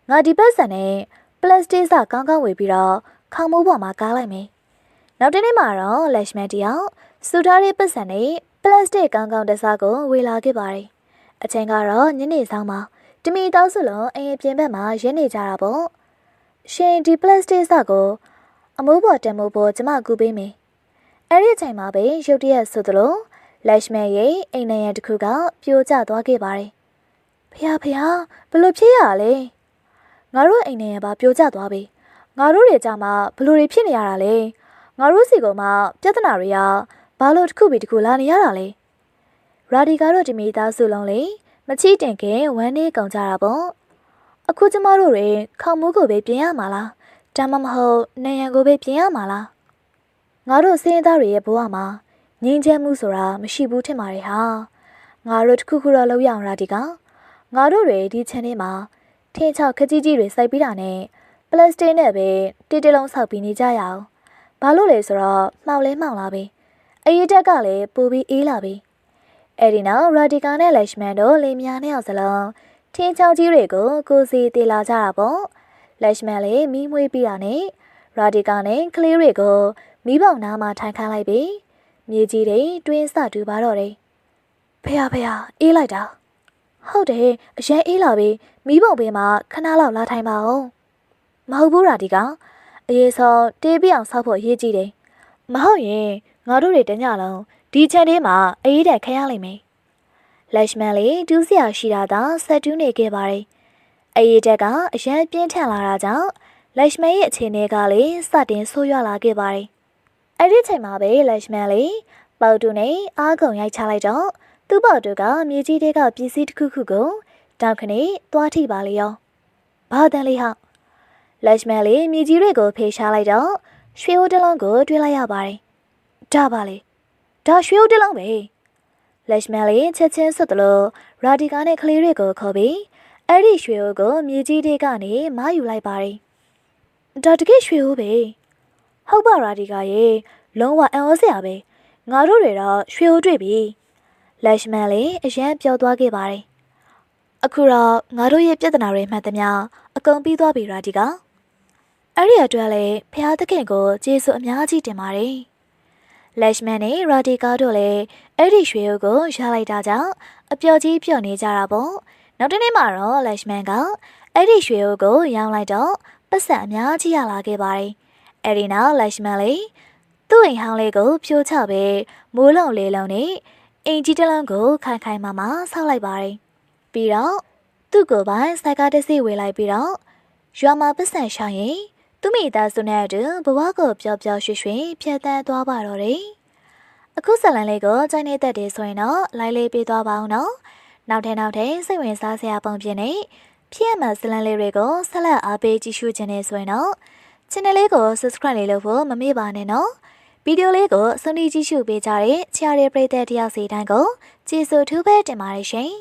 ငါဒီပတ်စံနဲ့ပလတ်စတစ်စကောင်းကောင်းဝေပြီးတော့ခေါင်းမိုးပေါ်မှာကားလိုက်မယ်နောက်တနေ့မှာတော့လက်ရှမန်တယောက်စုထားတဲ့ပတ်စံနဲ့ပလတ်စတစ်ကောင်းကောင်းတစ်စားကိုဝေလာခဲ့ပါတယ်အချိန်ကတော့ညနေဆောင်မှာတမီတောက်စုလုံးအရင်ပြင်ဘက်မှာရင်းနေကြတာပေါ့ရှင်ဒီပလတ်စတစ်စကိုအမိုးပေါ်တံမိုးပေါ်ကျမကူပေးမယ်အဲ့ဒီအချိန်မှာပဲရုတ်တရက်ဆိုသလိုလက်ရှမန်ရဲ့အိမ်နံရံတစ်ခုကပြိုကျသွားခဲ့ပါတယ်ဖះဘလို့ဖြစ်ရလဲငါတို့အိမ်နံရံပါပြိုကျသွားပြီငါတို့တွေကြမှာဘလို့တွေဖြစ်နေရတာလဲငါတို့စီကမှပြဿနာတွေကဘာလို့တစ်ခုပြီးတစ်ခုလာနေရတာလဲရာဒီကာတို့ဒီမိသားစုလုံးလေမချီတင်ခင်ဝမ်းနေကုန်ကြတာပေါ့အခုကျမတို့တွေခေါင်းမိုးကိုပဲပြင်ရမှာလားဒါမှမဟုတ်နေရံကိုပဲပြင်ရမှာလားငါတို့စင်းသားတွေရဲ့ဘဝမှာငြင်းချမ်းမှုဆိုတာမရှိဘူးထင်ပါတယ်ဟာငါတို့တစ်ခုခုတော့လုပ်ရအောင်ရာဒီကငါတို့တွေဒီချန်ထဲမှာထင်းချောက်ခကြီးကြီးတွေစိုက်ပြီးတာနဲ့ပလတ်စတစ်နဲ့ပဲတစ်တလုံးဆောက်ပြီးနေကြရအောင်ဘာလို့လဲဆိုတော့မှောက်လဲမှောက်လာပြီအရေးတက်ကလည်းပိုပြီးအေးလာပြီအဲ့ဒီနောက်ရာဒီကာနဲ့လက်ရှမန်တို့လင်မြားနှစ်ယောက်စလုံးထင်းချောက်ကြီးတွေကိုကိုစီတေလာကြတာပေါ့လက်ရှမန်လည်းမီးမွေးပြီးတာနဲ့ရာဒီကာနဲ့ကလေးတွေကိုမီးပေါင်နားမှာထိုင်ခိုင်းလိုက်ပြီမြေကြီးတွေတွင်းစတူပါတော့တယ်ဖះအေးလိုက်တာဟုတ်တယ်အရင်အေးလာပြီမီးပုံပေးမှာခဏလောက်လာထိုင်ပါအောင်မဟုတ်ဘူးရာဒီကအရေးဆုံးတေးပြအောင်ဆောက်ဖို့ရေးကြည့်တယ်မဟုတ်ရင်ငါတို့တွေတညလုံးဒီချန်ထဲမှာအေးတဲ့ခရရလိမ့်မယ်လက်ရှမန်လေးဒူးစရာရှိတာသာဆက်တူးနေခဲ့ပါတယ်အေးတက်ကအရင်ပြင်းထန်လာတာကြောင့်လက်ရှမန်ရဲ့အခြေအနေကလည်းစတင်ဆိုးရွားလာခဲ့ပါတယ်အဲ့ဒီချိန်မှာပဲလက်ရှမန်လေးပေါတူနဲ့အားကုန်ရိုက်ချလိုက်တော့သူ့ပေါတူကမြေကြီးတွေကပစ္စည်းတစ်ခုခုကိုတောက်ခနဲ့သွားထိပါလေရောဘာတန်လေးဟာလက်ရှမန်လေးမြေကြီးတွေကိုဖေးရှားလိုက်တော့ရွှေဟိုးတလုံးကိုတွေ့လိုက်ရပါတယ်ဒါပါလေဒါရွှေဟိုးတလုံးပဲလက်ရှမန်လေးချက်ချင်းဆွတ်တယ်လို့ရာဒီကာနဲ့ကလေးတွေကိုခေါ်ပြီး အဲ့ဒီရွှေအိုးကိုမြေကြီးတွေကနေမားယူလိုက်ပါတယ်။ဒါတကယ်ရွှေအိုးပဲ။ဟုတ်ပါရာဒီကရေလုံးဝအံ့ဩစရာပဲ။ငါတို့တွေတော့ရွှေအိုးတွေ့ပြီ။လက်ရှမန်လေးအရန်ပြောသွားခဲ့ပါတယ်။အခုတော့ငါတို့ရဲ့ပြဿနာတွေမှတ်သမျှအကုန်ပြီးသွားပြီရာဒီက။အဲ့ဒီအတွက်လည်းဖះသခင်ကိုကျေးဇူးအများကြီးတင်ပါတယ်။လက်ရှမန်နဲ့ရာဒီကာတို့လည်းအဲ့ဒီရွှေအိုးကိုရလိုက်တာကြောင့်အပျော်ကြီးပျော်နေကြတာပေါ့။နောက်တစ်နေ့မှာတော့လက်ရှမန်ကအဲ့ဒီရွှေအိုးကိုရောင်းလိုက်တော့ပတ်စံအများကြီးရလာခဲ့ပါတယ်။အဲ့ဒီနောက်လက်ရှမန်လေးသူ့အိမ်ဟောင်းလေးကိုဖြိုးချပေးမိုးလုံလေးလုံးနဲ့အိမ်ကြီးတစ်လုံးကိုခိုင်ခိုင်မာမာဆောက်လိုက်ပါတယ်။ပြီးတော့သူ့ကိုယ်ပိုင်စိုက်ကားတစ်စီးဝေလိုက်ပြီးတော့ရွာမှာပတ်စံရှာရင်သူ့မိသားစုနဲ့အတူဘဝကိုပျော်ပျော်ရွှင်ရွှင်ဖြတ်သန်းသွားပါတော့တယ်။အခုဇလန်လေးကိုကြိုက်နေတတ်တယ်ဆိုရင်တော့လိုက်လေးပေးသွားပါအောင်နော်။နောက်ထပ်စိတ်ဝင်စားစရာပုံပြင်နေဖြစ်ရမှဇလန်လေးတွေကိုဆက်လက်အားပေးကြည့်ရှုခြင်းနဲ့ဆိုရင်တော့ channel လေးကို subscribe လေးလုပ်ဖို့မမေ့ပါနဲ့နော်။ဗီဒီယိုလေးကိုစုံကြည့်ရှုပေးကြတဲ့ချားရပရိသတ်တယောက်စီတိုင်းကိုကျေးဇူးထူးပဲတင်ပါတယ်ရှင်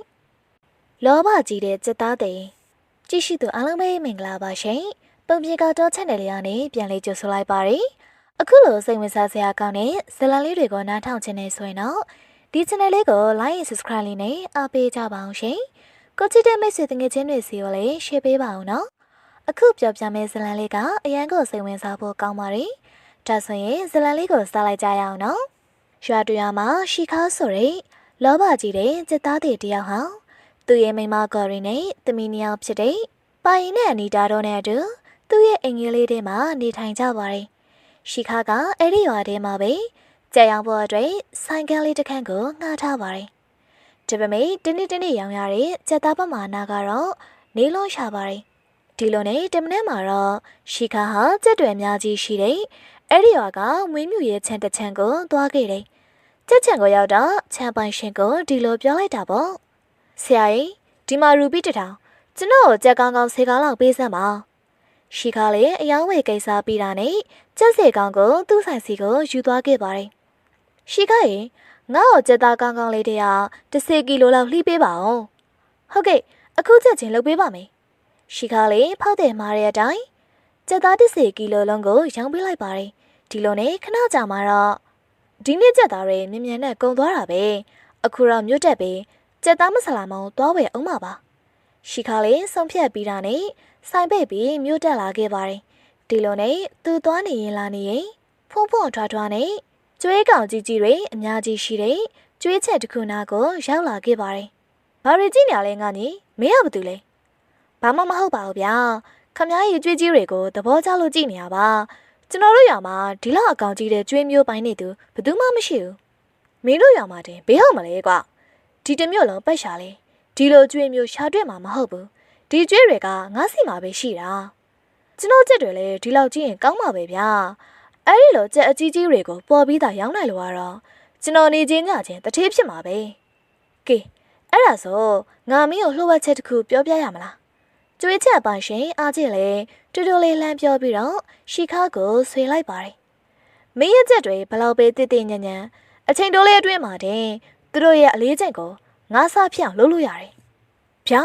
။လောဘကြီးတဲ့စက်သားတွေကြည့်ရှုသူအားလုံးပဲမင်္ဂလာပါရှင်။ပုံပြေကတော့ channel လေးကနေပြန်လေးကြိုဆိုလိုက်ပါရစေ။အခုလိုစိတ်ဝင်စားစရာကောင်းတဲ့ဇလန်လေးတွေကိုနားထောင်ခြင်းနဲ့ဆိုရင်တော့ဒီ channel လေးကို like and subscribe လေးနဲ့အားပေးကြပါအောင်ရှင်။ကိုချစ်တဲ့မိတ်ဆွေတငယ်ချင်းတွေစီကိုလည်း share ပေးပါအောင်နော်။အခုပြောပြမယ့်ဇလန်လေးကအရန်ကိုစိတ်ဝင်စားဖို့ကောင်းပါတယ်။ဒါဆိုရင်ဇလန်လေးကိုစလိုက်ကြရအောင်နော်။ရွာတူရွာမှာရှိခါဆိုတဲ့လောဘကြီးတဲ့စက်သားတွေတယောက်ဟာသူ့ရဲ့မိန်းမကော်ရီနဲ့သမီးနှစ်ယောက်ဖြစ်တဲ့ပိုင်နဲ့အနီတာတို့နဲ့အတူသူ့ရဲ့အိမ်ကြီးလေးထဲမှာနေထိုင်ကြပါတယ်။ရှိခါကအဲ့ဒီရွာထဲမှာပဲကြံရောင်ပေါ်အတွက်ဆိုင်ကယ်လေးတစ်ခန်းကိုငှားထားပါတယ်။ဒီပမေတနေ့ရောင်ရတဲ့စက်သားပမာဏကတော့နေလုံးရှာပါတယ်။ဒီလိုနဲ့တမနဲ့မှာတော့ရှိခါဟာစက်တွေအများကြီးရှိတဲ့အဲ့ဒီရွာကမွေးမြူရဲ့ခြံတစ်ခြံကိုသွားခဲ့တယ်။ကြက်ခြံကိုရောက်တော့ခြံပိုင်ရှင်ကိုဒီလိုပြောလိုက်တာပေါ့။ဆရာကြီးဒီမှာရူပီ1000ကျွန်တော်ကြက်ကောင်းကောင်းဆေးကားလောက်ပေးစမ်းပါ။ရှိခါလေးအယောင်းဝယ်ကိစ္စပြီးတာနဲ့ကြက်ဆေးကောင်းကိုသူ့ဆိုင်စီကိုယူသွားခဲ့ပါတယ်။ရှိခါရင်ငါ့ကိုကြက်သားကောင်းကောင်းလေးတစ်10 ကီလိုလောက်လှီးပေးပါအောင်။ဟုတ်ကဲ့အခုချက်ချင်းလုပ်ပေးပါမယ်။ရှိခါလေးဖောက်တယ်မှားတဲ့အတိုင်းကြက်သား10 ကီလိုလုံးကိုရောင်းပေးလိုက်ပါတယ်။ဒီလိုနဲ့ခဏကြာမှတော့ဒီနေ့ကြက်သားတွေမြန်မြန်နဲ့ကုန်သွားတာပဲ။အခုတော့မြို့တက်ပြီးကြက်သားမဆလာမောင်းသွားဝယ်အောင်ပါပါ။ရှိခါလေးဆုံးဖြတ်ပြီးတာနဲ့ဆိုင်ပိတ်ပြီးမြို့တက်လာခဲ့ပါတယ်။ဒီလိုနဲ့သူသွားနေရင်လာနေရင်ဖုံထွားနဲ့ကျွေးကောင်ကြီးတွေအများကြီးရှိတဲ့ကျွေးချက်တစ်ခုနာကိုရောက်လာခဲ့ပါတယ်။ဘာရီကြည့်နေရလဲငါညီမင်းရဘာတူလဲ။ဘာမှမဟုတ်ပါဘူးဗျာ။ခမည်းရဲ့ကျွေးကြီးတွေကိုသဘောကျလို့ကြည့်နေရပါ။ကျွန်တော်တို့ရွာမှာဒီလောက်အကောင်ကြီးတဲ့ကျွေးမျိုးပိုင်းနေသူဘယ်သူမှမရှိဘူး။မင်းတို့ရွာမှာတင်ဘေးဟုတ်မလဲကွာ။ဒီတမျိုးလုံးပတ်ရှာလဲ။ဒီလိုကျွေးမျိုးရှာတွေ့မှာမဟုတ်ဘူး။ဒီကျွေးတွေကငါးစီမှာပဲရှိတာ။ကျွန်တော်ကြက်တွေလည်းဒီလောက်ကြည့်ရင်ကောင်းမှာပဲဗျာ။အဲ့ဒီလိုကြက်အကြီးကြီးတွေကိုပေါ်ပြီးသားရောင်းနိုင်လို့ကတော့ကျွန်တော်နေချင်းညချင်းတထေးဖြစ်မှာပဲ။ကဲအဲ့ဒါဆိုငါမင်းကိုလှုပ်ဝက်ချက်တစ်ခုပြောပြရမလား။ကျွေးချက်ပိုင်ရှင်အားကြီးလေတူတူလေးလှမ်းပြောပြီးတော့ရှိခါကိုဆွေလိုက်ပါတယ်။မင်းရဲ့ကြက်တွေဘလောက်ပဲတိတိညံ့ညံ့အချိန်တိုးလေးအတွင်းမှာတင်သူတို့ရဲ့အလေးချိန်ကိုငါးစားဖြစ်အောင်လုပ်လို့ရတယ်။ဗျာ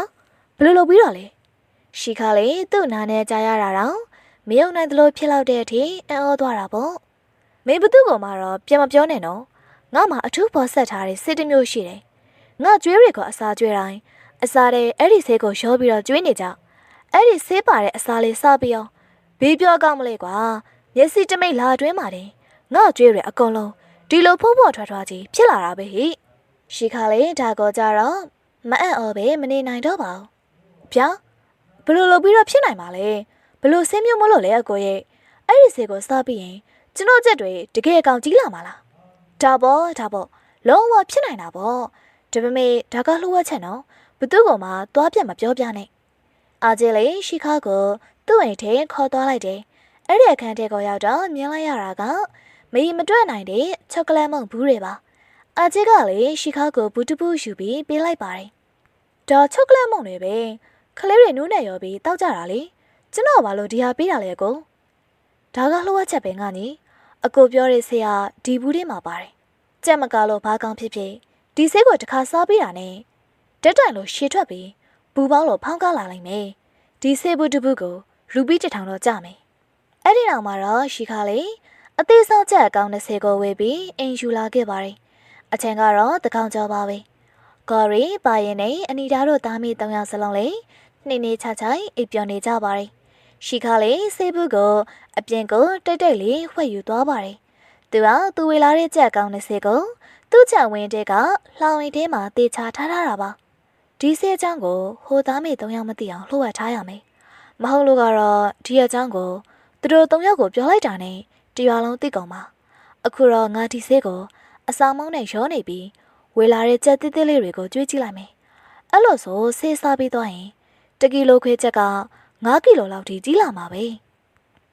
ဘယ်လိုလုပ်ပြီးတော့လဲ။ရှိခါလေသူ့နာနဲ့ကြားရတာတော့မယုံနိုင်သလိုဖြစ်လောက်တဲ့အထိအံ့ဩသွားတာပေါ့။မင်းဘသူ့ကောင်မှတော့ပြန်မပြောနဲ့နော်။ငါမှအထူးပေါ်ဆက်ထားတဲ့စစ်တမျိုးရှိတယ်။ငါကျွေးတွေကိုအစာကျွေးတိုင်းအစာတဲ့အဲ့ဒီဆေးကိုရောပြီးတော့ကျွေးနေကြ။အဲ့ဒီဆေးပါတဲ့အစာလေးစားပြီးအောင်ဘေးပြောကောင်းမလဲကွာ။မျက်စိတမိတ်လာတွင်းပါတယ်။ငါကျွေးရအကုန်လုံးဒီလိုဖုံးထွားကြီးဖြစ်လာတာပဲဟိ။ရှိခါလေဒါကိုကြတော့မအံ့ဩပဲမနေနိုင်တော့ပါဘူး။ဗျာဘယ်လိုလုပ်ပြီးတော့ဖြစ်နိုင်မှာလဲ။ဘယ်လိုဆင်းမျိုးမလို့လဲအကိုရဲ့အဲ့ဒီဆေးကိုစားပြီးရင်ကျွန်တော်ချက်တွေတကယ်အကောင်ကြီးလာမှာလား။ဒါပေါ့လုံးဝဖြစ်နိုင်တာပေါ့။ဒါပေမဲ့ဒါကလှုပ်ဝက်ချက်နော်။ဘသူ့ကောင်မှသွားပြတ်မပြောပြနဲ့။အာဂျီလေးရှိခါကိုသူ့အိမ်ထဲခေါ်သွားလိုက်တယ်။အဲ့ဒီအခန်းထဲကိုရောက်တော့မြင်လိုက်ရတာကမီမတွက်နိုင်တဲ့ချောကလက်မုန့်ဘူးတွေပါ။အာဂျီကလည်းရှိခါကိုဘူးတပူယူပြီးပေးလိုက်ပါတယ်။ဒါချောကလက်မုန့်တွေပဲ။ခလေးတွေနူးနေရောပြီးတောက်ကြတာလေ။ကျွန်တော်ဘာလို့ဒီဟာပေးတာလဲအကို။ဒါကလှုပ်ဝက်ချက်ပဲငါညီ။အကိုပြောတဲ့ဆေးကဒီဘူးထဲမှာပါတယ်။ကြက်မကားလို့ဘာကောင်းဖြစ်ဖြစ်ဒီဆေးကိုတစ်ခါစားပေးတာနဲ့တက်တိုင်လို့ရှည်ထွက်ပြီး ပူပေါင်းလို့ဖောင်းကားလာလိုက်မယ်ဒီဆေးဘူးတစ်ဘူးကိုရူပီး1000တော့ကြမယ်အဲ့ဒီနောက်မှာတော့ရှိခါလေးအသေးဆုံးချက်အကောင့်20ကိုဝေပြီးအင်ယူလာခဲ့ပါတယ်အချိန်ကတော့တကောင်ကျော်ပါပဲကော်ရီပါရင်နဲ့အနီတာတို့သားမိ3ယောက်စလုံးလေးနှိမ့်နေချချိုင်အိပ်ပျော်နေကြပါတယ်ရှိခါလေးဆေးဘူးကိုအပြင်ကိုတိတ်တိတ်လေးဝှက်ယူသွားပါတယ်သူကသူဝေလာတဲ့ချက်အကောင့်20ကိုသူ့ချက်ဝင်းတဲ့ကလှောင်ရင်ထဲမှာတေချာထားတာပါဒီဆေးအကြောင်းကိုဟိုသားမိ3ယောက်မသိအောင်လှုပ်ဝက်ထားရမယ်မဟုတ်လို့ကတော့ဒီအကြောင်းကိုသူတို့3ယောက်ကိုပြောလိုက်တာနဲ့တရွာလုံးသိကုန်ပါအခုတော့ငါဒီဆေးကိုအဆောင်မုံနဲ့ရောနေပြီးဝေလာတဲ့ကြက်တိတိလေးတွေကိုကျွေးကြည့်လိုက်မယ်အဲ့လိုဆိုဆေးစားပြီးသွားရင်1ကီလိုခွဲချက်က5ကီလိုလောက်ထိကြီးလာမှာပဲ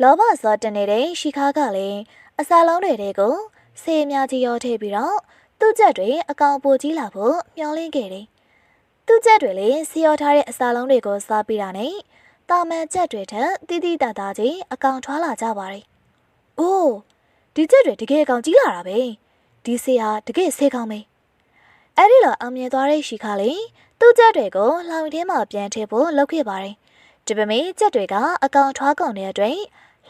လောဘစောတနေတဲ့ရှိခါကလည်းအစာလုံးတွေကိုဆေးအများကြီးရောထည့်ပြီးတော့သူ့ချက်တွေအကောင်ပိုကြီးလာဖို့မျှော်လင့်ခဲ့တယ်သူ့ချက်တွေလည်းဆေးရောထားတဲ့အစာလုံးတွေကိုစားပြီးတာနဲ့တာမန်ချက်တွေထက်တိတိတတ်တာကြီးအကောင်ထွားလာကြပါတယ်။အိုးဒီချက်တွေတကယ်အကောင်ကြီးလာတာပဲ။ဒီဆေးဟာတကယ်ဆေးကောင်းပဲ။အဲ့ဒီလိုအောင်မြင်သွားတဲ့ရှိခါလေးသူ့ချက်တွေကိုလှောင်ထဲမှာပြန်ထည့်ဖို့လုပ်ခဲ့ပါတယ်။ဒီပေမဲ့ချက်တွေကအကောင်ထွားကုန်တဲ့အတွက်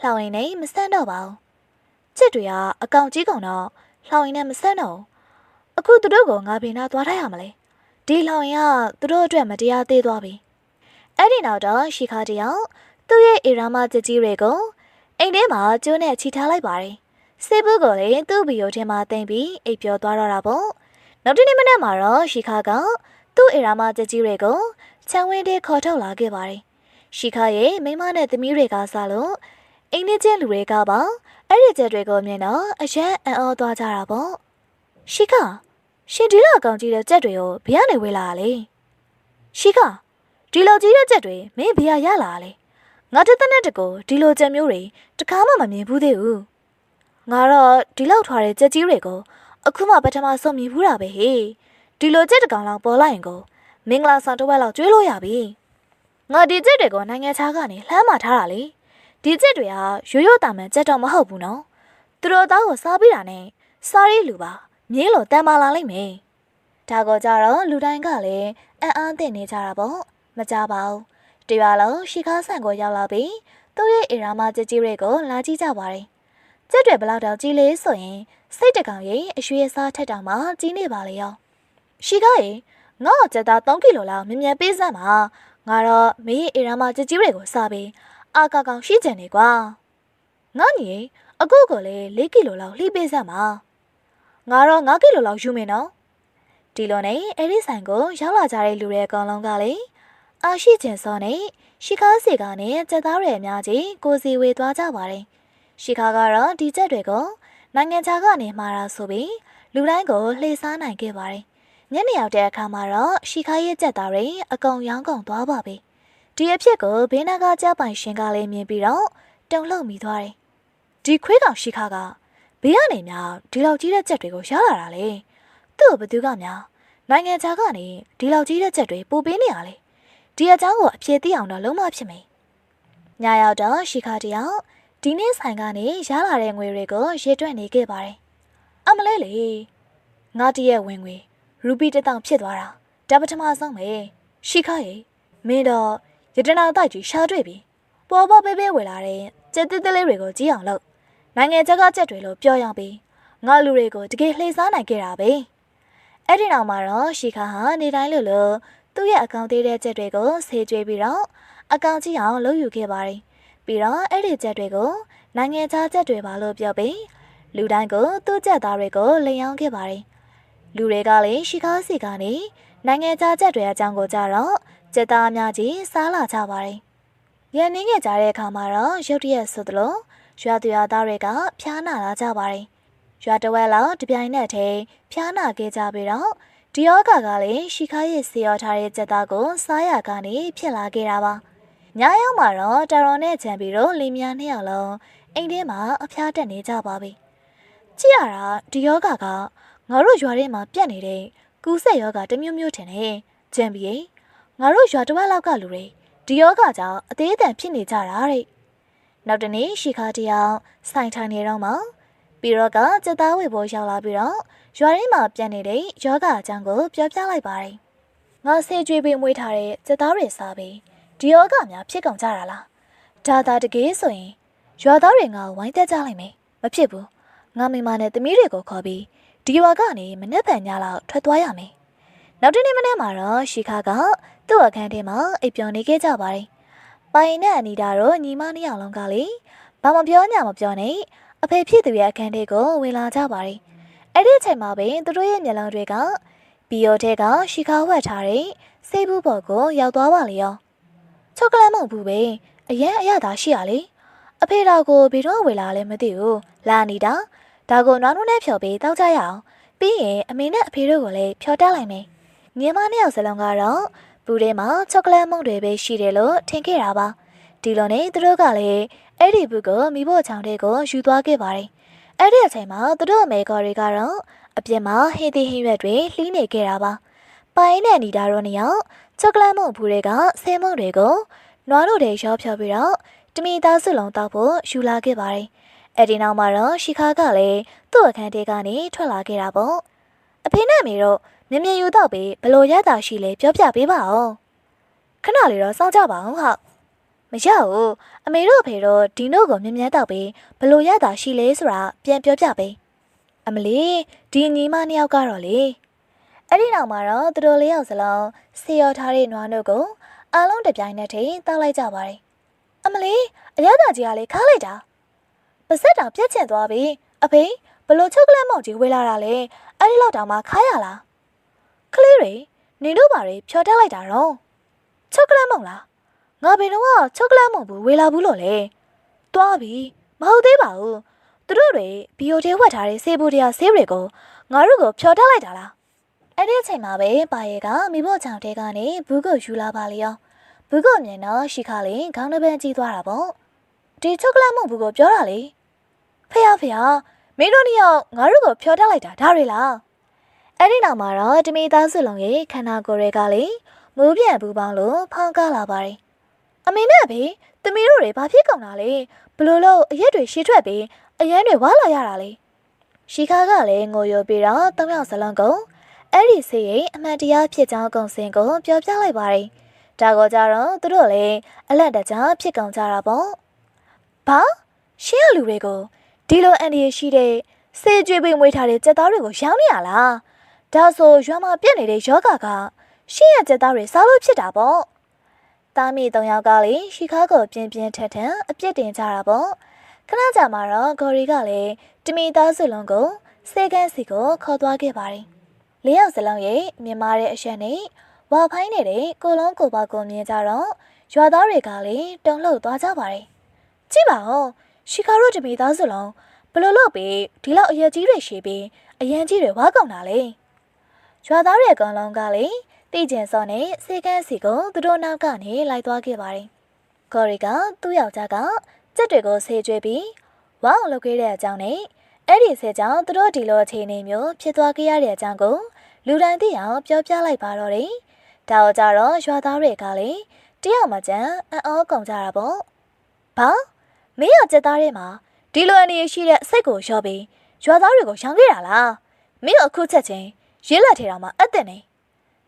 လှောင်ရင်နဲ့မဆန့်တော့ပါဘူး။ချက်တွေကအကောင်ကြီးကုန်တော့လှောင်ရင်နဲ့မဆန့်တော့။အခုသူတို့ကငါပင်နာသွားထားရမလဲ။ဒီလှောင်ရင်ကသူတို့အတွက်မတရားသေးသွားပြီ။အဲ့ဒီနောက်တော့ရှိခါတယောက်သူ့ရဲ့အီရာမကြကြီးတွေကိုအိမ်ထဲမှာကျိုးနဲ့ချီထားလိုက်ပါတယ်။ဆေးဘူးကိုလည်းသူ့ဘီယိုထဲမှာတင်ပြီးအိပ်ပျော်သွားတော့တာပေါ့။နောက်တစ်နေ့မနက်မှာတော့ရှိခါကသူ့အီရာမကြကြီးတွေကိုချမ်းဝင်းထဲခေါ်ထုတ်လာခဲ့ပါတယ်။ရှိခါရဲ့မိမနဲ့သမီးတွေကစားလို့အိမ်ထဲကျလူတွေကပါအဲ့ဒီချက်တွေကိုမြင်တော့အယံအံ့ဩသွားကြတာပေါ့။ရှိခါရှင်ဒီလောက်ကောင်ကြီးတဲ့ချက်တွေကိုဘယ်ကနေဝေလာလဲ။ရှိခါဒီလိုကြီးတဲ့ချက်တွေမင်းဘယ်ရလာလဲငါတသက်နဲ့တကူဒီလိုချက်မျိုးတွေတခါမှမမြင်ဘူးသေးဘူးငါတော့ဒီလောက်ထွားတဲ့ချက်ကြီးတွေကိုအခုမှပထမဆုံးမြင်ဘူးတာပဲဟေးဒီလိုချက်တကောင်လောက်ပေါ်လိုက်ရင်ကိုမင်္ဂလာဆောင်တစ်ဝက်လောက်ကျွေးလို့ရပြီငါဒီချက်တွေကိုနိုင်ငံခြားကနေလှမ်းမထားတာလေဒီချက်တွေကရိုးရိုးတာမှန်ချက်တော့မဟုတ်ဘူးနော်သူတို့သားကိုစားပြီးတာနဲ့စားရီလူပါမြင်းလိုတန်မာလာလိမ့်မယ်ဒါကကြတော့လူတိုင်းကလည်းအံ့အားသင့်နေကြတာပေါ့မကြပါဘူးတရွာလုံးရှိခါဆန်ကိုရောက်လာပြီးသူ့ရဲ့အီရာမကြကြီးတွေကိုလာကြည့်ကြပါတယ်ကြက်တွေဘလောက်တောင်ကြီးလေးဆိုရင်စိတ်တကောင်ရဲ့အရွှေအစားထက်တောင်မှကြီးနေပါလေရောရှိခါရဲ့ငါ့ကြက်သား3ကီလိုလောက်မြင်မြန်ပေးစမ်းပါငါတော့မင်းရဲ့အီရာမကြကြီးတွေကိုစားပြီးအာကကောင်ရှိကြနေကွာငါညီအခုကိုလေ4ကီလိုလောက်လှိပေးစမ်းပါငါတော့5ကီလိုလောက်ယူမယ်နော်ဒီလိုနဲ့အဲ့ဒီဆိုင်ကိုရောက်လာကြတဲ့လူတွေအကောင်လုံးကလေအာရှိကျင်စောနဲ့ရှိခါစီကနဲ့ကြက်သားတွေအများကြီးကိုစီဝေသွားကြပါတယ်ရှိခါကတော့ဒီကြက်တွေကိုနိုင်ငံခြားကနေမှာတာဆိုပြီးလူတိုင်းကိုလှေစားနိုင်ခဲ့ပါတယ်ညနေရောက်တဲ့အခါမှာတော့ရှိခါရဲ့ကြက်သားတွေအကုန်ရောင်းကုန်သွားပါပြီဒီအဖြစ်ကိုဘေးနာကကြပိုင်ရှင်ကလည်းမြင်ပြီးတော့တုန်လှုပ်မိသွားတယ်ဒီခွေးကောင်ရှိခါကဘေးကနေများဒီလောက်ကြီးတဲ့ကြက်တွေကိုရှားလာတာလေသူ့ဘသူကများနိုင်ငံခြားကနေဒီလောက်ကြီးတဲ့ကြက်တွေပို့ပေးနေရလေဒီအကြောင်းကိုအဖြေသိအောင်တော့လုံးဝဖြစ်မယ်။ညရောက်တော့ရှိခါတယောက်ဒီနေ့ဆိုင်ကနေရလာတဲ့ငွေတွေကိုရေတွက်နေခဲ့ပါတယ်။အမလေးလေငါတည့်ရဲ့ဝင်ငွေရူပီ1000ဖြစ်သွားတာဒါပထမဆုံးပဲ။ရှိခါရေမင်းတော့ရတနာတိုက်ကြီးရှာတွေ့ပြီ။ပေါ်ပေါ်ပေးပေးဝယ်လာတဲ့ကြက်တစ်လေးတွေကိုကြီးအောင်လုပ်နိုင်ငံခြားကကြက်တွေလို့ပြောရအောင်ပြီးငါလူတွေကိုတကယ်လှည့်စားနိုင်ခဲ့တာပဲ။အဲ့ဒီနောက်မှာတော့ရှိခါဟာနေတိုင်းလို့သူ့ရဲ့အကောင့်သေးတဲ့ချက်တွေကိုဆေးကြွေးပြီးတော့အကောင့်ကြီးအောင်လုပ်ယူခဲ့ပါတယ်။ပြီးတော့အဲ့ဒီချက်တွေကိုနိုင်ငံခြားချက်တွေပါလို့ပြောပြီးလူတိုင်းကိုသူ့ချက်သားတွေကိုလင်ရောက်ခဲ့ပါတယ်။လူတွေကလည်းရှိခါစီကနေနိုင်ငံခြားချက်တွေအကြောင်းကိုကြတော့ချက်သားအများကြီးစားလာကြပါတယ်။ရန်နေငယ်ကြတဲ့အခါမှာတော့ရုတ်တရက်ဆိုသလိုရွာသူရွာသားတွေကဖျားနာလာကြပါတယ်။ရွာတဝက်လောက်တပြိုင်နက်တည်းဖျားနာခဲ့ကြပြီးတော့ဒီယောဂကလည်းရှိခါရဲ့ဆေးရောထားတဲ့ကြက်သားကိုစားရကနေဖြစ်လာခဲ့တာပါ။ညရောက်မှာတော့တရွန်နဲ့ချန်ပီတို့လင်းမြ2ယောက်လုံးအိမ်ထဲမှာအဖျားတက်နေကြပါပြီ။ကြည့်ရတာဒီယောဂကငါတို့ရွာထဲမှာပြတ်နေတဲ့ကူးဆက်ယောဂတမျိုးမျိုးထင်တယ်။ချန်ပီငါတို့ရွာတစ်ဝက်လောက်ကလူတွေဒီယောဂကြောင့်အသေးအတန်ဖြစ်နေကြတာတဲ့။နောက်တနေ့ရှိခါတယောက်ဆိုင်ထိုင်နေတော့မှပြီးတော့ကကြက်သားဝေဖို့ရောက်လာပြီးတော့ရွာရင်းမှာပြန့်နေတဲ့ယောဂအကြောင်းကိုပြောပြလိုက်ပါတယ် ငါဆေးကြွေးပေးမွေးထားတဲ့စက်သားတွေစားပြီးဒီယောဂများဖြစ်ကုန်ကြတာလားဒါသာတကယ်ဆိုရင်ရွာသားတွေငါဝိုင်းတက်ကြလိုက်မယ်မဖြစ်ဘူးငါမိမနဲ့သမီးတွေကိုခေါ်ပြီးဒီရွာကနေမနှက်ဖန်ညလောက်ထွက်သွားရမယ်နောက်တနေ့မနေ့မှာတော့ရှီခါကသူ့အခန်းထဲမှာအိပ်ပျော်နေခဲ့ကြပါတယ်ပိုင်နဲ့အနီတာတို့ညီမနှစ်ယောက်လုံးကလေဘာမပြောညာမပြောနဲ့အဖေဖြစ်သူရဲ့အခန်းထဲကိုဝင်လာကြပါတယ်အဲ့ဒီအချိန်မှာပဲသူတို့ရဲ့မျက်လုံးတွေကဘီယိုထဲကရှီခါဝတ်ထားတဲ့ဆေးဘူးပေါ်ကိုရောက်သွားပါလေရောချောကလက်မဟုတ်ဘူးပဲအရင်အရသာရှိရလေအဖေတော်ကိုဘယ်တော့ဝေလာလဲမသိဘူးလာနေတာဒါကိုနွားနုံးနဲ့ဖြော်ပြီးတောက်ကြရအောင်ပြီးရင်အမေနဲ့အဖေတို့ကိုလည်းဖြော်တက်လိုက်မယ်ညီမနှစ်ယောက်စလုံးကတော့ဘူးထဲမှာချောကလက်မုန့်တွေပဲရှိတယ်လို့ထင်ခဲ့တာပါဒီလိုနဲ့သူတို့ကလည်းအဲ့ဒီဘူးကိုမိဖို့ချောင်းတဲ့ကိုယူသွားခဲ့ပါတယ်အဲ့ဒီအချိန်မှာသူတို့အမေကော်တွေကတော့အပြင်မှာဟင်းသီးဟင်းရွက်တွေလှီးနေခဲ့တာပါပိုင်နဲ့နေတာတို့နှစ်ယောက်ချောကလက်မုန့်ဘူးတွေကဆဲမုန့်တွေကိုနွားတို့တွေရောဖြော်ပြီးတော့တမီသားစုလုံးတောက်ဖို့ယူလာခဲ့ပါတယ်အဲ့ဒီနောက်မှာတော့ရှီခါကလည်းသူ့အခန်းထဲကနေထွက်လာခဲ့တာပေါ့အဖေနဲ့အမေတို့မြင်မြင်ယူတော့ပြီးဘလို့ရတာရှိလဲပြောပြပေးပါဦးခဏလေးတော့စောင့်ကြပါဦးဟုတ်မရဘူးအမေတို့အဖေတို့ဒီနို့ကိုမြင်မြင်တော့ပြီးဘလို့ရတာရှိလဲဆိုတာပြန်ပြောပြပေးအမလီဒီညီမနှစ်ယောက်ကတော့လေအဲ့ဒီနောက်မှာတော့သူတို့လေးယောက်စလုံးဆေးရောထားတဲ့နွားတို့ကိုအားလုံးတပြိုင်နက်တည်းတောက်လိုက်ကြပါတယ်အမလီအရသာကြီးကလေခါလိုက်တာပါစက်တောင်ပြက်ချင်သွားပြီအဖေဘလို့ချောကလက်မောင်ကြီးဝေးလာတာလေအဲ့ဒီလောက်တောင်မှခါရလားကလေးတွေနေတို့ပါတွေဖြော်တက်လိုက်တာတော့ချောကလက်မောင်လားငါဘယ်တော့ချောကလက်မောင်ဘူးဝေးလာဘူးလို့လေတွားပြီမဟုတ်သေးပါဘူးသူတို့တွေဘီယိုထဲဝတ်ထားတဲ့ဆေးဘူးတရားဆေးတွေကိုငါတို့ကိုဖြော်တက်လိုက်တာလားအဲ့ဒီအချိန်မှာပဲပါရဲကမိဖို့ချောင်းတဲကနေဘူးကိုယူလာပါလေရောဘူးကိုမြင်တော့ရှီခါလေးခေါင်းတစ်ပန်းကြီးသွားတာပေါ့ဒီချောကလက်မောင်ဘူးကိုပြောတာလေဖေမင်းတို့နှစ်ယောက်ငါတို့ကိုဖြော်တက်လိုက်တာဒါတွေလားအဲ့ဒီနောက်မှာတော့တမီသားစုလုံးရဲ့ခန္ဓာကိုယ်တွေကလေမိုးပြန်ဘူးပေါင်းလို့ဖောင်းကားလာပါတယ်အမေနဲ့အဖေတမီတို့တွေဘာဖြစ်ကုန်တာလဲဘလို့လို့အရက်တွေရှေ့ထွက်ပြီးအရန်တွေဝါလာရတာလေရှီခါကလည်းငိုယိုပြီးတော့၃ယောက်စလုံးကိုအဲ့ဒီဆေးရိမ်အမှန်တရားဖြစ်ကြောင်းကုံစင်ကိုပြောပြလိုက်ပါတယ်ဒါကကြတော့သူတို့လည်းအလန့်တကြားဖြစ်ကုန်ကြတာပေါ့ဘာရှင်းရလူတွေကိုဒီလိုအန်ဒီရရှိတဲ့ဆေးကြွေးပေးမွေးထားတဲ့ကြက်သားတွေကိုရောင်းနေရလားဒါဆိုရွာမှာပြက်နေတဲ့ယောဂကရှင်းရကြက်သားတွေစားလို့ဖြစ်တာပေါ့သားမိ၃ယောက်ကလည်းရှီခါကိုပြင်းပြင်းထန်ထန်အပြစ်တင်ကြတာပေါ့ခဏကြာမှာတော့ဂေါ်ရီကလည်းတမီသားစုလုံးကိုစေကန်းစီကိုခေါ်သွားခဲ့ပါတယ်၄ယောက်စလုံးရဲ့မြင်မာတဲ့အရှက်နဲ့ဝါဖိုင်းနေတဲ့ကိုလုံးကိုပါကိုမြင်ကြတော့ရွာသားတွေကလည်းတုန်လှုပ်သွားကြပါတယ်ကြည့်ပါဦးရှီခါတို့တမီသားစုလုံးဘလို့လို့ပြီးဒီလောက်အရက်ကြီးတွေရှိပြီးအရန်ကြီးတွေဝါကုန်တာလေရွာသားတွေအကောင်လုံးကလည်းတိကျင်စောနဲ့စေကန်းစီကိုသူတို့နောက်ကနေလိုက်သွားခဲ့ပါတယ်ဂေါ်ရီကသူ့ယောက်ျားကကြက်တွေကိုဆေးကျွေးပြီးဝအောင်လုပ်ခဲ့တဲ့အကြောင်းနဲ့အဲ့ဒီဆေးကြောင့်သူတို့ဒီလိုအခြေအနေမျိုးဖြစ်သွားခဲ့ရတဲ့အကြောင်းကိုလူတိုင်းသိအောင်ပြောပြလိုက်ပါတော့တယ်ဒါတော့ကြတော့ရွာသားတွေကလည်းတယောက်မှကြမ်းအံ့ဩကုန်ကြတာပေါ့ဘာမင်းရကြက်သားတွေမှာဒီလိုအနေရှိတဲ့စိတ်ကိုလျှော့ပြီးရွာသားတွေကိုရောင်းခဲ့တာလားမင်းအခုချက်ချင်းရေးလက်ထဲတော်မှာအသက်နေ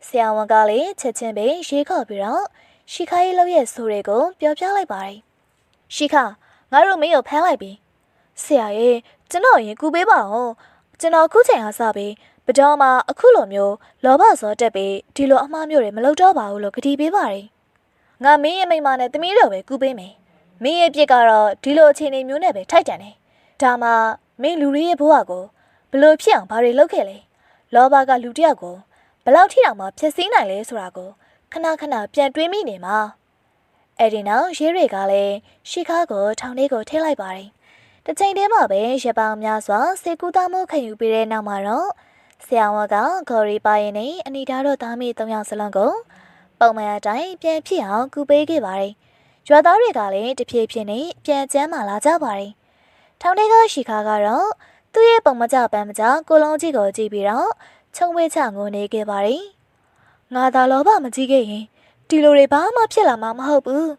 ဆရာဝန်ကလည်းချက်ချင်းပဲရေးခေါ်ပြီးတော့ရှီခါရဲ့လောက်ရဲ့ဆိုတွေကိုပြောပြလိုက်ပါတယ်ရှီခါငါတို့မင်းကိုဖမ်းလိုက်ပြီဆရာရဲ့ကျွန်တော်ရင်ကူပေးပါအောင်ကျွန်တော်ခုချိန်အားစပြီးပဒေါ်မှာအခုလိုမျိုးလောဘစောတက်ပြီးဒီလိုအမှားမျိုးတွေမလုပ်တော့ပါဘူးလို့ကတိပေးပါတယ်ငါမင်းရဲ့မိမနဲ့သမီးတို့ပဲကူပေးမယ်မင်းရဲ့ပြစ်ကတော့ဒီလိုအခြေအနေမျိုးနဲ့ပဲထိုက်တန်တယ်ဒါမှမင်းလူတွေရဲ့ဘဝကိုဘလို့ဖြစ်အောင်ဘာတွေလုပ်ခဲ့လဲလောဘကလူတစ်ယောက်ကိုဘလောက်ထိတောင်မှဖျက်ဆီးနိုင်လဲဆိုတာကိုခဏခဏပြန်တွေးမိနေမှာအဲ့ဒီနောက်ရဲတွေကလည်းရှီခါကိုထောင်ထဲကိုထည့်လိုက်ပါတယ်တစ်ချိန်တည်းမှာပဲရပောင်များစွာစေကူသားမှုခံယူပြီးတဲ့နောက်မှာတော့ဆရာဝန်ကဂေါ်ရီပါရင်နဲ့အနီတာတို့သားမိ၃ယောက်စလုံးကိုပုံမှန်အတိုင်းပြန်ဖြစ်အောင်ကူပေးခဲ့ပါတယ်ရွာသားတွေကလည်းတဖြည်းဖြည်းနဲ့ပြန်ကျန်းမာလာကြပါတယ်ထောင်ထဲကရှီခါကတော့သူ့ရဲ့ပုံမကြပန်းမကြကိုလုံးကြီးကိုကြည့်ပြီးတော့ချုံဝဲချငိုနေခဲ့ပါတယ်ငါသာလောဘမကြီးခဲ့ရင်ဒီလိုတွေဘာမှဖြစ်လာမှာမဟုတ်ဘူး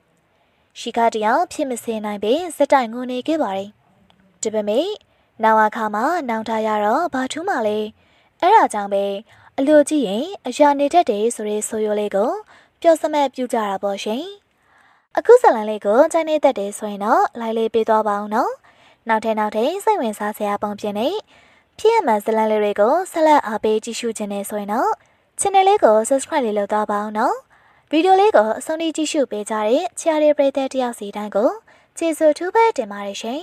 ရှီခါတယောက်ဖြစ်မစင်နိုင်ပြီးစက်တိုင်ငိုနေခဲ့ပါတယ်ဒီပေမဲ့နောင်အခါမှာနောင်တရတော့ဘာထူးမှလဲအဲ့ဒါကြောင့်ပဲ အလိုကြည့်ရင်အရာနေတတ်တယ်ဆိုတဲ့ဆိုရိုးလေးကိုပျော်စမတ်ပြကြတာပေါ့ရှင်အခုဇာတ်လမ်းလေးကိုကြိုက်နေတတ်တယ်ဆိုရင်တော့လိုက်လေးပေးသွားပါအောင်နော်နောက်ထပ်စိတ်ဝင်စားစရာပုံပြင်နေဖြစ်ရမှန်ဇာတ်လမ်းလေးတွေကိုဆက်လက်အားပေးကြည့်ရှုခြင်းနဲ့ဆိုရင်တော့ channel လေးကို subscribe လေးလုပ်သွားပါအောင်နော်ဗီဒီယိုလေးကိုအဆုံးထိကြည့်ရှုပေးကြတဲ့ချားရီပရိသတ်တယောက်စီတိုင်းကိုကျေးဇူးထူးပဲတင်ပါတယ်ရှင်